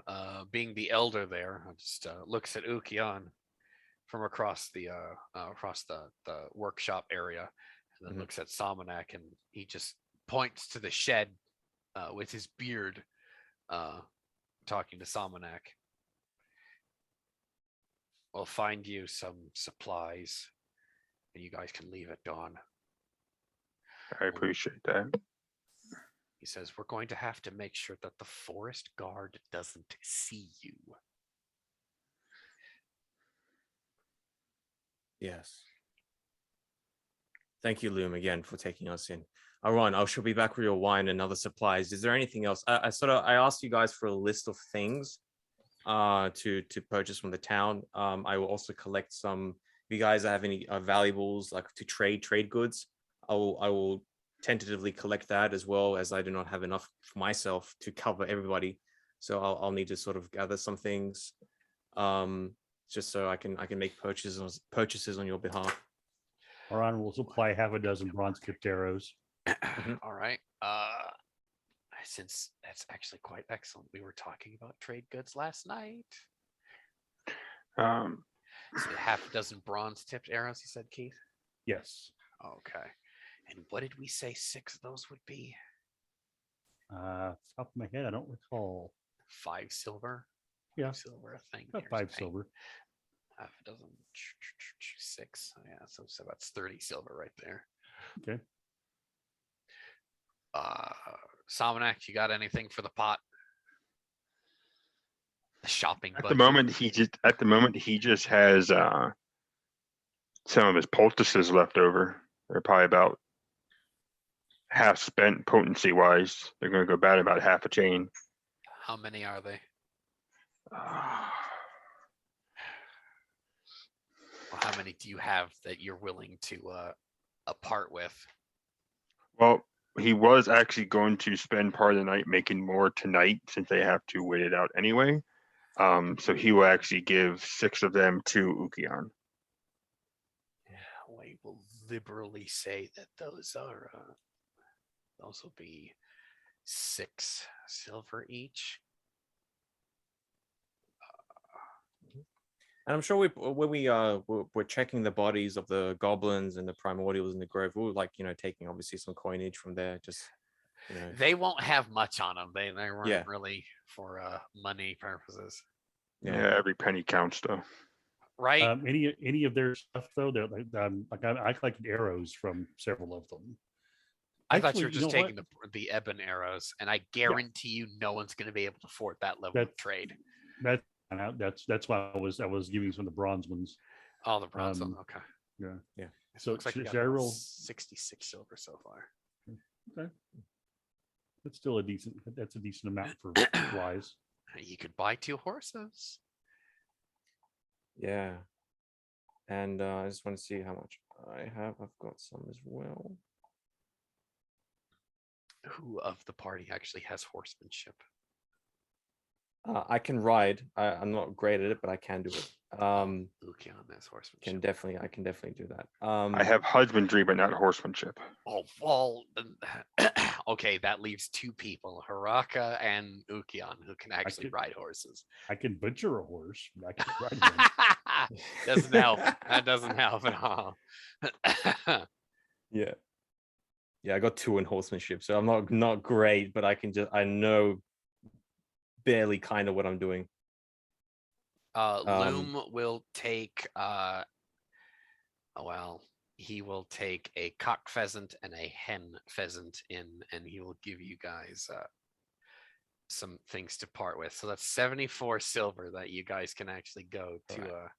being the elder there, just looks at Ukian from across the workshop area, and then looks at Samanak, and he just points to the shed with his beard, talking to Samanak. We'll find you some supplies, and you guys can leave at dawn. I appreciate that. He says, we're going to have to make sure that the forest guard doesn't see you. Yes. Thank you, Loom, again for taking us in. Aaron, I shall be back with your wine and other supplies. Is there anything else? I asked you guys for a list of things to purchase from the town. I will also collect some. If you guys have any valuables like to trade goods, I will tentatively collect that, as well as I do not have enough for myself to cover everybody. So I'll need to sort of gather some things, just so I can make purchases on your behalf. Aron will supply half a dozen bronze tipped arrows. All right. Since that's actually quite excellent, we were talking about trade goods last night. So half a dozen bronze tipped arrows, you said, Keith? Yes. Okay. And what did we say 6 of those would be? Top of my head, I don't recall. 5 silver? Yeah. Silver, I think. About 5 silver. Half a dozen, 6. Yeah, so that's 30 silver right there. Okay. Samanak, you got anything for the pot? The shopping At budget. the moment he just has some of his poultices left over. They're probably about half spent potency wise. They're going to go bad about half a chain. How many are they? Well, how many do you have that you're willing to part with? Well, he was actually going to spend part of the night making more tonight, since they have to wait it out anyway. So he will actually give 6 of them to Ukian. We will liberally say that those will be 6 silver each. And I'm sure when we're checking the bodies of the goblins and the primordials in the grove, we were taking obviously some coinage from there. Just they won't have much on them. They weren't really for money purposes. Yeah, every penny counts though. Right. Any of their stuff though, they're I collected arrows from several of them. I thought you were just taking the ebon arrows, and I guarantee you, no one's going to be able to afford that level of trade. That's why I was giving some of the bronze ones. Oh, the bronze one. Okay. Yeah. So looks like should I roll 66 silver so far? Okay. That's still a decent amount for supplies. You could buy 2 horses. Yeah. And I just want to see how much I have. I've got some as well. Who of the party actually has horsemanship? I can ride. I'm not great at it, but I can do it. Lucian has horsemanship. I can definitely do that. I have husbandry, but not horsemanship. Oh, well, okay, that leaves 2 people, Haraka and Ukian, who can actually ride horses. I can butcher a horse, but I can ride one. Doesn't help. That doesn't help at all. Yeah. I got 2 in horsemanship, so I'm not great, but I know barely kind of what I'm doing. Loom will take he will take a cock pheasant and a hen pheasant in, and he will give you guys some things to part with. So that's 74 silver that you guys can actually go to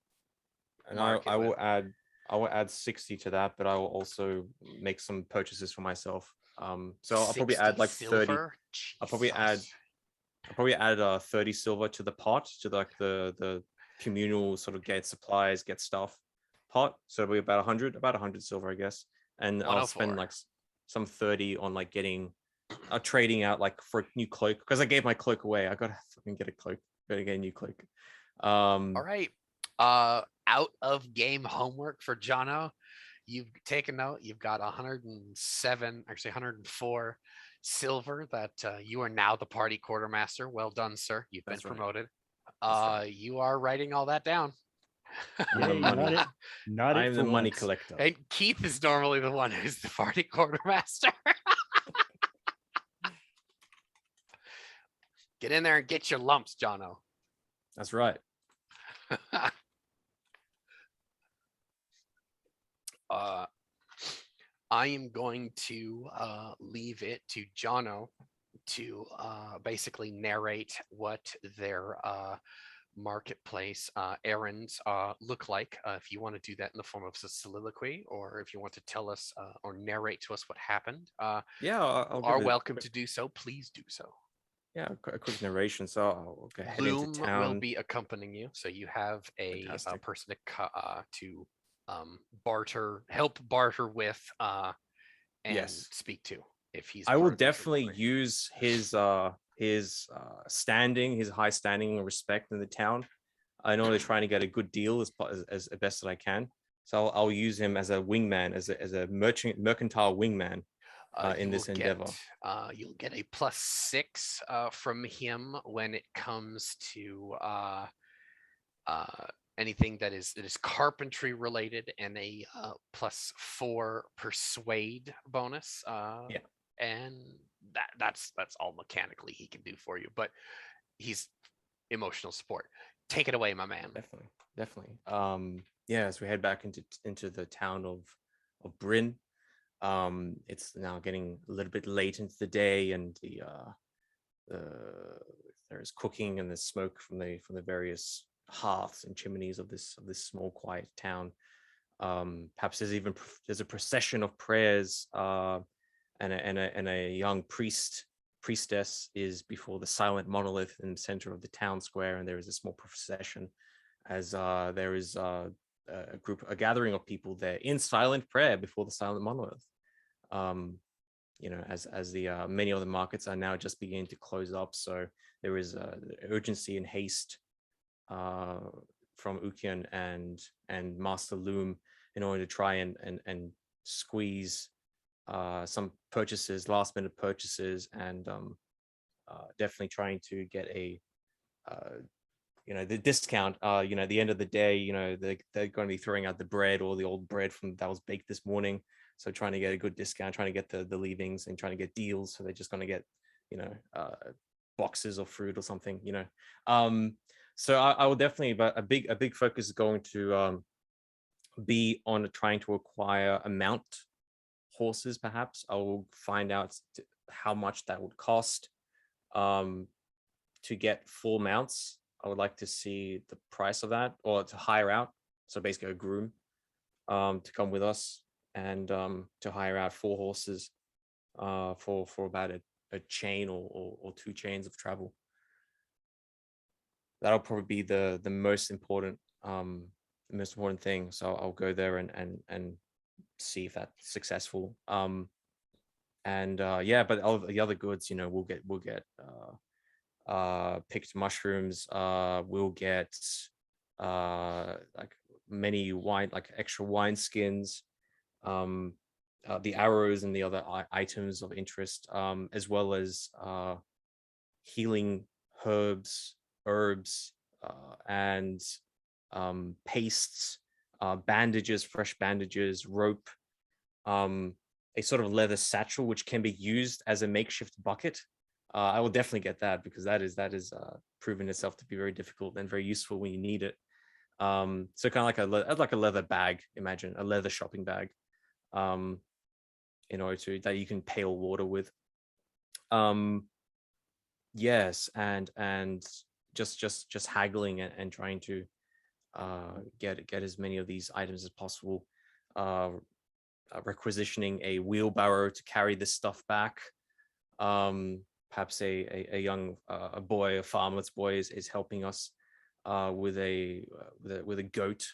and I will add 60 to that, but I will also make some purchases for myself. So I'll probably add like 30. Silver? I'll probably add I probably add 30 silver to the pot, to like the communal sort of get supplies, get stuff pot. So it'll be about 100 silver, I guess. And I'll spend 104. like some 30 on like getting trading out like for a new cloak, because I gave my cloak away. I gotta fucking get a cloak. Gotta get a new cloak. All right. Out of game homework for Jono. You've taken note. You've got 107, actually 104 silver. That you are now the party quartermaster. Well done, sir. You've been That's right. promoted. That's right. You are writing all that down. I'm the Yay, money. not I it am for the money once. collector. And Keith is normally the one who's the party quartermaster. Get in there and get your lumps, Jono. That's right. I am going to leave it to Jono to basically narrate what their marketplace errands look like. If you want to do that in the form of a soliloquy, or if you want to tell us or narrate to us what happened, Yeah, I'll are give it welcome to do so. Please do so. yeah, a quick narration. So I'll go head into Loom will town. be accompanying you, so you have a Fantastic. person to help barter with, and Yes. speak to if he's. I will part of your definitely soliloquy. use his standing, his high standing and respect in the town. I know they're trying to get a good deal as best that I can. So I'll use him as a wingman, as a mercantile wingman in You this will endeavor. you'll get a +6 from him when it comes to anything that is carpentry related, and a +4 persuade bonus. Yeah. And that's all mechanically he can do for you, but he's emotional support. Take it away, my man. Definitely. Yeah, as we head back into the town of Bryn. It's now getting a little bit late into the day, and there's cooking and there's smoke from the various hearths and chimneys of this small quiet town. Perhaps there's a procession of prayers, and a young priestess is before the silent monolith in the center of the town square, and there is a small procession as there is a gathering of people there in silent prayer before the silent monolith. As the many other markets are now just beginning to close up, so there is urgency and haste from Ukian and Master Loom in order to try and squeeze some purchases, last minute purchases, and definitely trying to get a the discount. At the end of the day, they're going to be throwing out the bread or the old bread that was baked this morning. So trying to get a good discount, trying to get the leavings and trying to get deals. So they're just going to get, boxes of fruit or something, So I will definitely, but a big focus is going to be on trying to acquire a mount horses. Perhaps I will find out how much that would cost to get 4 mounts. I would like to see the price of that, or to hire out. So basically a groom to come with us, and to hire out 4 horses for about a chain or 2 chains of travel. That'll probably be the most important thing. So I'll go there and see if that's successful. But all the other goods, we'll get picked mushrooms. We'll get like many wine, like extra wine skins, the arrows and the other items of interest, as well as healing herbs, and pastes, bandages, fresh bandages, rope, a sort of leather satchel which can be used as a makeshift bucket. I will definitely get that, because that is proven itself to be very difficult and very useful when you need it. So kind of like a leather bag. Imagine a leather shopping bag, in order that you can pail water with. Yes, and just haggling and trying to get as many of these items as possible. Requisitioning a wheelbarrow to carry this stuff back. perhaps a young a boy, a farmer's boy is helping us with a goat,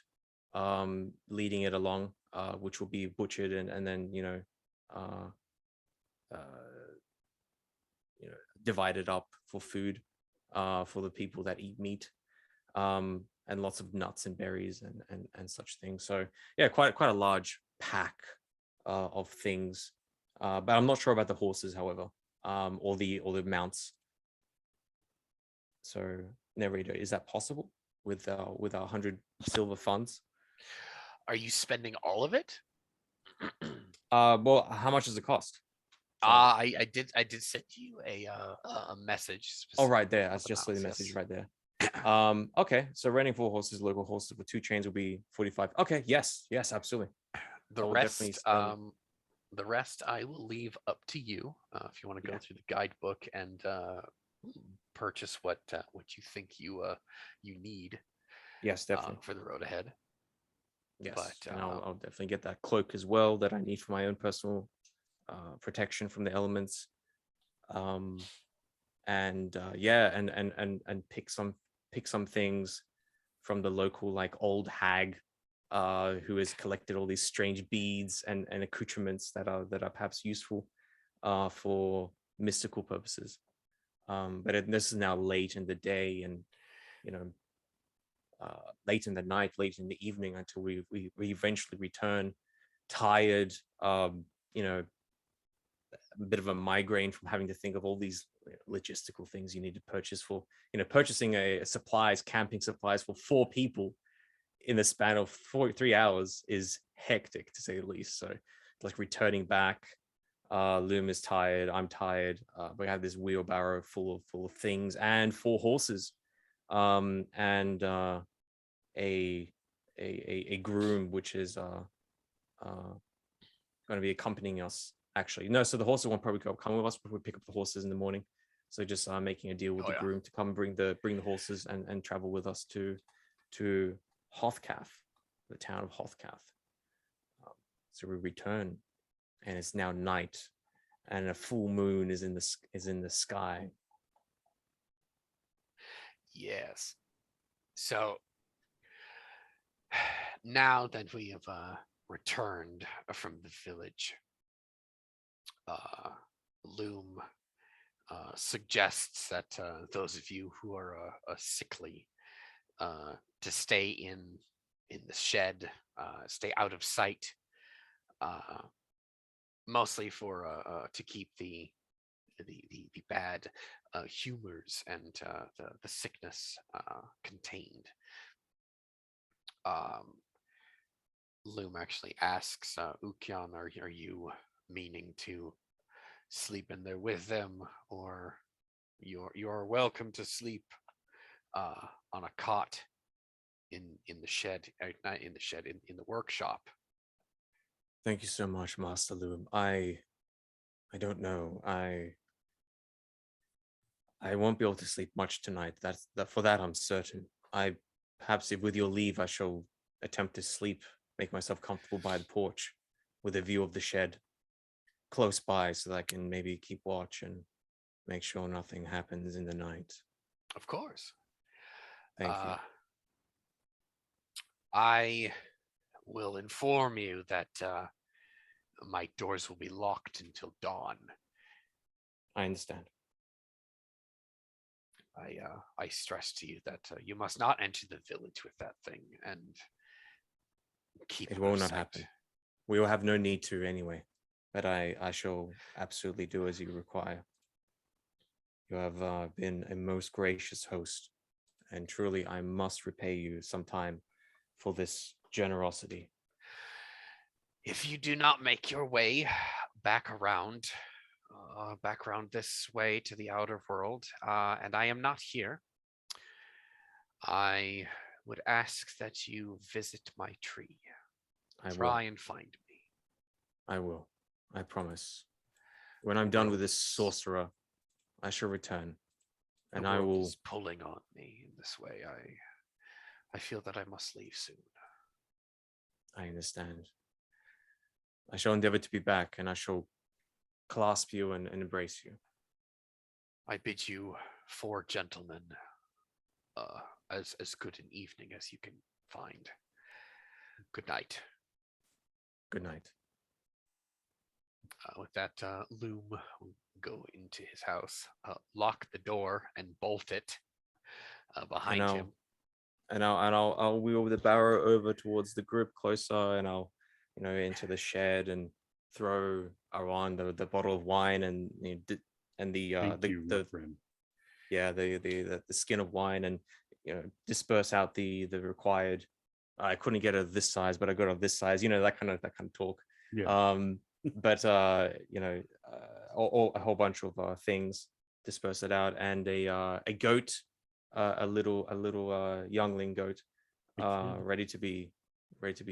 leading it along, which will be butchered and then uh, uh, divided up for food for the people that eat meat, and lots of nuts and berries and such things. So yeah, quite a large pack of things, but I'm not sure about the horses, however, or the mounts. So narrator, is that possible with our 100 silver funds? Are you spending all of it? Well, how much does it cost? Sorry. I did send you a message. Oh, right specifically there. for That's the just the mounts, message yes. right there. Okay. So renting 4 horses, local horses with 2 chains will be 45. Okay. Yes. Yes, absolutely. The I will definitely rest, spend. the rest I will leave up to you. If you want to go Yeah. through the guidebook and purchase what you think you need Yes, definitely. for the road ahead. Yes. But And I'll definitely get that cloak as well that I need for my own personal protection from the elements. And yeah, and pick some things from the local like old hag who has collected all these strange beads and accoutrements that are perhaps useful for mystical purposes. But this is now late in the day, and you know late in the night, late in the evening, until we eventually return, tired, you know a bit of a migraine from having to think of all these logistical things you need to purchase for purchasing a supplies, camping supplies for 4 people in the span of 3 hours is hectic, to say the least. So like returning back, Loom is tired, I'm tired, we have this wheelbarrow full of things and 4 horses, and a groom which is going to be accompanying us. Actually, no. So the horses won't probably come with us, but we pick up the horses in the morning. So just making a deal with the groom to come bring the horses and travel with us to Hothcath, the town of Hothcath. So we return, and it's now night, and a full moon is in the sky. yes. So now that we have returned from the village, Loom suggests that those of you who are sickly to stay in the shed, stay out of sight, mostly for to keep the bad humors and the sickness contained. Loom actually asks Ukyan, are you meaning to sleep in there with them, or you're welcome to sleep on a cot in the shed, not in the shed, in the workshop. Thank you so much, Master Loom. I don't know. I won't be able to sleep much tonight. For that I'm certain. I perhaps, if with your leave, I shall attempt to sleep, make myself comfortable by the porch, with a view of the shed close by, so that I can maybe keep watch and make sure nothing happens in the night. Of course. Thank you. I will inform you that my doors will be locked until dawn. I understand. I stress to you that you must not enter the village with that thing, and keep It out of will not sight. happen. We will have no need to anyway, but I shall absolutely do as you require. You have been a most gracious host, and truly I must repay you sometime for this generosity. If you do not make your way back around this way to the outer world, and I am not here, I would ask that you visit my tree. Try and find me. I will. I promise. When I'm done with this sorcerer, I shall return, and I will. Is pulling on me in this way. I feel that I must leave soon. I understand. I shall endeavor to be back, and I shall clasp you and embrace you. I bid you four gentlemen as good an evening as you can find. Good night. Good night. With that, Loom will go into his house, lock the door, and bolt it behind him. I'll wheel the barrow over towards the group closer, and I'll, into the shed and throw around the bottle of wine and the Thank you, my friend. the skin of wine, and disperse out the required. I couldn't get it this size, but I got it this size. That kind of talk. Yeah. But a whole bunch of things, disperse it out, and a goat, a little youngling goat, ready to be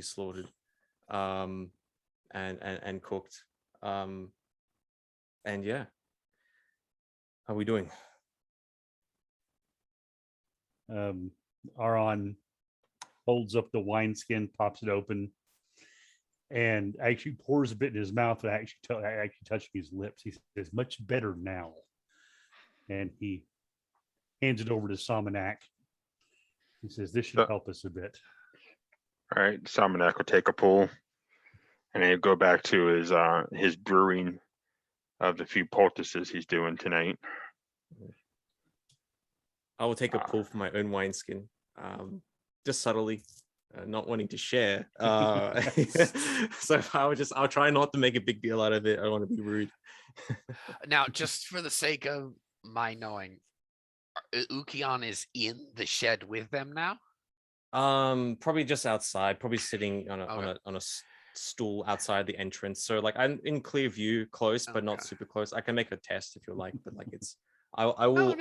slaughtered, and cooked. And yeah, how are we doing? Aron holds up the wineskin, pops it open, and actually pours a bit in his mouth. And actually touching his lips, he says, "Much better now." And he hands it over to Salmonak. He says, "This should help us a bit." All right, Salmonak will take a pull, and he'll go back to his brewing of the few poultices he's doing tonight. I will take a pull from my own wineskin, just subtly, not wanting to share. So I'll try not to make a big deal out of it. I don't want to be rude. Now, just for the sake of my knowing, Ukion is in the shed with them now? Probably just outside, probably sitting on a stool outside the entrance. So like I'm in clear view, close, but not super close. I can make a test if you like, but like it's I will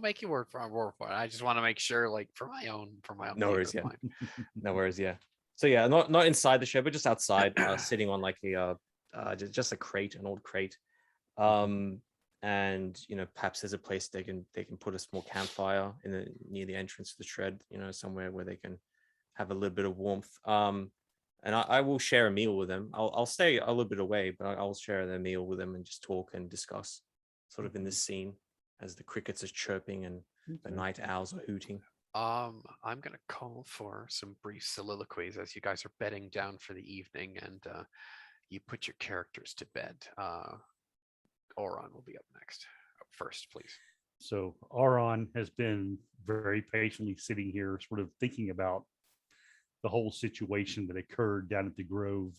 make you work for it. I just want to make sure, like for my own no worries, yeah. No worries, yeah. So yeah, not inside the shed, but just outside, sitting on like a just a crate, an old crate. And perhaps there's a place they can put a small campfire near the entrance to the shed, somewhere where they can have a little bit of warmth. And I will share a meal with them. I'll stay a little bit away, but I'll share their meal with them and just talk and discuss sort of in this scene as the crickets are chirping and the night owls are hooting. I'm gonna call for some brief soliloquies as you guys are bedding down for the evening, and you put your characters to bed. Oron will be up next. Up first, please. So Aron has been very patiently sitting here, sort of thinking about the whole situation that occurred down at the Grove,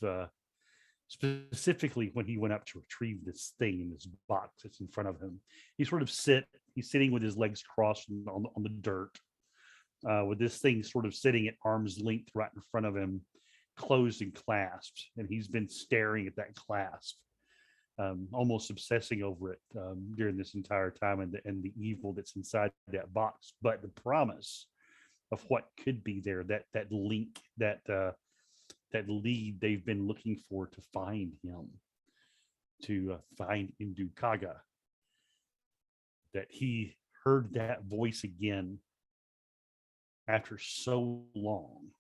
specifically when he went up to retrieve this thing in this box that's in front of him. He's sitting with his legs crossed on the dirt, with this thing sort of sitting at arm's length right in front of him, closed and clasped, and he's been staring at that clasp, almost obsessing over it during this entire time, and the evil that's inside that box, but the promise of what could be there, that link, that lead they've been looking for to find him, to find Indukaga. That he heard that voice again after so long.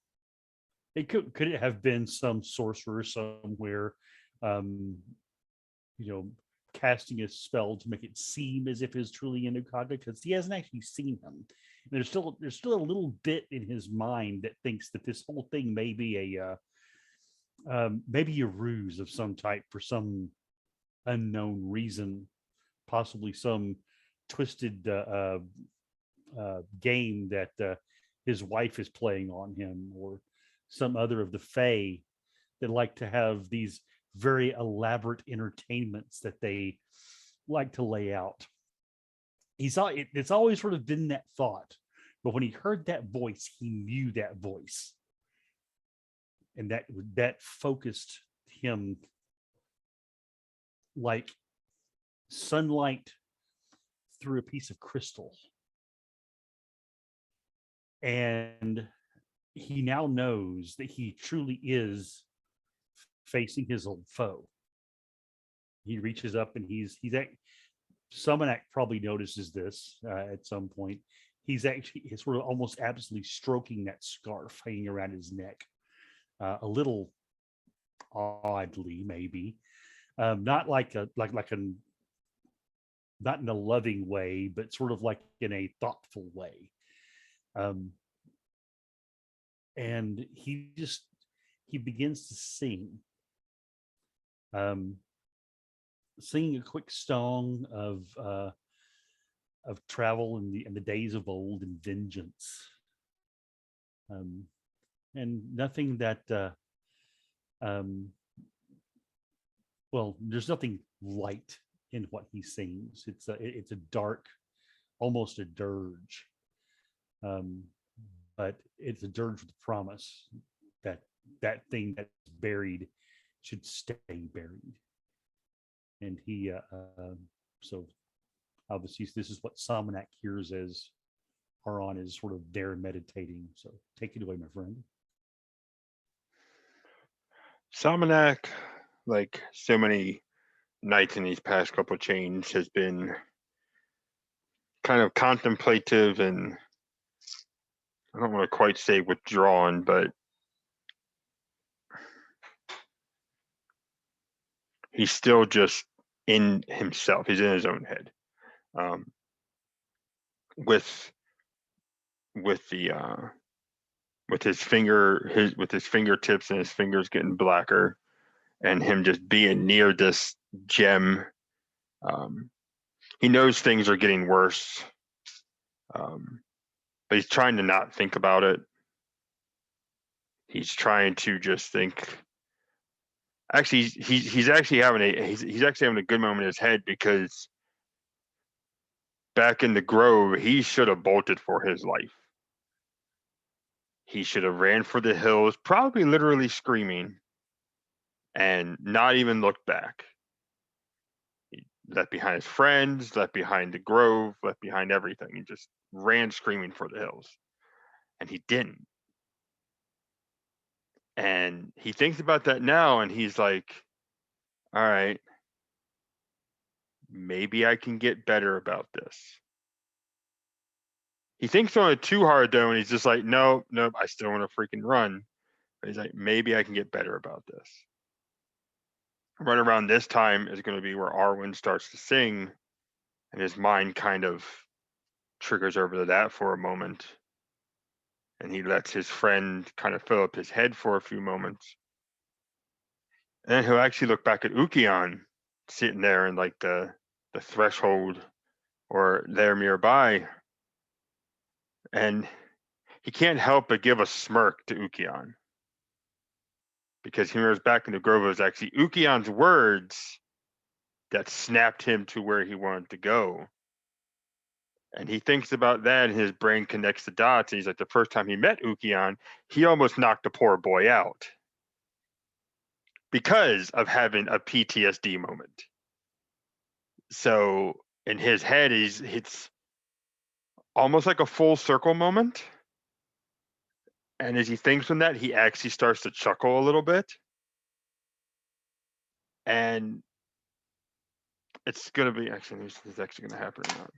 It could it have been some sorcerer somewhere, casting a spell to make it seem as if it's truly Indukaga, because he hasn't actually seen him. And there's still a little bit in his mind that thinks that this whole thing may be maybe a ruse of some type for some unknown reason, possibly some twisted game that his wife is playing on him, or some other of the Fae that like to have these very elaborate entertainments that they like to lay out. It's always sort of been that thought, but when he heard that voice, he knew that voice, and that focused him like sunlight through a piece of crystal. And he now knows that he truly is facing his old foe. He reaches up and he's Summonak probably notices this at some point. He's sort of almost absolutely stroking that scarf hanging around his neck, a little oddly, maybe, not like an not in a loving way, but sort of like in a thoughtful way. Um, and he begins to sing, um, singing a quick song of travel in the days of old and vengeance, um, and nothing that um, well, there's nothing light in what he sings. It's a dark, almost a dirge, um, but it's a dirge with promise that that thing that's buried should stay buried. And he so obviously this is what Salmonak hears as Haran is sort of there meditating. So take it away, my friend. Salmonak, like so many nights in these past couple chains, has been kind of contemplative and I don't want to quite say withdrawn, but he's still just in himself. He's in his own head. Um, with the with his fingertips and his fingers getting blacker, and him just being near this gem. He knows things are getting worse, but he's trying to not think about it. He's trying to just think. Actually, he's actually having a good moment in his head, because back in the grove, he should have bolted for his life. He should have ran for the hills, probably literally screaming, and not even looked back. He left behind his friends, left behind the grove, left behind everything. He just ran screaming for the hills. And he didn't. And he thinks about that now, and he's like, all right, maybe I can get better about this. He thinks on it too hard, though, and he's just like, nope, I still want to freaking run. But he's like, maybe I can get better about this. Right around this time is going to be where Arwen starts to sing, and his mind kind of triggers over to that for a moment. And he lets his friend kind of fill up his head for a few moments. And then he'll actually look back at Ukion sitting there in like the threshold or there nearby. And he can't help but give a smirk to Ukion, because he remembers back in the grove, it was actually Ukion's words that snapped him to where he wanted to go. And he thinks about that, and his brain connects the dots. And he's like, the first time he met Ukion, he almost knocked the poor boy out because of having a PTSD moment. So in his head, it's almost like a full circle moment. And as he thinks on that, he actually starts to chuckle a little bit. And it's going to be, actually, this is actually going to happen or not.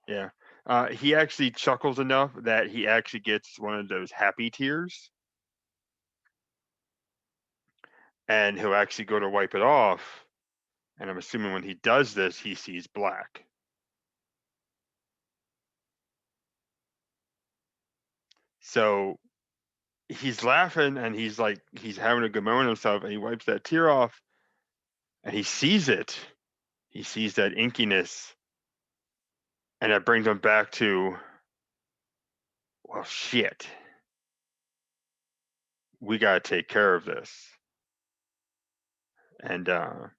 Yeah. He actually chuckles enough that he actually gets one of those happy tears. And he'll actually go to wipe it off. And I'm assuming when he does this, he sees black. So he's laughing, and he's like, he's having a good moment himself, and he wipes that tear off, and he sees it. He sees that inkiness. And that brings him back to, well, shit. We got to take care of this. And right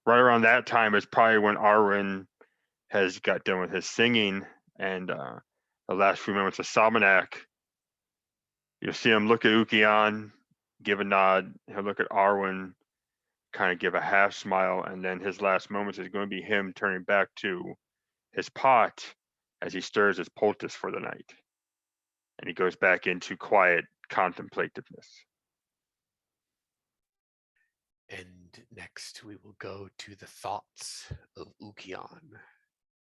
around that time is probably when Arwen has got done with his singing, and the last few moments of Salmonak, you'll see him look at Ukion, give a nod. He'll look at Arwen, kind of give a half smile, and then his last moments is going to be him turning back to his pot as he stirs his poultice for the night. And he goes back into quiet contemplativeness. And next we will go to the thoughts of Ukion,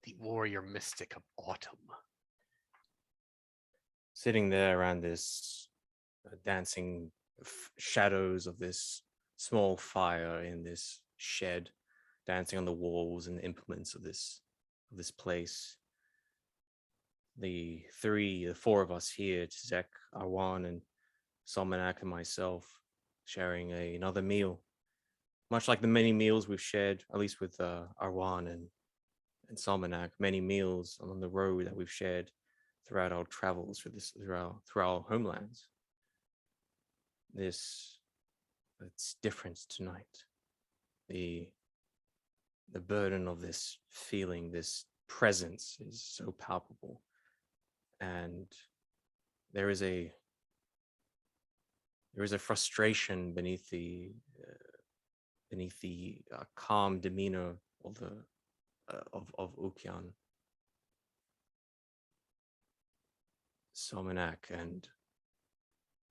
the warrior mystic of autumn. Sitting there around this dancing shadows of this small fire in this shed, dancing on the walls and implements of this place. The four of us here, Zek, Arwan, and Salmanak, and myself, sharing another meal, much like the many meals we've shared, at least with Arwan and Salmanak, many meals on the road that we've shared throughout our travels through our homelands. It's different tonight. The burden of this feeling, this presence, is so palpable, and there is a frustration beneath the calm demeanor of Ukyan. Somanak and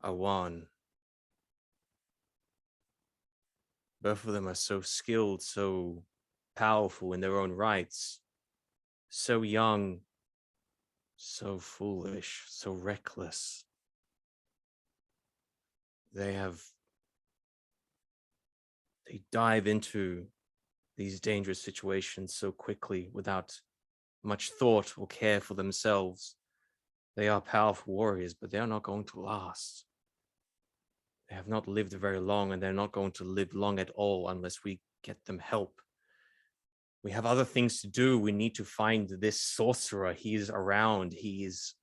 Awan, both of them are so skilled, so powerful in their own rights, so young, so foolish, so reckless. They dive into these dangerous situations so quickly without much thought or care for themselves. They are powerful warriors, but they are not going to last. They have not lived very long, and they're not going to live long at all unless we get them help. We have other things to do. We need to find this sorcerer. He is around. He is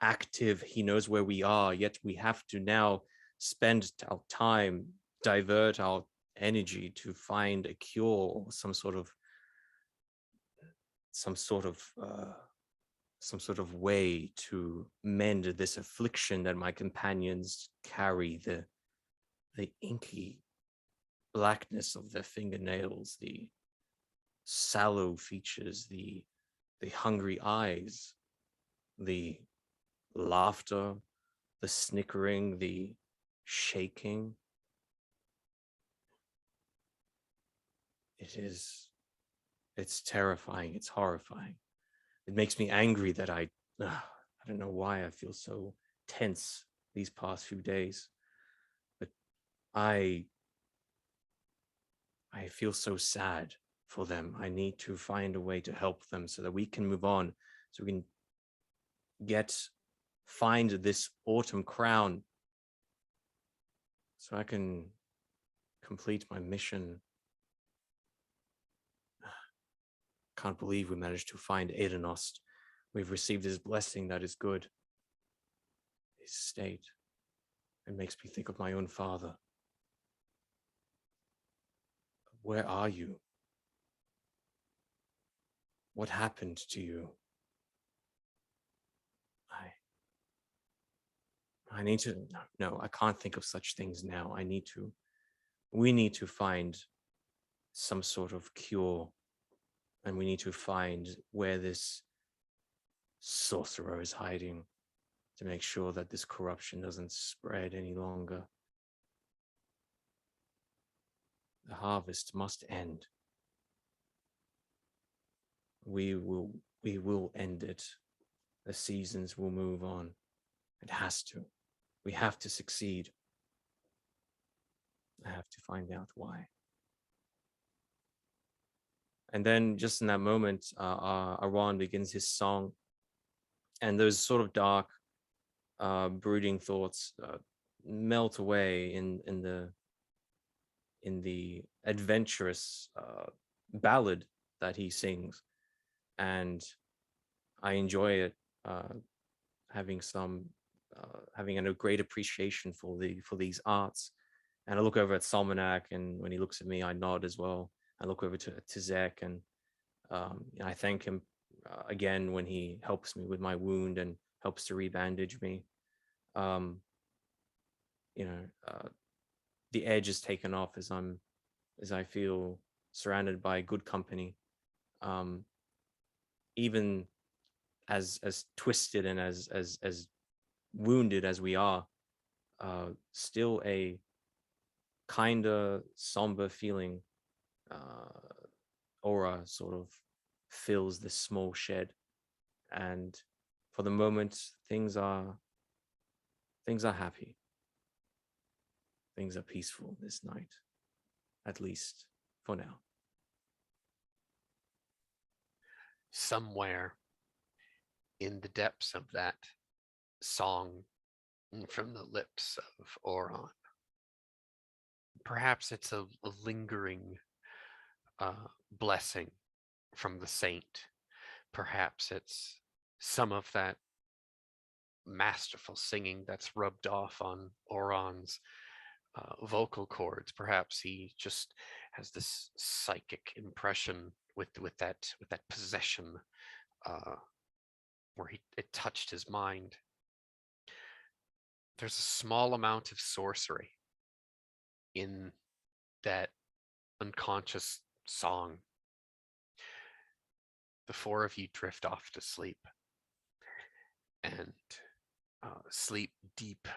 active. He knows where we are, yet we have to now spend our time, divert our energy to find a cure or some sort of way to mend this affliction that my companions carry, the inky blackness of their fingernails, the sallow features, the hungry eyes, the laughter, the snickering, the shaking. It's terrifying. It's horrifying. It makes me angry that I don't know why I feel so tense these past few days, but I feel so sad for them. I need to find a way to help them so that we can move on, so we can find this autumn crown, so I can complete my mission. Can't believe we managed to find Adenost. We've received his blessing, that is good. His state. It makes me think of my own father. Where are you? What happened to you? I need to, no, I can't think of such things now. We need to find some sort of cure, and we need to find where this sorcerer is hiding to make sure that this corruption doesn't spread any longer. The harvest must end. We will end it. The seasons will move on. It has to. We have to succeed. I have to find out why. And then just in that moment, Aran begins his song, and those sort of dark, brooding thoughts melt away in the adventurous ballad that he sings, and I enjoy it, having a great appreciation for these arts. And I look over at Salmanak, and when he looks at me, I nod as well. I look over to Zek, and I thank him again when he helps me with my wound and helps to rebandage me. The edge is taken off as I feel surrounded by good company. Even as twisted and as wounded as we are, still a kinda somber feeling aura sort of fills this small shed, and for the moment things are happy, things are peaceful this night, at least for now. somewhere in the depths of that song from the lips of Oron, perhaps it's a lingering blessing from the saint. Perhaps it's some of that masterful singing that's rubbed off on Oron's vocal cords. Perhaps he just has this psychic impression with that possession, where it touched his mind. There's a small amount of sorcery in that unconscious song. The four of you drift off to sleep and sleep deep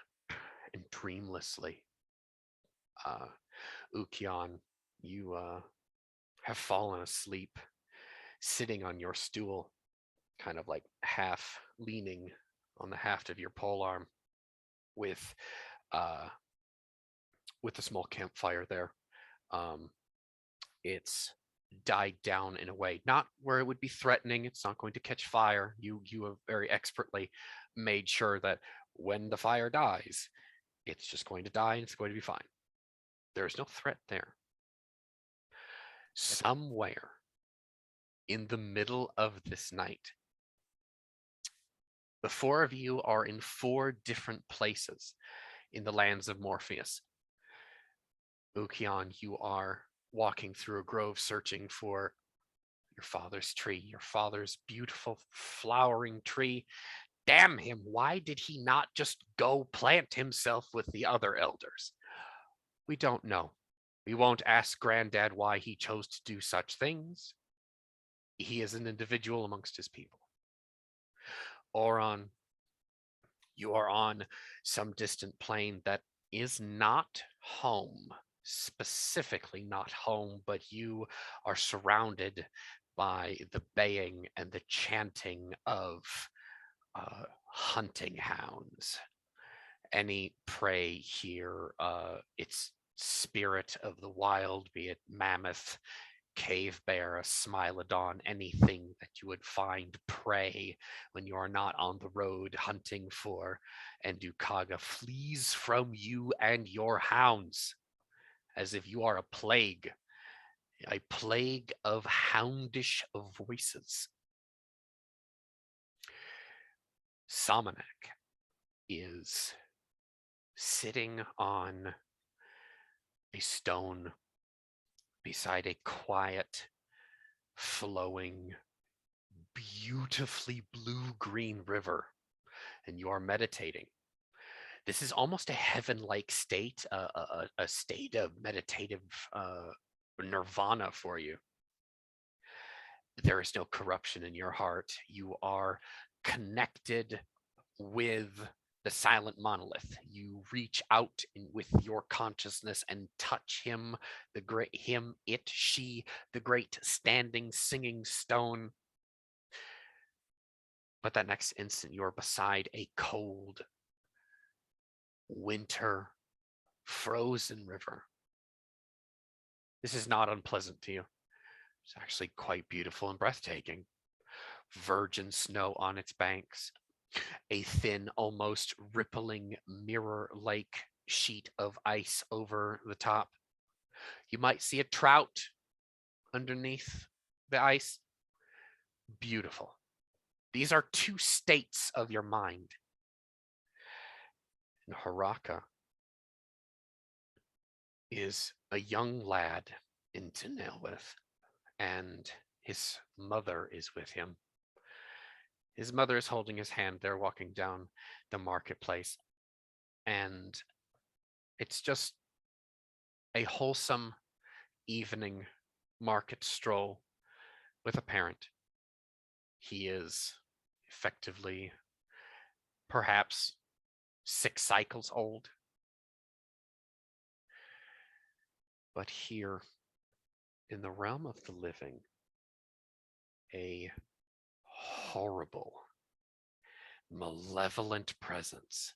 and dreamlessly. Ukion, you have fallen asleep sitting on your stool, kind of like half leaning on the haft of your polearm with a small campfire there. It's died down in a way, not where it would be threatening. It's not going to catch fire. You have very expertly made sure that when the fire dies, it's just going to die and it's going to be fine. There's no threat there. Somewhere in the middle of this night, the four of you are in four different places in the lands of Morpheus. Ukion, you are walking through a grove searching for your father's tree, your father's beautiful flowering tree. Damn him, why did he not just go plant himself with the other elders? We don't know. We won't ask Granddad why he chose to do such things. He is an individual amongst his people. Oron, you are on some distant plain that is not home, specifically not home, but you are surrounded by the baying and the chanting of hunting hounds. Any prey here, its spirit of the wild, be it mammoth, cave bear, a smilodon, anything that you would find prey when you are not on the road hunting for Endukaga, flees from you and your hounds as if you are a plague of houndish voices. Samanek is sitting on a stone beside a quiet, flowing, beautifully blue-green river, and you are meditating. This is almost a heaven-like state, a state of meditative nirvana for you. There is no corruption in your heart. You are connected with the silent monolith. You reach out with your consciousness and touch him, the great him, it, she, the great standing, singing stone. But that next instant, you are beside a cold, winter, frozen river. This is not unpleasant to you. It's actually quite beautiful and breathtaking. Virgin snow on its banks, a thin, almost rippling mirror-like sheet of ice over the top. You might see a trout underneath the ice. Beautiful. These are two states of your mind. And Haraka is a young lad in Tenelwith, and his mother is with him. His mother is holding his hand. They're walking down the marketplace, and it's just a wholesome evening market stroll with a parent. He is effectively perhaps 6 cycles old. But here, in the realm of the living, a horrible, malevolent presence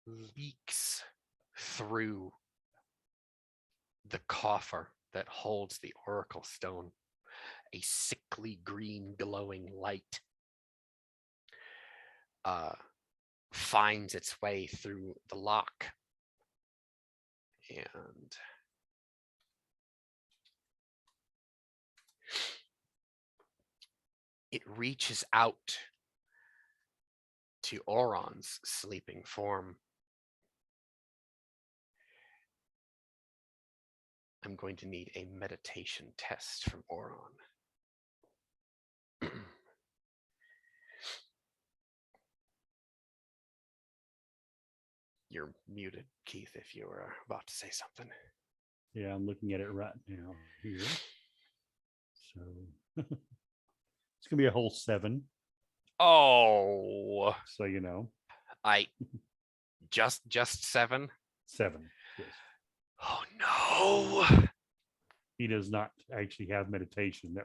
leaks through the coffer that holds the oracle stone a sickly green glowing light finds its way through the lock. And it reaches out to Oron's sleeping form. I'm going to need a meditation test from Oron. You're muted, Keith, if you were about to say something. Yeah, I'm looking at it right now here. So it's gonna be a whole 7. Oh, So you know, I just 7. 7. Yes. Oh no. He does not actually have meditation.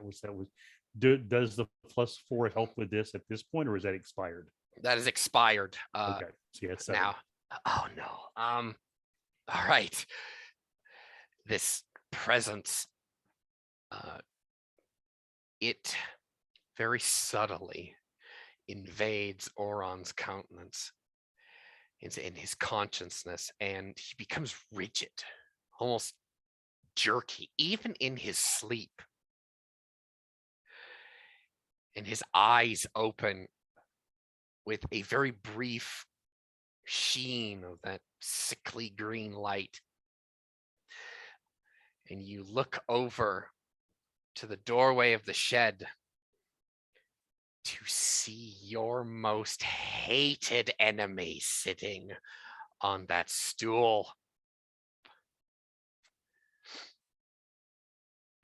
Does the +4 help with this at this point, or is that expired? That is expired. Okay. So yeah, 7. Now. Oh no. All right. This presence, it very subtly invades Oron's countenance in his consciousness, and he becomes rigid, almost jerky, even in his sleep. And his eyes open with a very brief sheen of that sickly green light. And you look over to the doorway of the shed to see your most hated enemy sitting on that stool.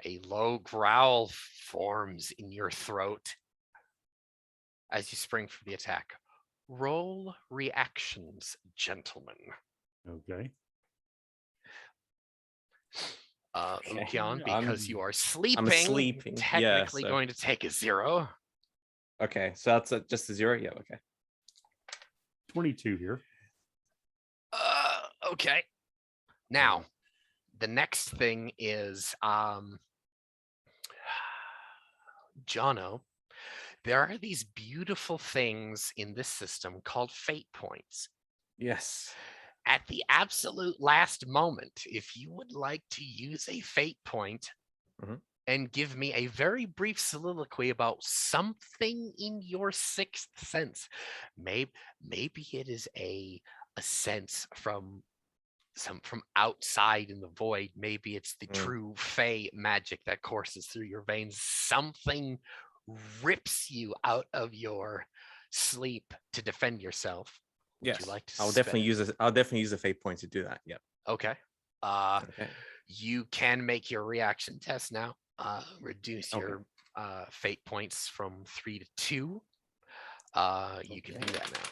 A low growl forms in your throat as you spring for the attack. Roll reactions, gentlemen. Okay. Okay. Ukyan, because you are sleeping, I'm sleeping. technically Yeah, so- going to take a 0. Okay, so that's just a 0. Yeah, okay. 22 here. Okay. Now, the next thing is Jono. There are these beautiful things in this system called fate points. Yes. At the absolute last moment, if you would like to use a fate point Mhm. and give me a very brief soliloquy about something in your sixth sense, maybe it is a sense from outside in the void. Maybe it's the true Fey magic that courses through your veins. Something rips you out of your sleep to defend yourself. Would Yes. you like to I'll spend definitely it? use a fate point to do that. Yep. Okay. Okay. You can make your reaction test now. Reduce Okay. your fate points from 3 to 2. You can do that now.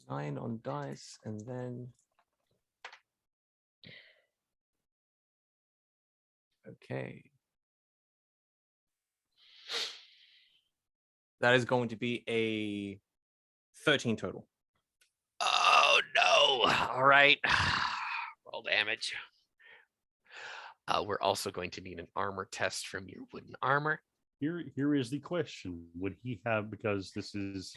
9 on dice, and then okay. That is going to be a 13 total. Oh no. All right. Roll damage. We're also going to need an armor test from your wooden armor. Here is the question: would he have, because this is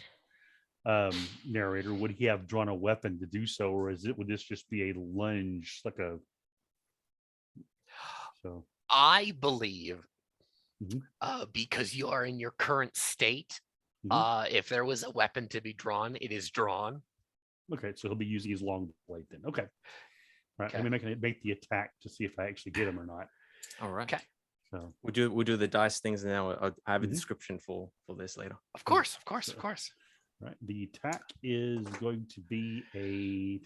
narrator, would he have drawn a weapon to do so, or would this just be a lunge, like a? So I believe, Mhm. because you are in your current state, if there was a weapon to be drawn, it is drawn. Okay, so he'll be using his long blade then. Okay. All right, Okay. let me make the attack to see if I actually hit him or not. All right. Okay. So We'll do the dice things now. I have a Mhm. description for this later. Of course, of course, of course. right, the attack is going to be a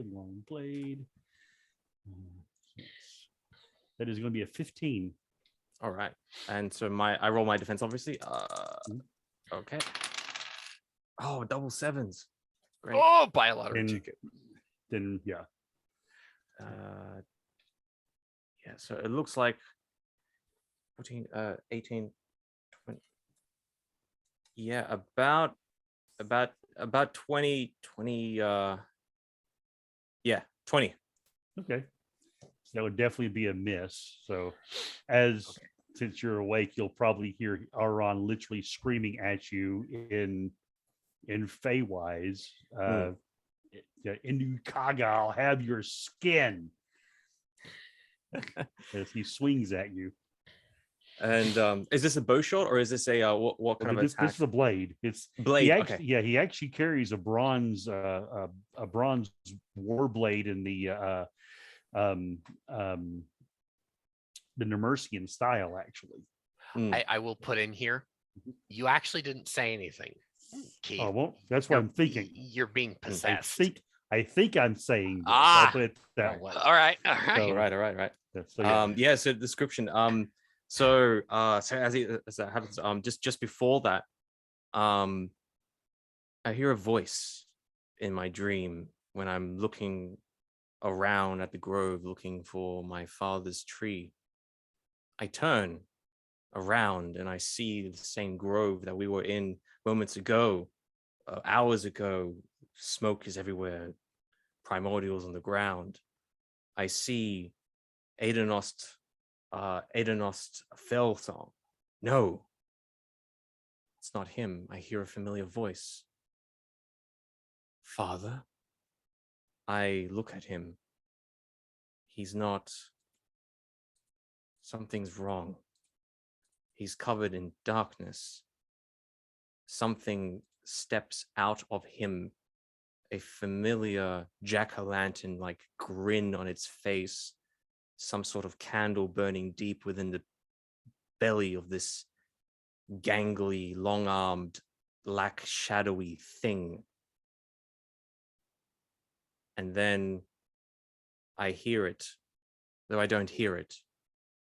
long blade. That is going to be a 15. All right. And so I roll my defense, obviously. Okay. Oh, double 7s. Great. Oh, buy a lottery And ticket. then yeah. Yeah, so it looks like 14, 18, 20. Yeah, about 20, yeah, 20. Okay. that would definitely be a miss. So, as Okay. since you're awake, you'll probably hear Aron literally screaming at you in Feywise. Inukaga, I'll have your skin as he swings at you. And is this a bow shot or is this a what kind of This attack? is a blade. It's Blade. he actually, Okay. yeah, he actually carries a bronze war blade in um the Nemersian style, actually. Mm. I will put in here. You actually didn't say anything, Keith. Oh, well, that's what I'm thinking. You're being I possessed. think I'm saying this. Ah. I'll put it that way. All right. All right. So- All right. So, yeah. Yeah. So description. So as that happens, just before that, I hear a voice in my dream when I'm looking around at the grove looking for my father's tree. I turn around and I see the same grove that we were in moments ago, hours ago. Smoke is everywhere, primordials on the ground. I see Adenost Felsong. No, it's not him. I hear a familiar voice. Father? I look at him. He's not. Something's wrong. He's covered in darkness. Something steps out of him, a familiar jack-o'-lantern like grin on its face, some sort of candle burning deep within the belly of this gangly, long-armed, black, shadowy thing. And then I hear it, though I don't hear it.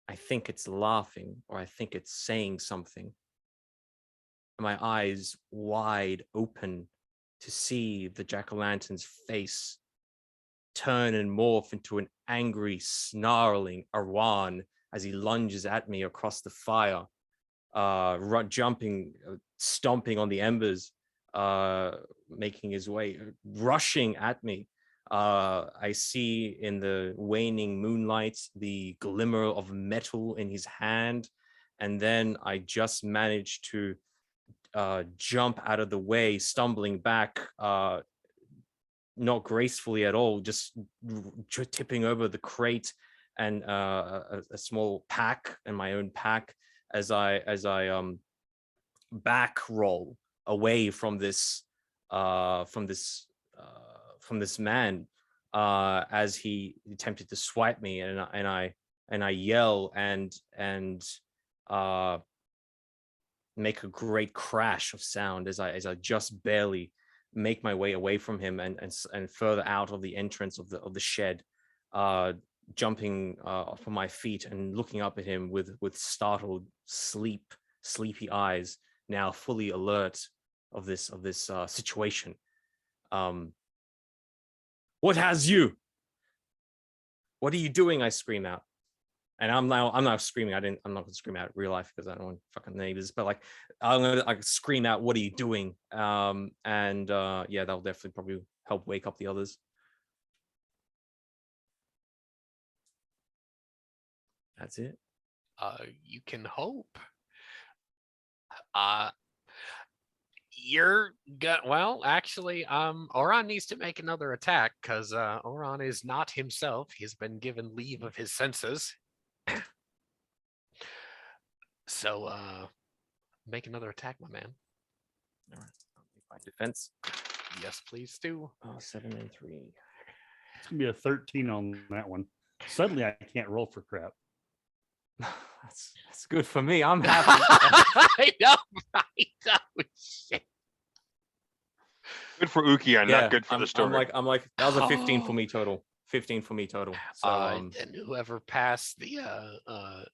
I think it's laughing, or I think it's saying something. My eyes wide open to see the jack-o'-lantern's face turn and morph into an angry, snarling Arwan as he lunges at me across the fire, jumping, stomping on the embers, making his way, rushing at me. I see in the waning moonlight the glimmer of metal in his hand, and then I just managed to jump out of the way, stumbling back, not gracefully at all, just tipping over the crate and a small pack and my own pack as I back roll away from this man as he attempted to swipe me, and I yell and make a great crash of sound as I just barely make my way away from him and further out of the entrance of the shed, jumping from my feet and looking up at him with startled, sleepy eyes, now fully alert of this situation. What has you? What are you doing? I scream out. And I'm now screaming. I'm not gonna scream out in real life because I don't want fucking neighbors, but like I'm gonna scream out, what are you doing? Yeah, that'll definitely probably help wake up the others. That's it. You can hope. Well, actually, Oron needs to make another attack because Oron is not himself. He's been given leave of his senses. So make another attack, my man. All right. My defense. Yes, please do. 7 and 3. It's gonna be a 13 on that one. Suddenly I can't roll for crap. That's good for me. I'm happy. I know, right? Oh, shit. Good for Ukiah, not good for I'm, the story. I'm like that was a 15 for me total. 15 for me total. So And whoever passed the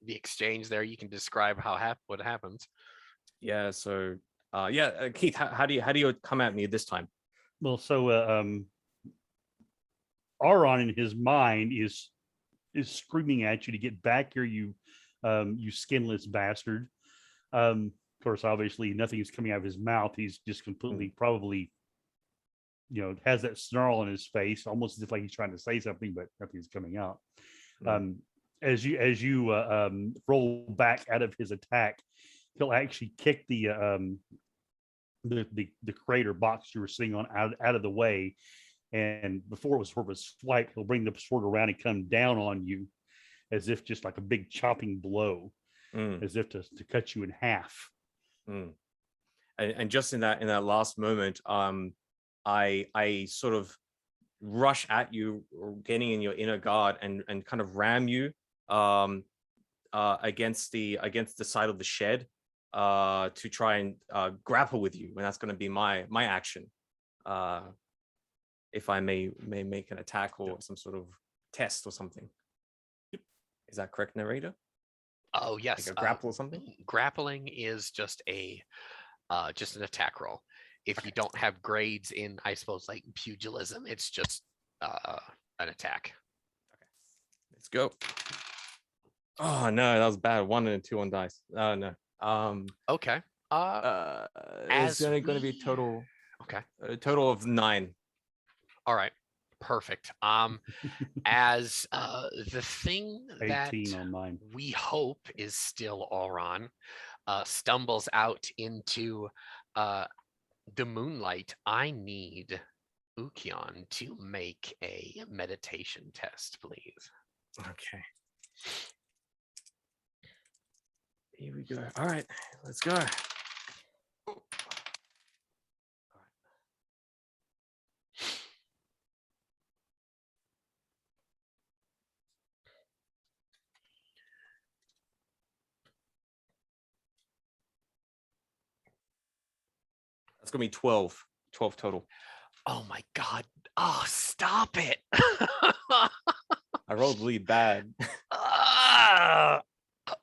exchange there, you can describe what happened. yeah, so Keith, how do you come at me this time? Well, so Aron in his mind is screaming at you to get back here, you skinless bastard. Of course, obviously nothing's coming out of his mouth. He's just completely probably, has that snarl on his face, almost as if like he's trying to say something, but nothing's coming out. As you roll back out of his attack, he'll actually kick the crate or box you were sitting on out of the way, and before it was sort of a swipe, he'll bring the sword around and come down on you, as if just like a big chopping blow, as if to cut you in half. And just in that last moment, I sort of rush at you, getting in your inner guard, and kind of ram you against the side of the shed to try and grapple with you, and that's going to be my action. If I may make an attack or some sort of test or something. Is that correct, narrator? Oh yes, Like a grapple or something? Grappling is just an attack roll. If you don't have grades in, I suppose, like pugilism, it's just an attack. Okay, let's go. Oh no, that was bad. 1 and a 2 on dice. Oh no. Okay. It's going to be total. Okay. A total of 9. All right. Perfect. As the thing that 18 on mine. we hope is still Auron stumbles out into the moonlight, I need Ukion to make a meditation test, please. Okay. Here we go. All right, let's go. That's gonna be 12 total. Oh my god. Oh, stop it. I rolled really bad.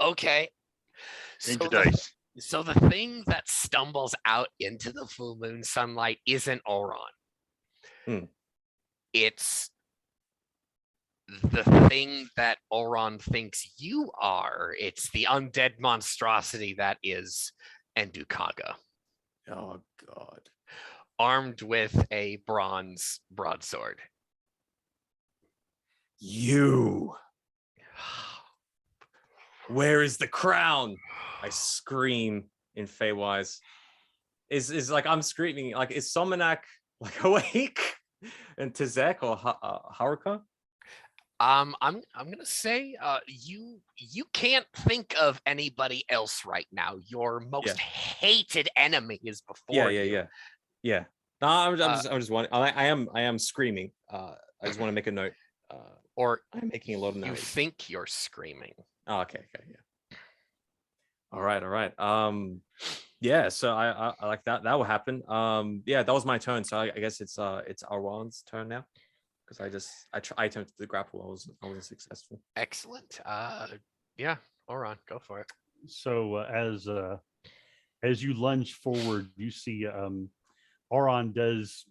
Okay. Change So your dice. so the thing that stumbles out into the full moon sunlight isn't Auron. It's the thing that Auron thinks you are. It's the undead monstrosity that is Endukaga, Oh god. armed with a bronze broadsword. You. Where is the crown? I scream in Feywise. Is like I'm screaming. Like is Somanak like awake? And Tezek or Haruka? I'm gonna say you can't think of anybody else right now. Your most hated enemy is before you. Yeah. No, I'm just wondering. I am screaming. I just want to make a note. Or I'm making a lot of noise. You think you're screaming. Oh, okay, yeah. All right. Yeah. So I like that. That will happen. Yeah, that was my turn. So I guess it's Aron's turn now, because I attempted the grapple. I wasn't successful. Excellent. Yeah, Auron, go for it. So as you lunge forward, you see Auron does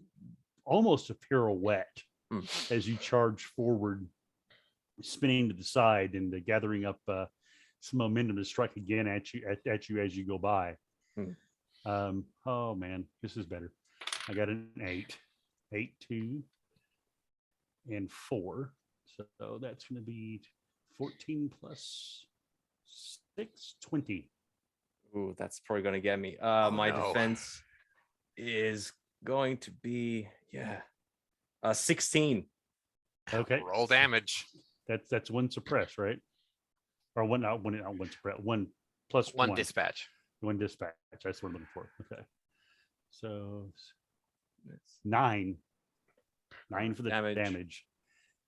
almost a pirouette as you charge forward, spinning to the side and gathering up some momentum to strike again at you as you go by. Oh man, this is better. I got an 8, 2, and 4. So that's going to be 14 plus 6, 20. Ooh, that's probably going to get me. My defense is going to be 16. Okay. Roll damage. That's 1 suppress, right? Or one suppress. 1 plus 1 dispatch. 1 dispatch. That's what I'm looking for. Okay. So 9 for the damage.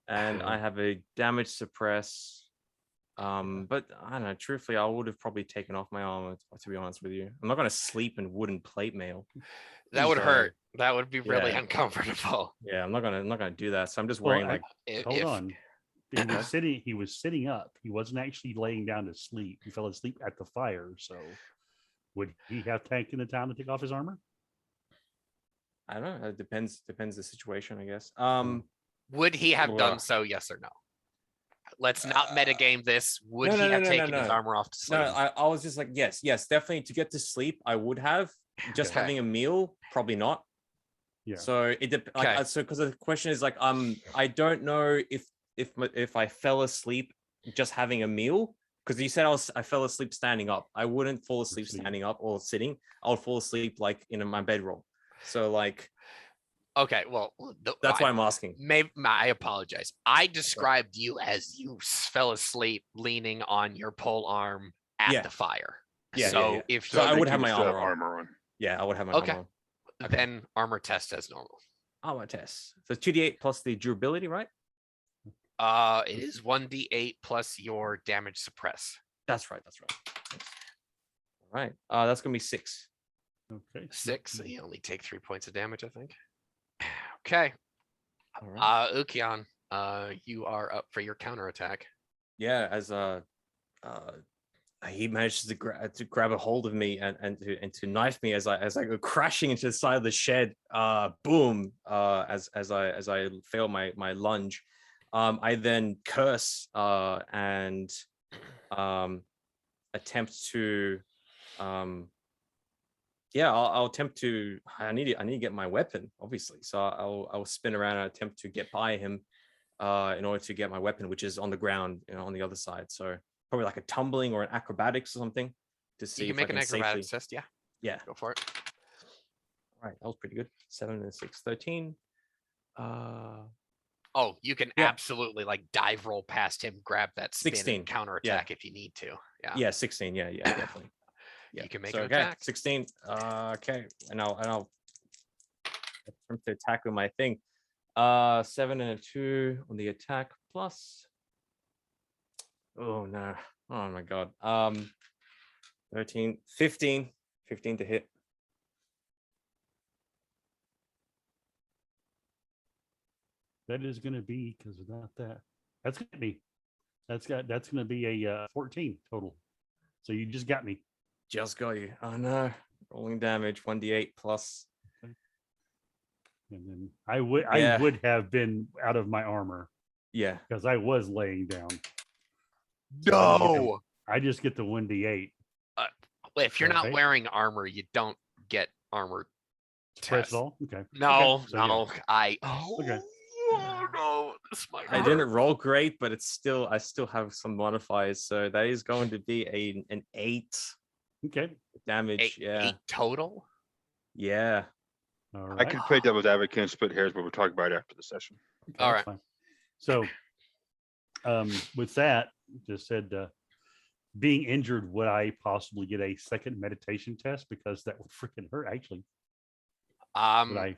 And I have a damage suppress. But I don't know. Truthfully, I would have probably taken off my armor, to be honest with you. I'm not going to sleep in wooden plate mail. That would hurt. That would be really uncomfortable. Yeah, I'm not gonna do that. So I'm just wearing hold on. He was sitting up. He wasn't actually laying down to sleep. He fell asleep at the fire. So would he have taken the time to take off his armor? I don't know. It depends the situation, I guess. Would he have done so? Yes or no? Let's not metagame this. Would he have taken his armor off to sleep? No, I was just like, yes, definitely. To get to sleep, I would have. Just having a meal, probably not. Yeah. So it depends. So because the question is like, I don't know if if I fell asleep just having a meal, because you said I fell asleep standing up. I wouldn't fall asleep Sleep. standing up or sitting. I would fall asleep like in my bedroll. So like Okay, well, that's why I'm asking. I apologize. I described you as you fell asleep leaning on your pole arm at Yeah. the fire. Yeah, So yeah. if So you, I would think have you my still have armor on. on. Yeah, I would have my Okay. armor on. Okay. then armor test as normal. Armor test. So 2d8 plus the durability, right? It is 1d8 plus your damage suppress. That's right. That's right. All right. That's gonna be 6. Okay. 6. So you only take 3 points of damage, I think. Okay. All right. Ukion, you are up for your counterattack. Yeah, as he manages to grab a hold of me and to knife me as I go crashing into the side of the shed. Boom! As I fail my lunge, I then curse and attempt to I'll attempt to. I need to get my weapon, obviously. So I'll spin around and attempt to get by him in order to get my weapon, which is on the ground, on the other side. So probably like a tumbling or an acrobatics or something to see You can if I make an can acrobatics safely. test. Yeah, Yeah. go for it. All right, that was pretty good. 7 and 6, 13. Oh, you can Yeah. absolutely like dive roll past him, grab that spin 16. and counterattack if you need to. Yeah. Yeah, 16. Yeah, definitely. Yeah. You can make So, an okay, attack. 16. Okay, and I'll attempt to attack with my thing. 7 and a 2 on the attack plus. Oh no. Oh my god. 13, 15 to hit. That is going to be, because without that, that's going to be, that's going to be a 14 total. So you just got me. Just got you. Oh no. Rolling damage 1d8 plus. And then I would Yeah. I would have been out of my armor Yeah. because I was laying down. No. I just get the 1d8. If you're not Right. wearing armor, you don't get armor Press test. it all. Okay. No, Okay, so yeah. no. Oh, Okay. oh no. This might I hurt. didn't roll great, but I still have some modifiers. So that is going to be an 8 Okay. damage. Eight total. Yeah. All I right. can play devil's advocate and split hairs, but we'll talk about it after the session. Okay, All that's right. fine. So, with that, just said, being injured, would I possibly get a second meditation test? Because that would freaking hurt. Actually, would I?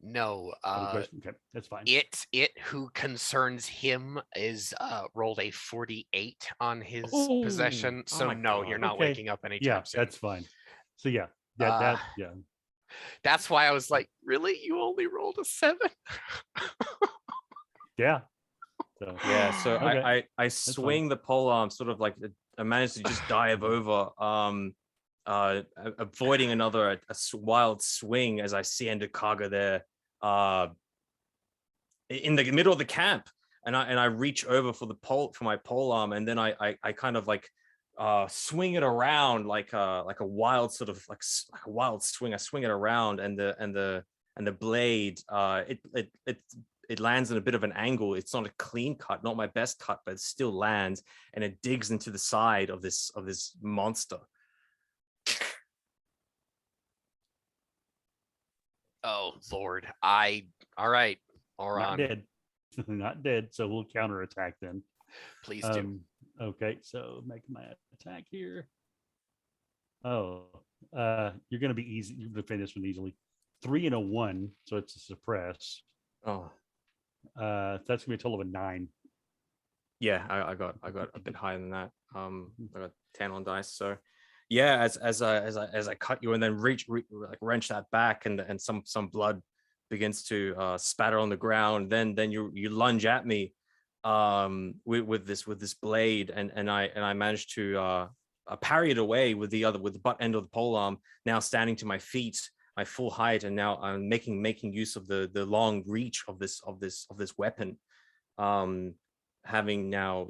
No. Okay, that's fine. It who concerns him is rolled a 48 on his Oh, possession. oh So my no, God. you're not Okay. waking up anytime Yeah, soon. that's fine. So yeah, yeah. That's why I was like, really? You only rolled a 7? Yeah. So, Yeah. So Okay. I swing the pole arm, sort of like I managed to just dive over, avoiding another wild swing as I see Endikaga there, in the middle of the camp, and I reach over for my pole arm, and then I kind of like swing it around like a wild sort of like a wild swing. I swing it around, and the blade it lands in a bit of an angle. It's not a clean cut, not my best cut, but it still lands, and it digs into the side of this monster. Oh Lord. All right. not dead. Not dead. So we'll counterattack then. Please do. Okay, so make my attack here. Oh, you're gonna be easy. You're gonna finish this one easily. 3 and a 1, so it's a suppress. Oh That's gonna be a total of a 9. yeah, I got a bit higher than that. I got 10 on dice. So yeah, as I cut you and then wrench that back, and some blood begins to spatter on the ground. Then you lunge at me with this blade, and I managed to parry it away with the butt end of the polearm. Now standing to my feet, my full height, and now I'm making use of the long reach of this weapon. Having now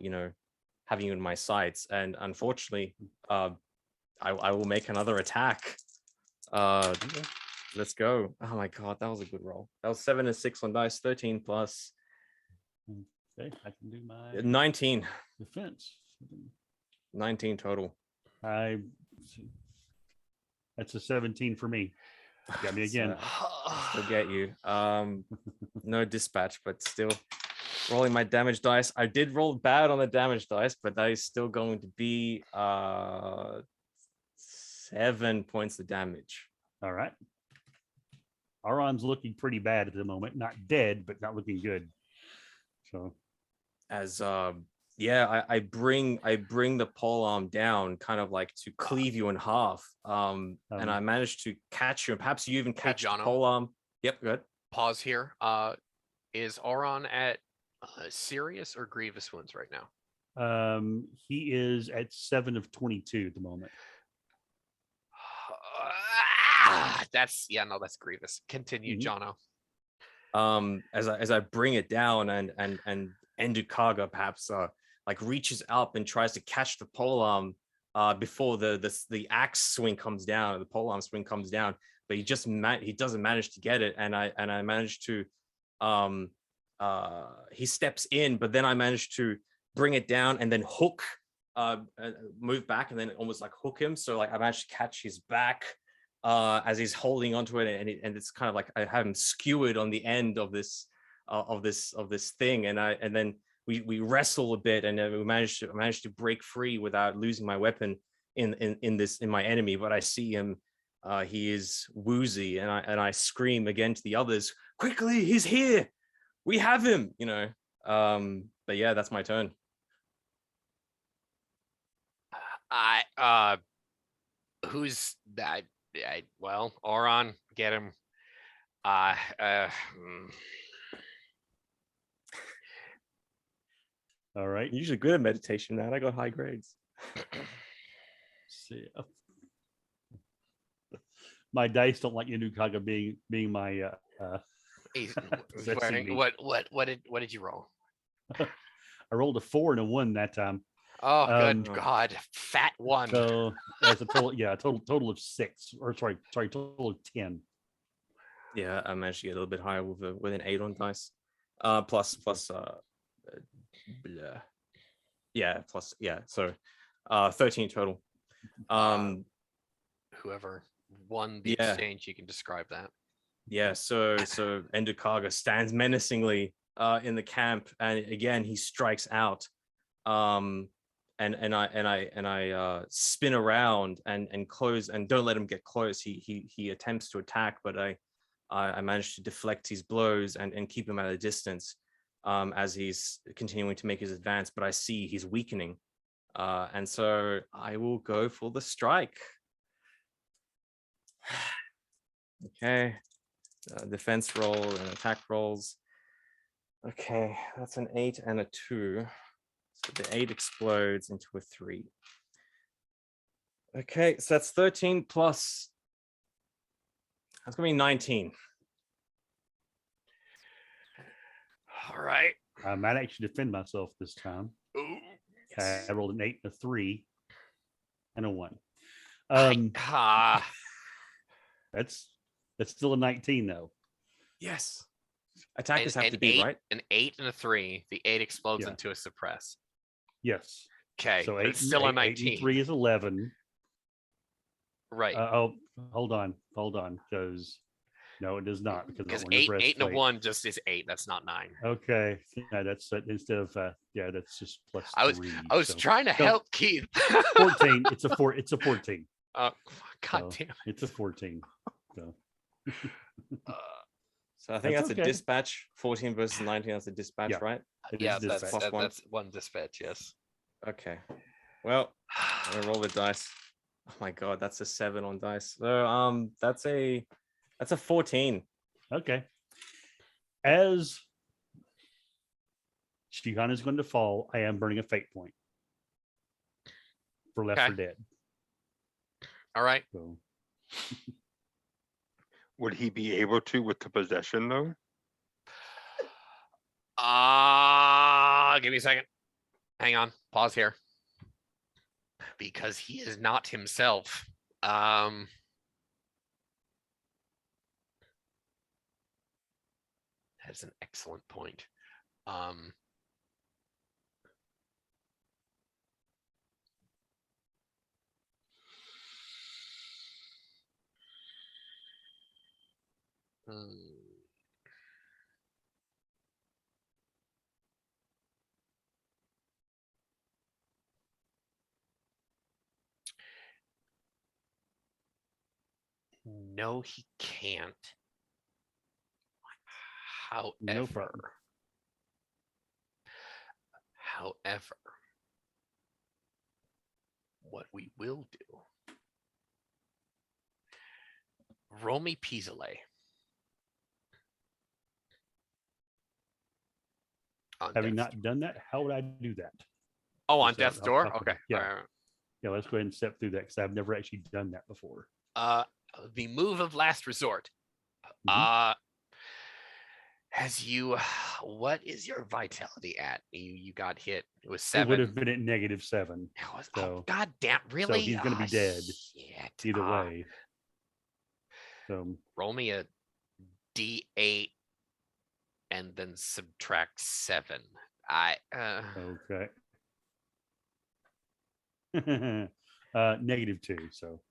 having you in my sights, and unfortunately, I will make another attack. Let's go. Oh my god, that was a good roll. That was 7 and 6 on dice, 13 plus. Okay, I can do my 19. defense. 19 total. That's a 17 for me. Got me again. I still get you. No dispatch, but still rolling my damage dice. I did roll bad on the damage dice, but that is still going to be 7 points of damage. All right. Aron's looking pretty bad at the moment. Not dead, but not looking good. So As I bring the polearm down, kind of like to cleave you in half. And I managed to catch you, and perhaps you even catch the Jono. polearm. Yep, good. Pause here. Is Auron at serious or grievous wounds right now? he is at 7 of 22 at the moment. That's grievous. Continue, Jono. As I bring it down, and Endukaga perhaps like reaches up and tries to catch the polearm before the axe swing comes down, the polearm swing comes down, but he doesn't manage to get it, and I managed to he steps in, but then I managed to bring it down and then hook, move back, and then almost like hook him. So like I managed to catch his back as he's holding onto it, and it's kind of like I have him skewered on the end of this thing, and then we wrestle a bit, and we managed to break free without losing my weapon in my enemy. But I see him, he is woozy, and I scream again to the others, quickly, he's here, we have him, but yeah, that's my turn. Who's that? Well, Auron, get him. All right. I'm usually good at meditation, man. I got high grades. See, my dice don't like Endukaga being my What did you roll? I rolled a 4 and a 1 that time. Oh, good God, fat one. So that's a total of 6, or sorry, total of 10. Yeah, I managed to get a little bit higher with an 8 on dice. Plus so 13 total. Whoever won the exchange, you can describe that. Yeah, so Endukaga stands menacingly in the camp, and again he strikes out. And I spin around and close, and don't let him get close. He attempts to attack, but I managed to deflect his blows and keep him at a distance as he's continuing to make his advance. But I see he's weakening, and so I will go for the strike. Okay, defense roll and attack rolls. Okay, that's an 8 and a 2. So the 8 explodes into a 3. Okay, so that's 13 plus. That's gonna be 19. All right. I might actually defend myself this time. Ooh, I rolled an 8 and a 3 and a 1. That's still a 19 though. Yes. Attackers have to be 8, right. An 8 and a 3. The 8 explodes Yeah. into a suppress. Yes. Okay, So but 8, it's still a 8 19. and 3 is 11. Right. Hold on, because no, it does not, because 8 and a 1 just is 8. That's not 9. Okay, yeah, that's instead of that's just plus. I was so. trying to help Keith. 14. It's a 4. It's a 14. God So, damn it. It's a 14. So. So I think that's okay. a dispatch. 14 versus 19. That's a dispatch, Yeah. right? Yeah, dispatch. that's one dispatch. Yes. Okay. Well, I'm gonna roll the dice. Oh my god, that's a 7 on dice. So that's a 14. Okay. As Shihan is going to fall, I am burning a fate point for Left Okay. 4 Dead. All right. So Would he be able to with the possession though? Give me a second. Hang on. Pause here. Because he is not himself. That is an excellent point. Hmm. No, he can't. No However, problem. however, what we will do, roll me Pisale. On Having death's not done that, how would I do that? Oh, on Just, death's off door? top of Okay. it. Yeah. alright. Yeah, let's go ahead and step through that because I've never actually done that before. The move of last resort. Mhm. As you, what is your vitality at? You got hit. It was It would have 7. been at -7. It was, oh So, god damn, so really? he's going to be dead Shit. either way. So, Roll me a D8 and then subtract 7. okay. -2. So,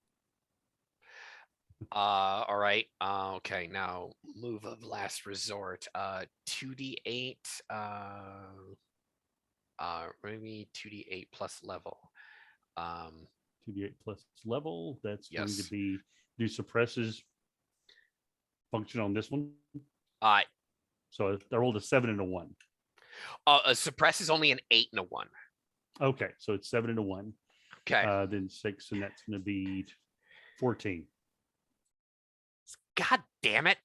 All right. Okay, now move of last resort. 2d8. Maybe 2d8 plus level. 2d8 plus level. That's going to Yes. be do suppresses function on this one. Uh, So I rolled a 7 and a 1. a suppress is only an 8 and a 1. Okay, so it's 7 and a 1. Okay. Then 6, and that's going to be 14. God damn it.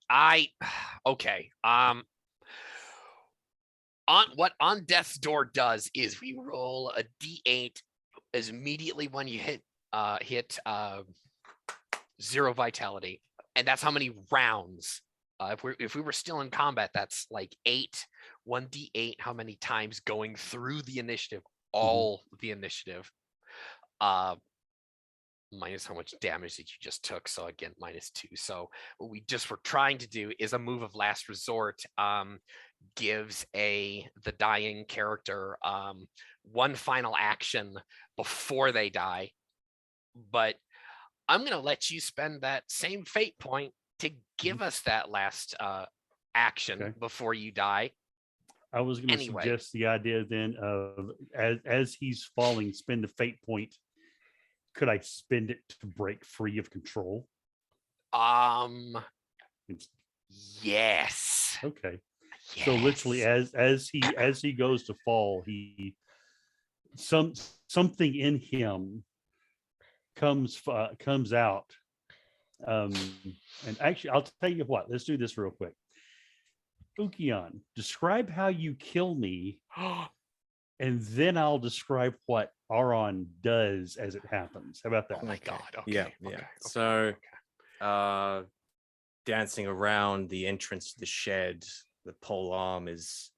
Okay. On death's door does is we roll a d8 as immediately when you hit 0 vitality, and that's how many rounds. If we were still in combat, that's like 8, 1d8, how many times going through the initiative, all the initiative. Minus how much damage that you just took. So again, -2. So what we just were trying to do is a move of last resort. Gives the dying character one final action before they die. But I'm gonna let you spend that same fate point to give us that last action Okay. before you die. I was going to Anyway. suggest the idea then of as he's falling, spend the fate point. Could I spend it to break free of control? It's, Yes. okay. Yes. So literally, as he goes to fall, something in him comes out. And actually, I'll tell you what. Let's do this real quick. Ukion, describe how you kill me, and then I'll describe what Aron does as it happens. How about that? Oh my Okay. god. Okay. Yeah, Okay. yeah. Okay. So, dancing around the entrance to the shed, the pole arm is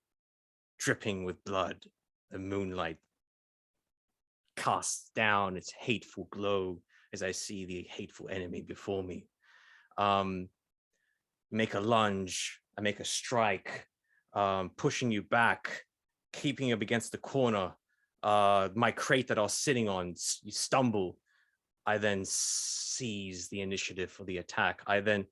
dripping with blood. The moonlight casts down its hateful glow as I see the hateful enemy before me. Make a lunge, I make a strike, pushing you back, keeping you up against the corner. My crate that I was sitting on, you stumble. I then seize the initiative for the attack. I then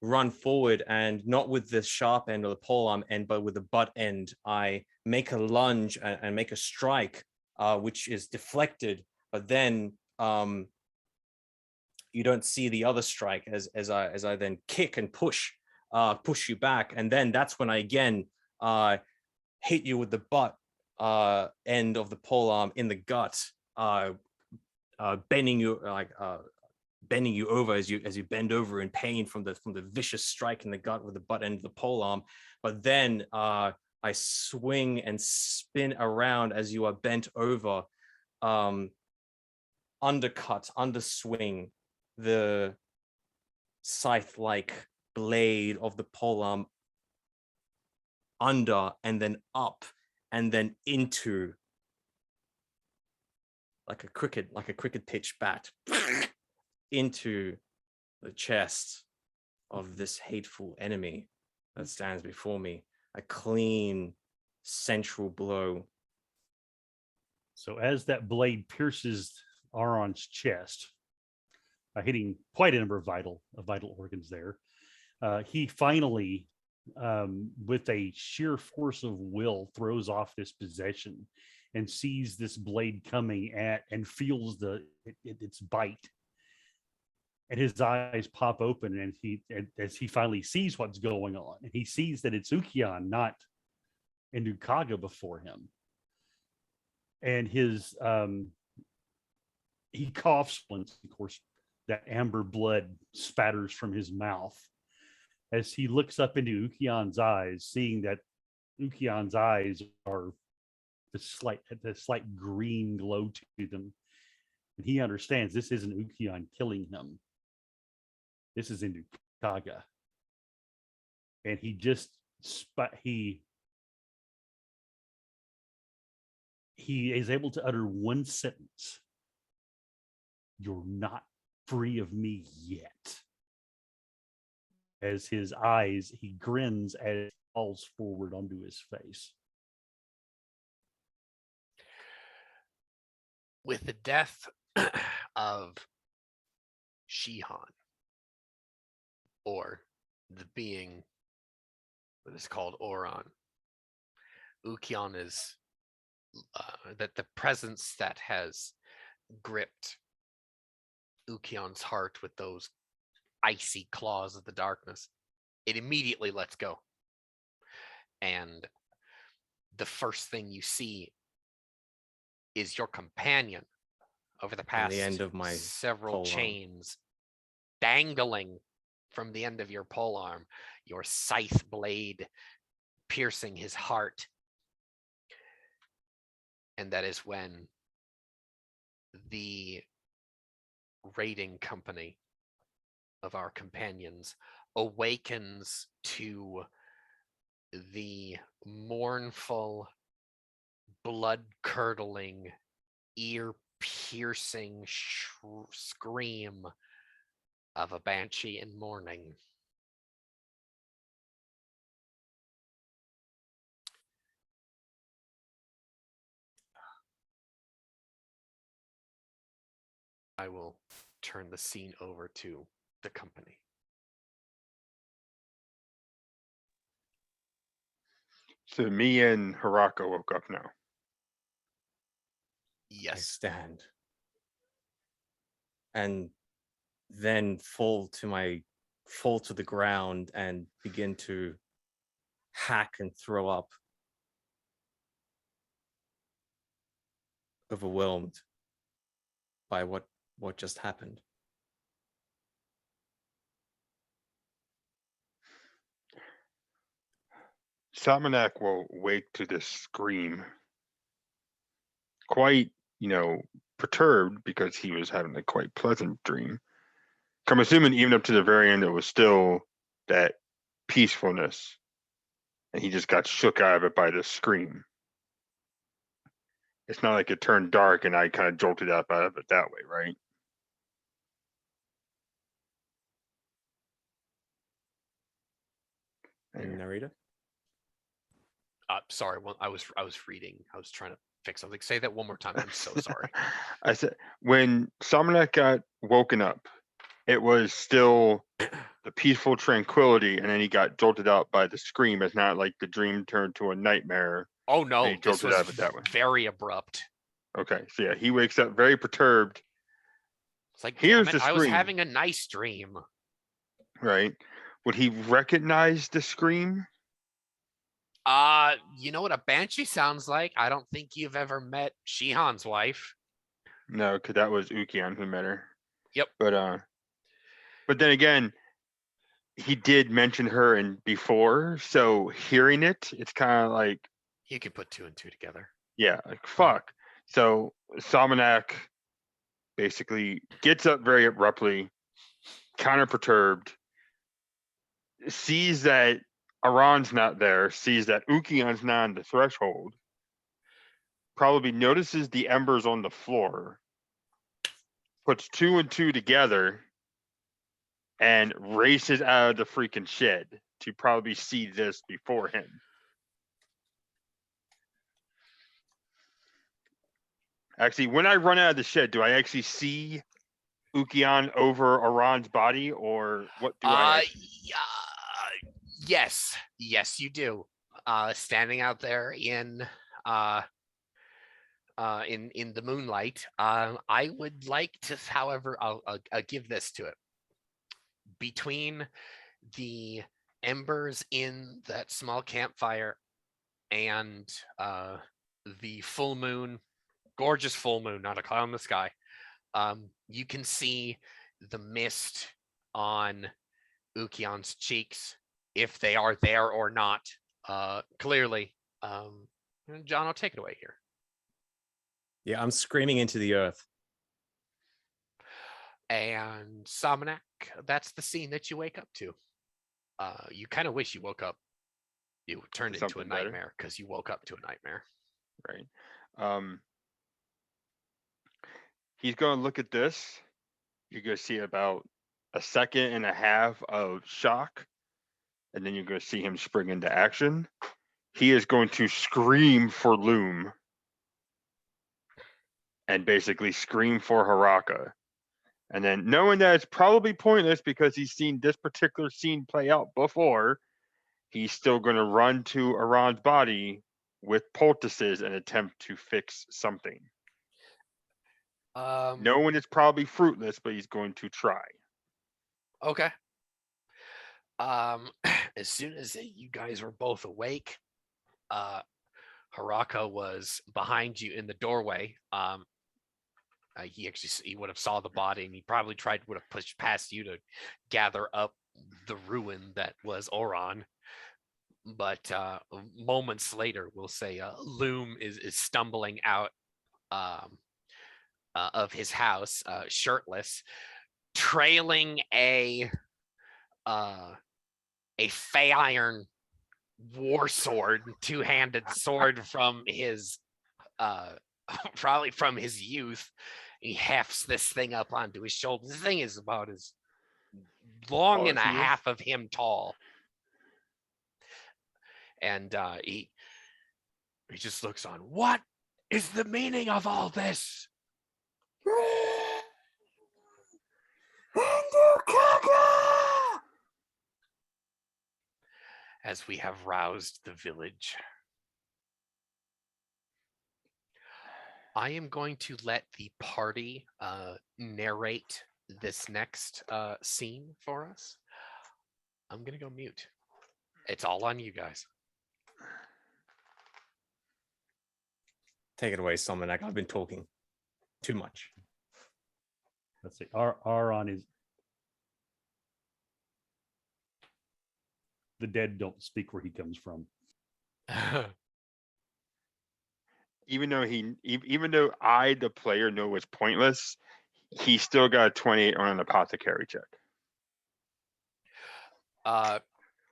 run forward, and not with the sharp end or the pole arm end, but with the butt end, I make a lunge and make a strike, which is deflected. But then you don't see the other strike as I then kick and push you back, and then that's when I again hit you with the butt end of the pole arm in the gut, bending you over as you bend over in pain from the vicious strike in the gut with the butt end of the pole arm. But then I swing and spin around as you are bent over, underswing the scythe-like blade of the polearm under and then up and then into like a cricket pitch bat into the chest of this hateful enemy that stands before me. A clean central blow. So as that blade pierces Aron's chest, hitting quite a number of vital organs there, He finally, with a sheer force of will, throws off this possession and sees this blade coming at and feels its bite. And his eyes pop open, and as he finally sees what's going on, and he sees that it's Ukion, not Indukaga before him. And he coughs once, of course, that amber blood spatters from his mouth as he looks up into Ukion's eyes, seeing that Ukion's eyes are the slight green glow to them. And he understands this isn't Ukion killing him. This is Indukaga. And he just he is able to utter one sentence. You're not free of me yet. As his eyes, he grins as he falls forward onto his face. With the death of Shihan, or the being that is called Oron, Ukion is that the presence that has gripped Ukion's heart with those icy claws of the darkness, it immediately lets go. And the first thing you see is your companion over the past the end of my several polearm. chains dangling from the end of your polearm, your scythe blade piercing his heart. And that is when the raiding company of our companions awakens to the mournful, blood-curdling, ear-piercing scream of a banshee in mourning. I will turn the scene over to the company. So me and Harako woke up now. I Yes. stand and then fall to the ground and begin to hack and throw up, overwhelmed by what just happened. Salmonak will wake to this scream, quite, perturbed because he was having a quite pleasant dream. I'm assuming even up to the very end, it was still that peacefulness, and he just got shook out of it by the scream. It's not like it turned dark and I kind of jolted up out of it that way, right? And Narita? Sorry, I was reading. I was trying to fix something. Say that one more time. I'm so sorry. I said when Salmonak got woken up, it was still the peaceful tranquility, and then he got jolted out by the scream. It's not like the dream turned to a nightmare. Oh no, He this jolted out was of it that way. very abrupt. Okay, so yeah, he wakes up very perturbed. It's like, Here's damn it, the I was scream. having a nice dream. Right? Would he recognize the scream? You know what a banshee sounds like? I don't think you've ever met Shihan's wife. No, because that was Ukion who met her. Yep. But then again, he did mention her in before, so hearing it's kind of like, You can put two and two together. yeah, like fuck. So Salmonak basically gets up very abruptly, kind of perturbed, sees that Aran's not there, sees that Ukion's not on the threshold, probably notices the embers on the floor, puts two and two together, and races out of the freaking shed to probably see this before him. Actually, when I run out of the shed, do I actually see Ukion over Aran's body, or what do I actually? Yes, yes, you do. Standing out there uh in the moonlight. I would like to, however, I'll give this to it. Between the embers in that small campfire and the full moon, gorgeous full moon, not a cloud in the sky, you can see the mist on Ukion's cheeks, if they are there or not, clearly. John, I'll take it away here. Yeah, I'm screaming into the earth. And Somanak, that's the scene that you wake up to. You kind of wish you woke up. You turned it into a Something better. nightmare because you woke up to a nightmare. Right. He's going to look at this. You're going to see about a second and a half of shock, and then you're going to see him spring into action. He is going to scream for Loom and basically scream for Haraka. And then, knowing that it's probably pointless because he's seen this particular scene play out before, he's still going to run to Aran's body with poultices and attempt to fix something. Knowing it's probably fruitless, but he's going to try. Okay. As soon as you guys were both awake, Haraka was behind you in the doorway. He would have saw the body, and he probably would have pushed past you to gather up the ruin that was Oran. But moments later, we'll say Loom is stumbling out of his house, shirtless, trailing a Fey Iron war sword, two-handed sword from his probably from his youth. He hefts this thing up onto his shoulder. This thing is about as long and a half of him tall. And he just looks on. What is the meaning of all this? As we have roused the village, I am going to let the party narrate this next scene for us. I'm going to go mute. It's all on you guys. Take it away, Somanak. I've been talking too much. Let's see. Aron is. The dead don't speak where he comes from. Even though I, the player, know it's pointless, he still got a 28 on an apothecary check.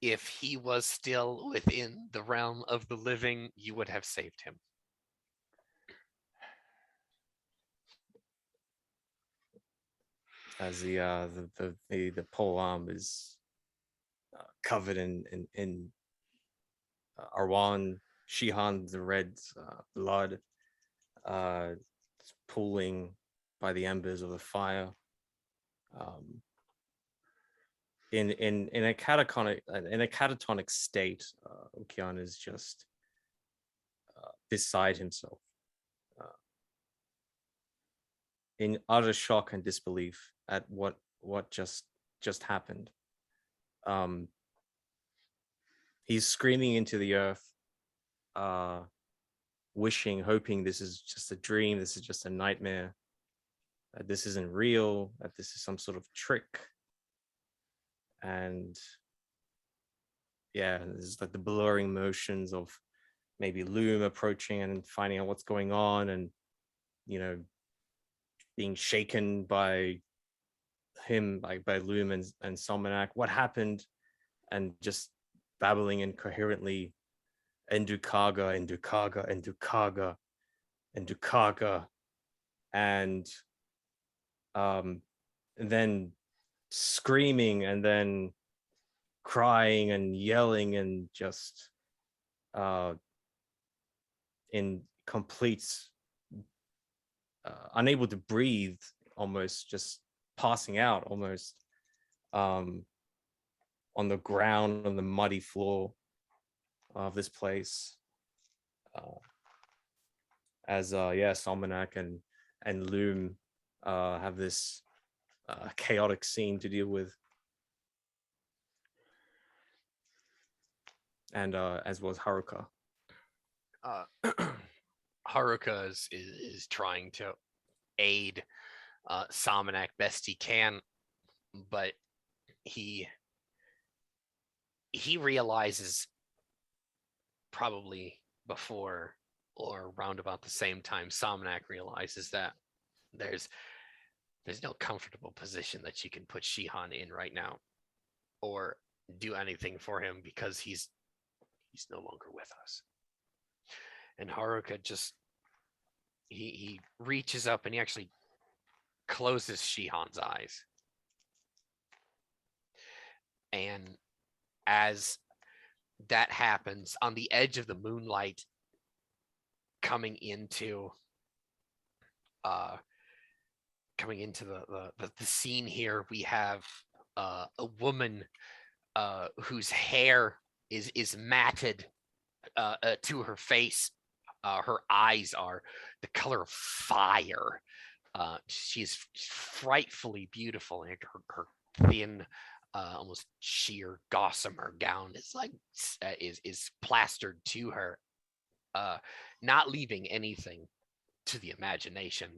If he was still within the realm of the living, you would have saved him. As the pole arm is covered in Arwan Shihan, the red blood, pooling by the embers of the fire. In a catatonic state, Ukian is just beside himself, in utter shock and disbelief at what just happened. He's screaming into the earth, wishing, hoping this is just a dream, this is just a nightmare, that this isn't real, that this is some sort of trick. And yeah, there's like the blurring motions of maybe Loom approaching and finding out what's going on, and being shaken by him, like by Loom and Somanak. What happened? And just babbling incoherently, Endukaga, Endukaga, Endukaga, Endukaga, and then screaming, and then crying and yelling, and just in complete unable to breathe, almost just passing out almost on the ground, on the muddy floor of this place. As Salmonak and Loom have this chaotic scene to deal with. And as was Haruka. Haruka is trying to aid Salmonak best he can, but he realizes probably before or around about the same time Salmonak realizes that there's no comfortable position that you can put Shihan in right now or do anything for him because he's no longer with us. And Haruka just he reaches up and he actually closes Shihan's eyes. And as that happens, on the edge of the moonlight coming into the scene here, we have a woman whose hair is matted to her face. Her eyes are the color of fire. She's frightfully beautiful, and her thin, almost sheer gossamer gown is plastered to her, not leaving anything to the imagination.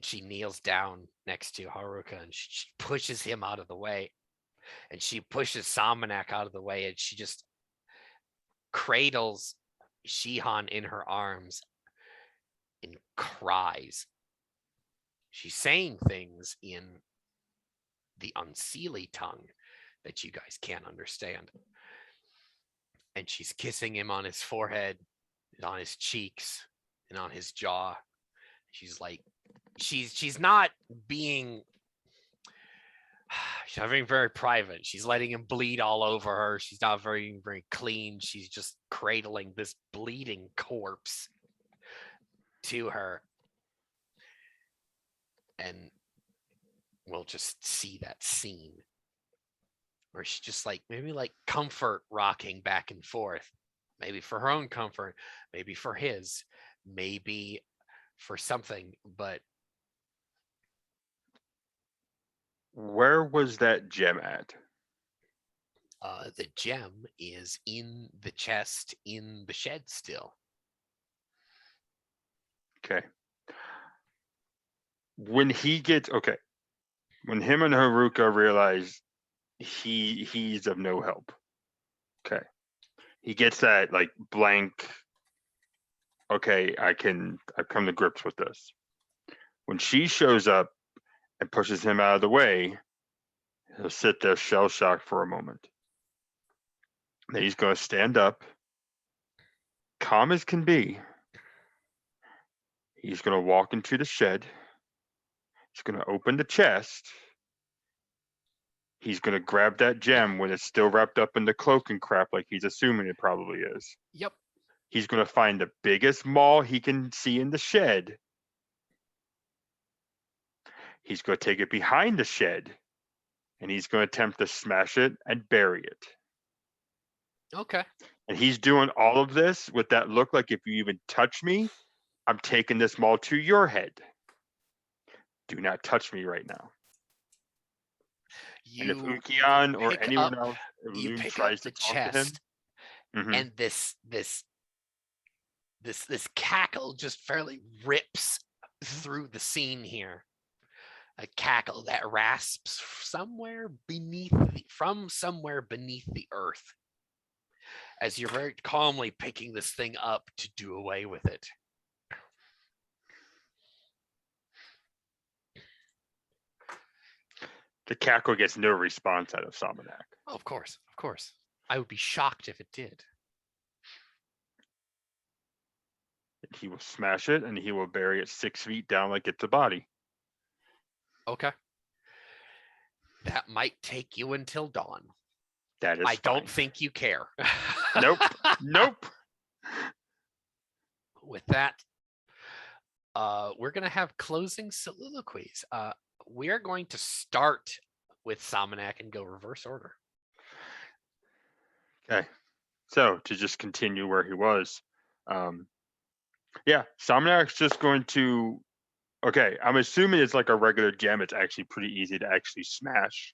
She kneels down next to Haruka and she pushes him out of the way, and she pushes Salmonak out of the way, and she just cradles Shihan in her arms and cries. She's saying things in the Unseelie tongue that you guys can't understand. And she's kissing him on his forehead, and on his cheeks, and on his jaw. She's like, she's not being very private. She's letting him bleed all over her. She's not very clean. She's just cradling this bleeding corpse to her. And we'll just see that scene where she's just like, maybe like comfort rocking back and forth, maybe for her own comfort, maybe for his, maybe for something. But where was that gem at? The gem is in the chest in the shed still. Okay. When him and Haruka realize he's of no help. Okay. He gets that like blank, okay, I've come to grips with this. When she shows up and pushes him out of the way, he'll sit there shell shocked for a moment. Then he's going to stand up, calm as can be. He's going to walk into the shed. He's going to open the chest. He's going to grab that gem when it's still wrapped up in the cloak and crap like he's assuming it probably is. Yep. He's going to find the biggest maul he can see in the shed. He's going to take it behind the shed, and he's going to attempt to smash it and bury it. Okay. And he's doing all of this with that look like, if you even touch me, I'm taking this maul to your head. Do not touch me right now. And if Ukian or anyone else, you pick tries up the to talk to him, chest, and this cackle just fairly rips through the scene here. A cackle that rasps from somewhere beneath the earth, as you're very calmly picking this thing up to do away with it. the cackle gets no response out of Salmonak. Oh, of course. I would be shocked if it did. He will smash it and he will bury it 6 feet down like it's a body. Okay. That might take you until dawn. That is I don't fine. think you care. Nope. Nope. With that, we're gonna have closing soliloquies. we're going to start with Salmonak and go reverse order. Okay. So to just continue where he was, yeah, Salmonak's just going to. Okay, I'm assuming it's like a regular gem. It's actually pretty easy to actually smash,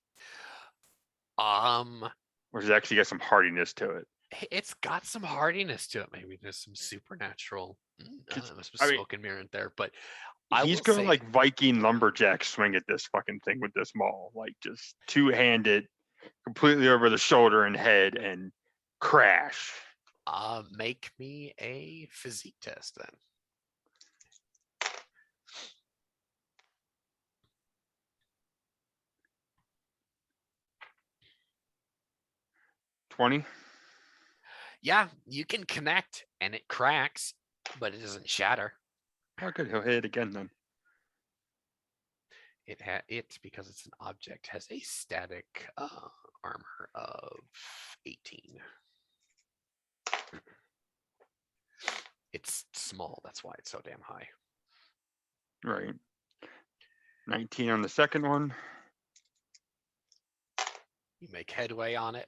or does it actually get some hardiness to it? It's got some hardiness to it. Maybe there's some supernatural. Must be I mean, smoke and mirror in there, but I He's will gonna say, like Viking lumberjack swing at this fucking thing with this maul, like just two-handed, completely over the shoulder and head, and crash. make me a physique test then. $20. Yeah, you can connect and it cracks, but it doesn't shatter. Oh, good. He'll hit it again then. It because it's an object has a static armor of 18. It's small, that's why it's so damn high. Right. 19 on the second one. You make headway on it.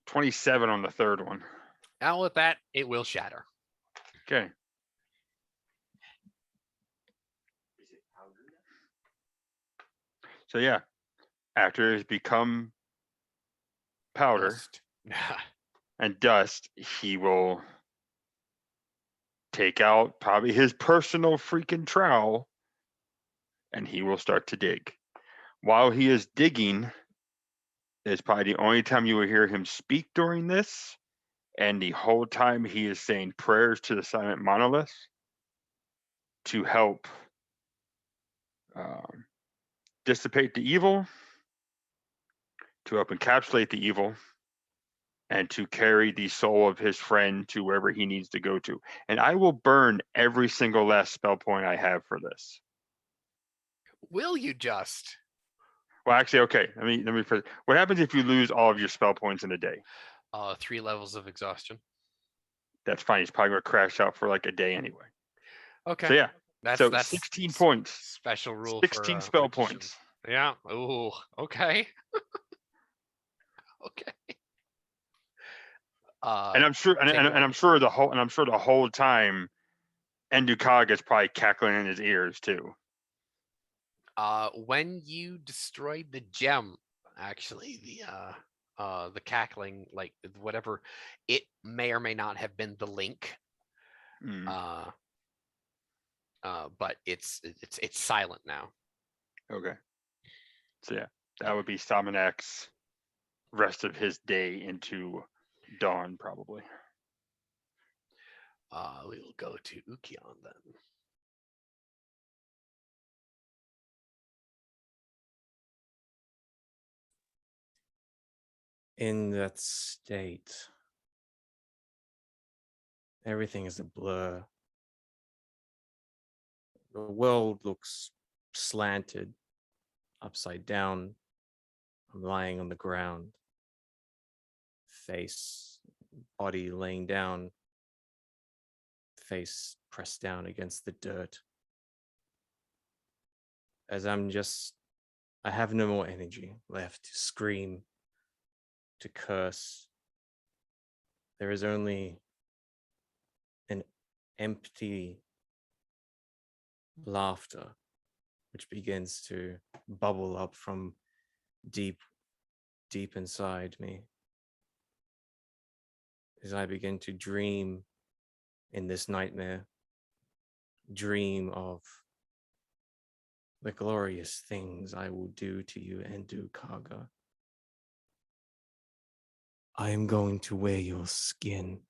$27 on the third one. Now with that, it will shatter. Okay. So yeah, after it's become powder Dust. and dust, he will take out probably his personal freaking trowel and he will start to dig. While he is digging, is probably the only time you will hear him speak during this, and the whole time he is saying prayers to the silent monolith to help dissipate the evil, to help encapsulate the evil, and to carry the soul of his friend to wherever he needs to go to. And I will burn every single last spell point I have for this. Will you just? Well, actually, okay. Let me. What happens if you lose all of your spell points in a day? 3 levels of exhaustion. That's fine. He's probably gonna crash out for like a day anyway. Okay. So yeah. That's 16 points. Special rule 16 for spell magicians. points. Yeah. Oh, okay. Okay. And I'm sure, and I'm sure the whole time, Endukag is probably cackling in his ears too. When you destroyed the gem, actually, the cackling, like whatever, it may or may not have been the link. But it's silent now. Okay. So yeah, that would be Salmonak's rest of his day into dawn, probably. We will go to Ukion then. In that state, everything is a blur. The world looks slanted, upside down. I'm lying on the ground, body laying down, face pressed down against the dirt. As I have no more energy left to scream, to curse. There is only an empty laughter which begins to bubble up from deep inside me as I begin to dream in this nightmare, dream of the glorious things I will do to you, Endukag. I am going to wear your skin,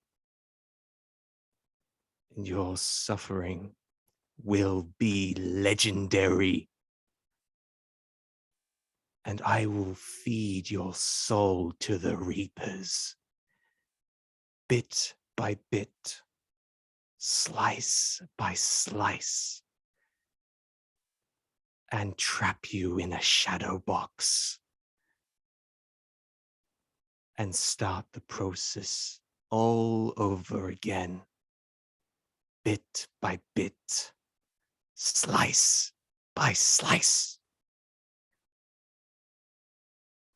and your suffering will be legendary. And I will feed your soul to the reapers, bit by bit, slice by slice, and trap you in a shadow box and start the process all over again, bit by bit, slice by slice.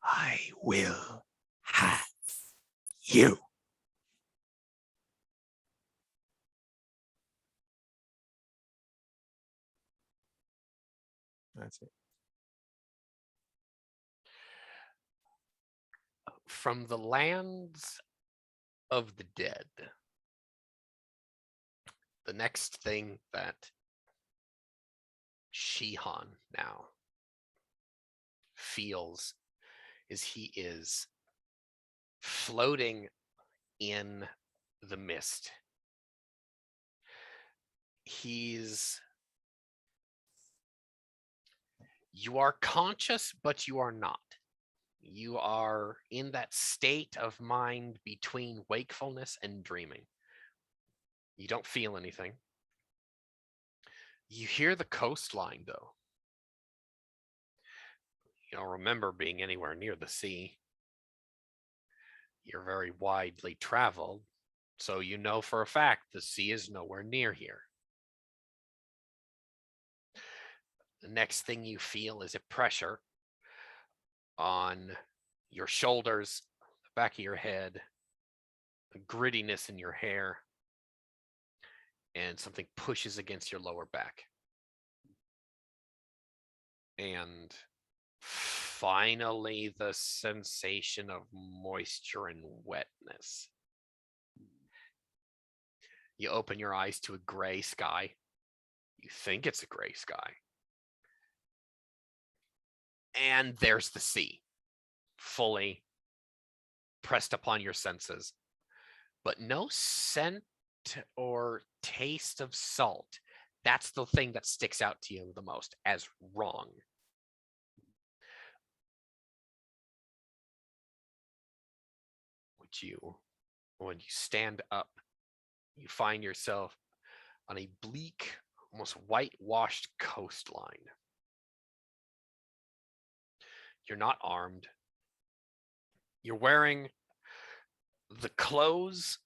I will have you. That's it. From the lands of the dead, the next thing that Shihan now feels is he is floating in the mist. You are conscious, but you are not. You are in that state of mind between wakefulness and dreaming. You don't feel anything. You hear the coastline, though. You don't remember being anywhere near the sea. You're very widely traveled, so you know for a fact the sea is nowhere near here. The next thing you feel is a pressure on your shoulders, the back of your head, a grittiness in your hair, and something pushes against your lower back. And finally, the sensation of moisture and wetness. You open your eyes to a gray sky. You think it's a gray sky. And there's the sea, fully pressed upon your senses, but no scent or taste of salt. That's the thing that sticks out to you the most as wrong. When you stand up, you find yourself on a bleak, almost whitewashed coastline. You're not armed. You're wearing the clothes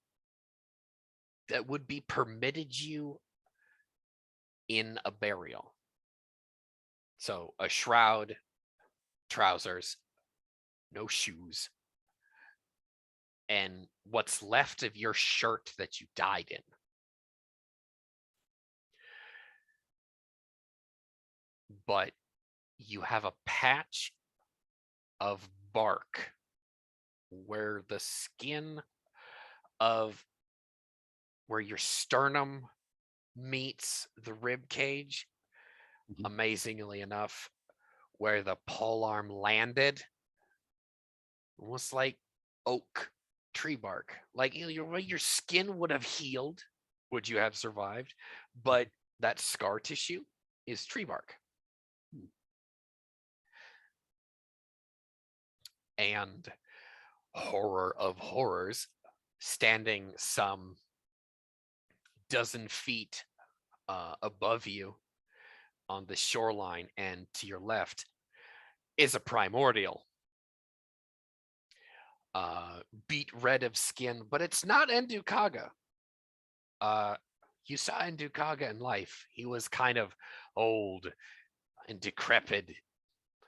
that would be permitted you in a burial. So a shroud, trousers, no shoes, and what's left of your shirt that you died in. But you have a patch of bark where the skin of where your sternum meets the rib cage, amazingly enough, where the polearm landed, almost like oak tree bark. Like your skin would have healed, would you have survived, but that scar tissue is tree bark. And horror of horrors, standing some dozen feet above you on the shoreline and to your left is a primordial. Beat red of skin, but it's not Endukaga. You saw Endukaga in life. He was kind of old and decrepit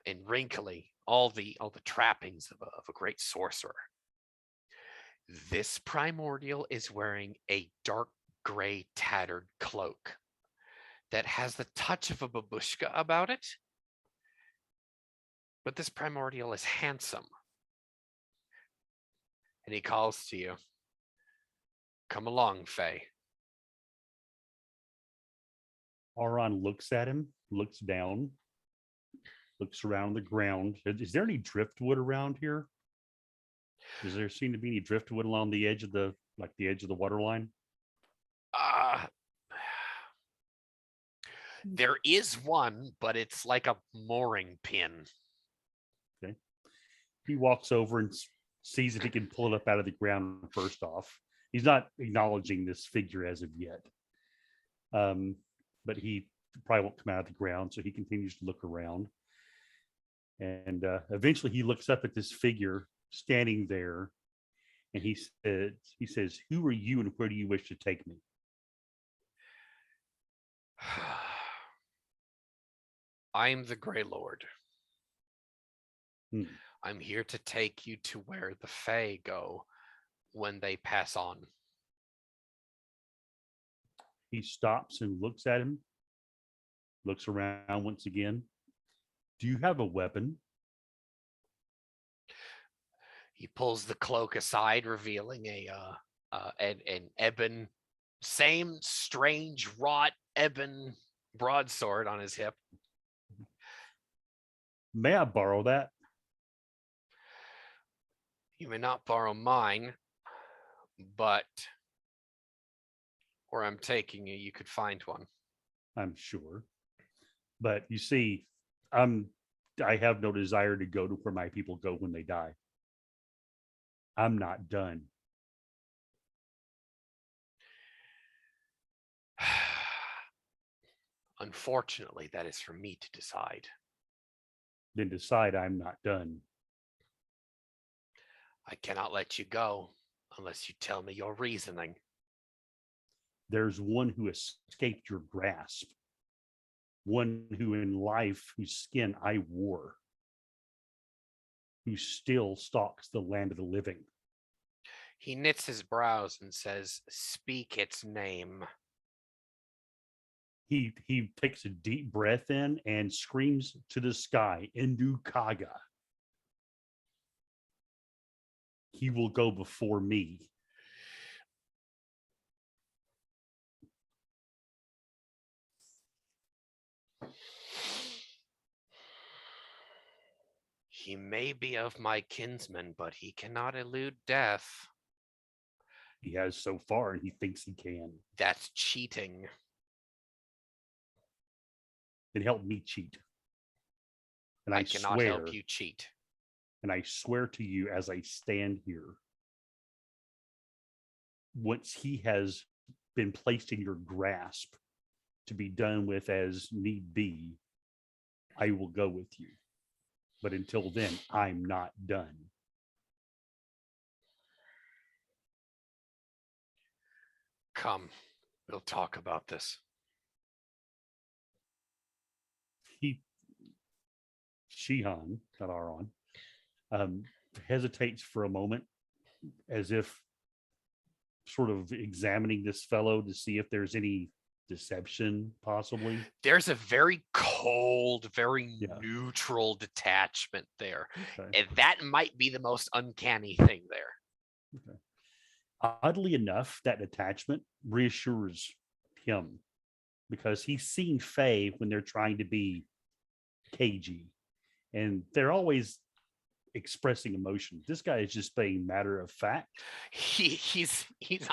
and wrinkly, all the trappings of a great sorcerer. This primordial is wearing a dark gray tattered cloak that has the touch of a babushka about it. But this primordial is handsome. And he calls to you. Come along, Faye. Auron looks at him, looks down, looks around the ground. Is there any driftwood around here? Does there seem to be any driftwood along the edge of the water line? There is one, but it's like a mooring pin. Okay. He walks over and sees if he can pull it up out of the ground first off. He's not acknowledging this figure as of yet. But he probably won't come out of the ground, so he continues to look around. And eventually he looks up at this figure standing there, And he says, "Who are you, and where do you wish to take me?" I'm the Grey Lord. Hmm. I'm here to take you to where the Fae go when they pass on. He stops and looks at him, looks around once again. "Do you have a weapon?" He pulls the cloak aside, revealing an ebon, same strange wrought ebon broadsword on his hip. "May I borrow that?" You may not borrow mine, but where I'm taking you, you could find one. "I'm sure. But you see, I have no desire to go to where my people go when they die. I'm not done." Unfortunately, that is for me to decide. "Then decide I'm not done." I cannot let you go unless you tell me your reasoning. "There's one who escaped your grasp. One who in life, whose skin I wore, who still stalks the land of the living." He knits his brows and says, "Speak its name." He takes a deep breath in and screams to the sky, "Indu Kaga. He will go before me." He may be of my kinsmen, but he cannot elude death. He has so far, and he thinks he can. That's cheating. Then help me cheat. And I cannot help you cheat. And I swear to you as I stand here, once he has been placed in your grasp to be done with as need be, I will go with you. But until then, I'm not done. Come, we'll talk about this. Shihan, not Aron, hesitates for a moment as if sort of examining this fellow to see if there's any deception possibly. There's a very cold, very Yeah. neutral detachment there. Okay. And that might be the most uncanny thing there. Okay. Oddly enough, that attachment reassures him because he's seen Faye when they're trying to be cagey and they're always expressing emotion. This guy is just being matter of fact. He's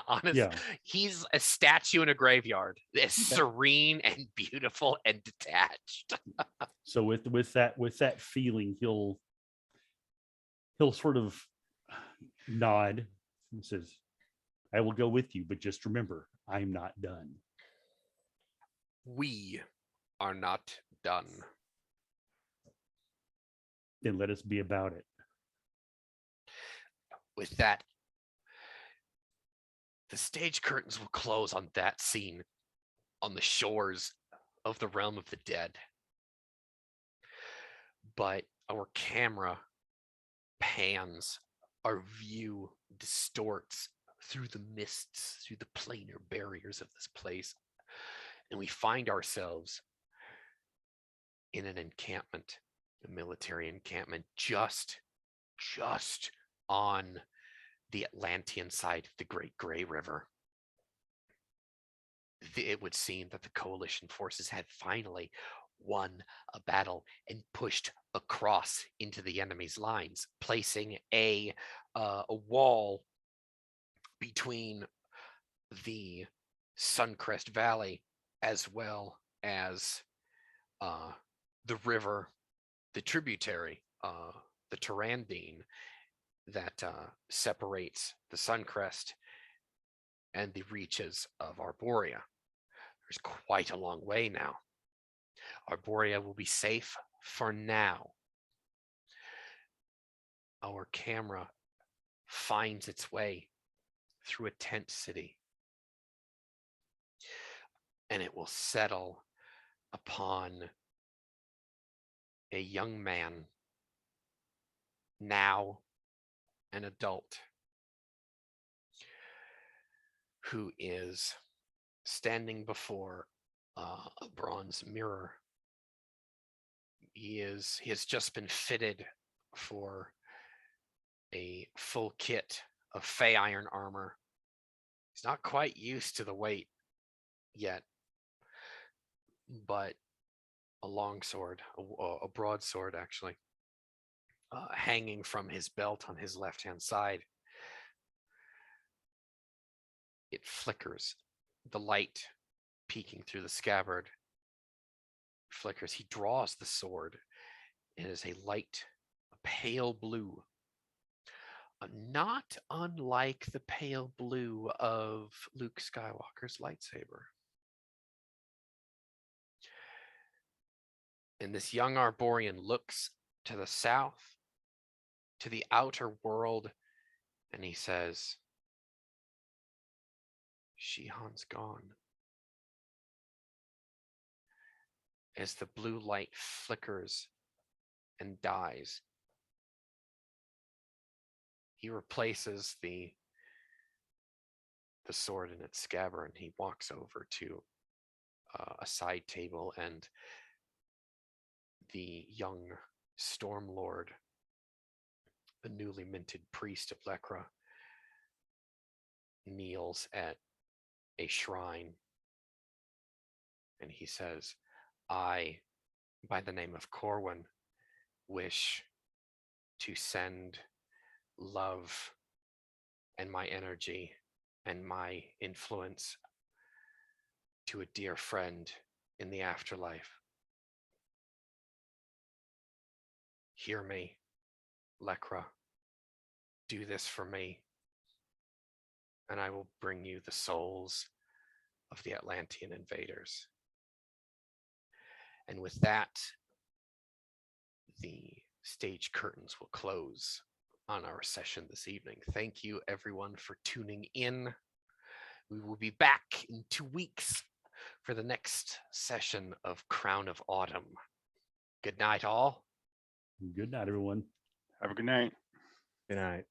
honest. Yeah. He's a statue in a graveyard. It's serene and beautiful and detached. So with that feeling, he'll sort of nod and says, "I will go with you, but just remember, I'm not done." We are not done. "Then let us be about it." With that, the stage curtains will close on that scene on the shores of the realm of the dead. But our camera pans, our view distorts through the mists, through the planar barriers of this place, and we find ourselves in an encampment, a military encampment, just on the Atlantean side of the Great Gray River. It would seem that the coalition forces had finally won a battle and pushed across into the enemy's lines, placing a wall between the Suncrest Valley as well as the river, the tributary, the Tarandine, that separates the Suncrest and the reaches of Arborea. There's quite a long way now. Arborea will be safe for now. Our camera finds its way through a tent city. And it will settle upon a young man, now an adult, who is standing before a bronze mirror. He has just been fitted for a full kit of Fey iron armor. He's not quite used to the weight yet, but a long sword, a broadsword actually, hanging from his belt on his left-hand side. It flickers, the light peeking through the scabbard flickers. He draws the sword. It is a light, a pale blue, not unlike the pale blue of Luke Skywalker's lightsaber. And this young Arborian looks to the south, to the outer world, and he says, Shihan's gone. As the blue light flickers and dies, he replaces the sword in its scabbard, and he walks over to a side table, and the young Storm Lord, the newly minted priest of Lekra, kneels at a shrine, and he says, I, by the name of Corwin, wish to send love and my energy and my influence to a dear friend in the afterlife. Hear me, Lekra. Do this for me, and I will bring you the souls of the Atlantean invaders. And with that, the stage curtains will close on our session this evening. Thank you, everyone, for tuning in. We will be back in 2 weeks for the next session of Crown of Autumn. Good night, all. Good night, everyone. Have a good night. Good night.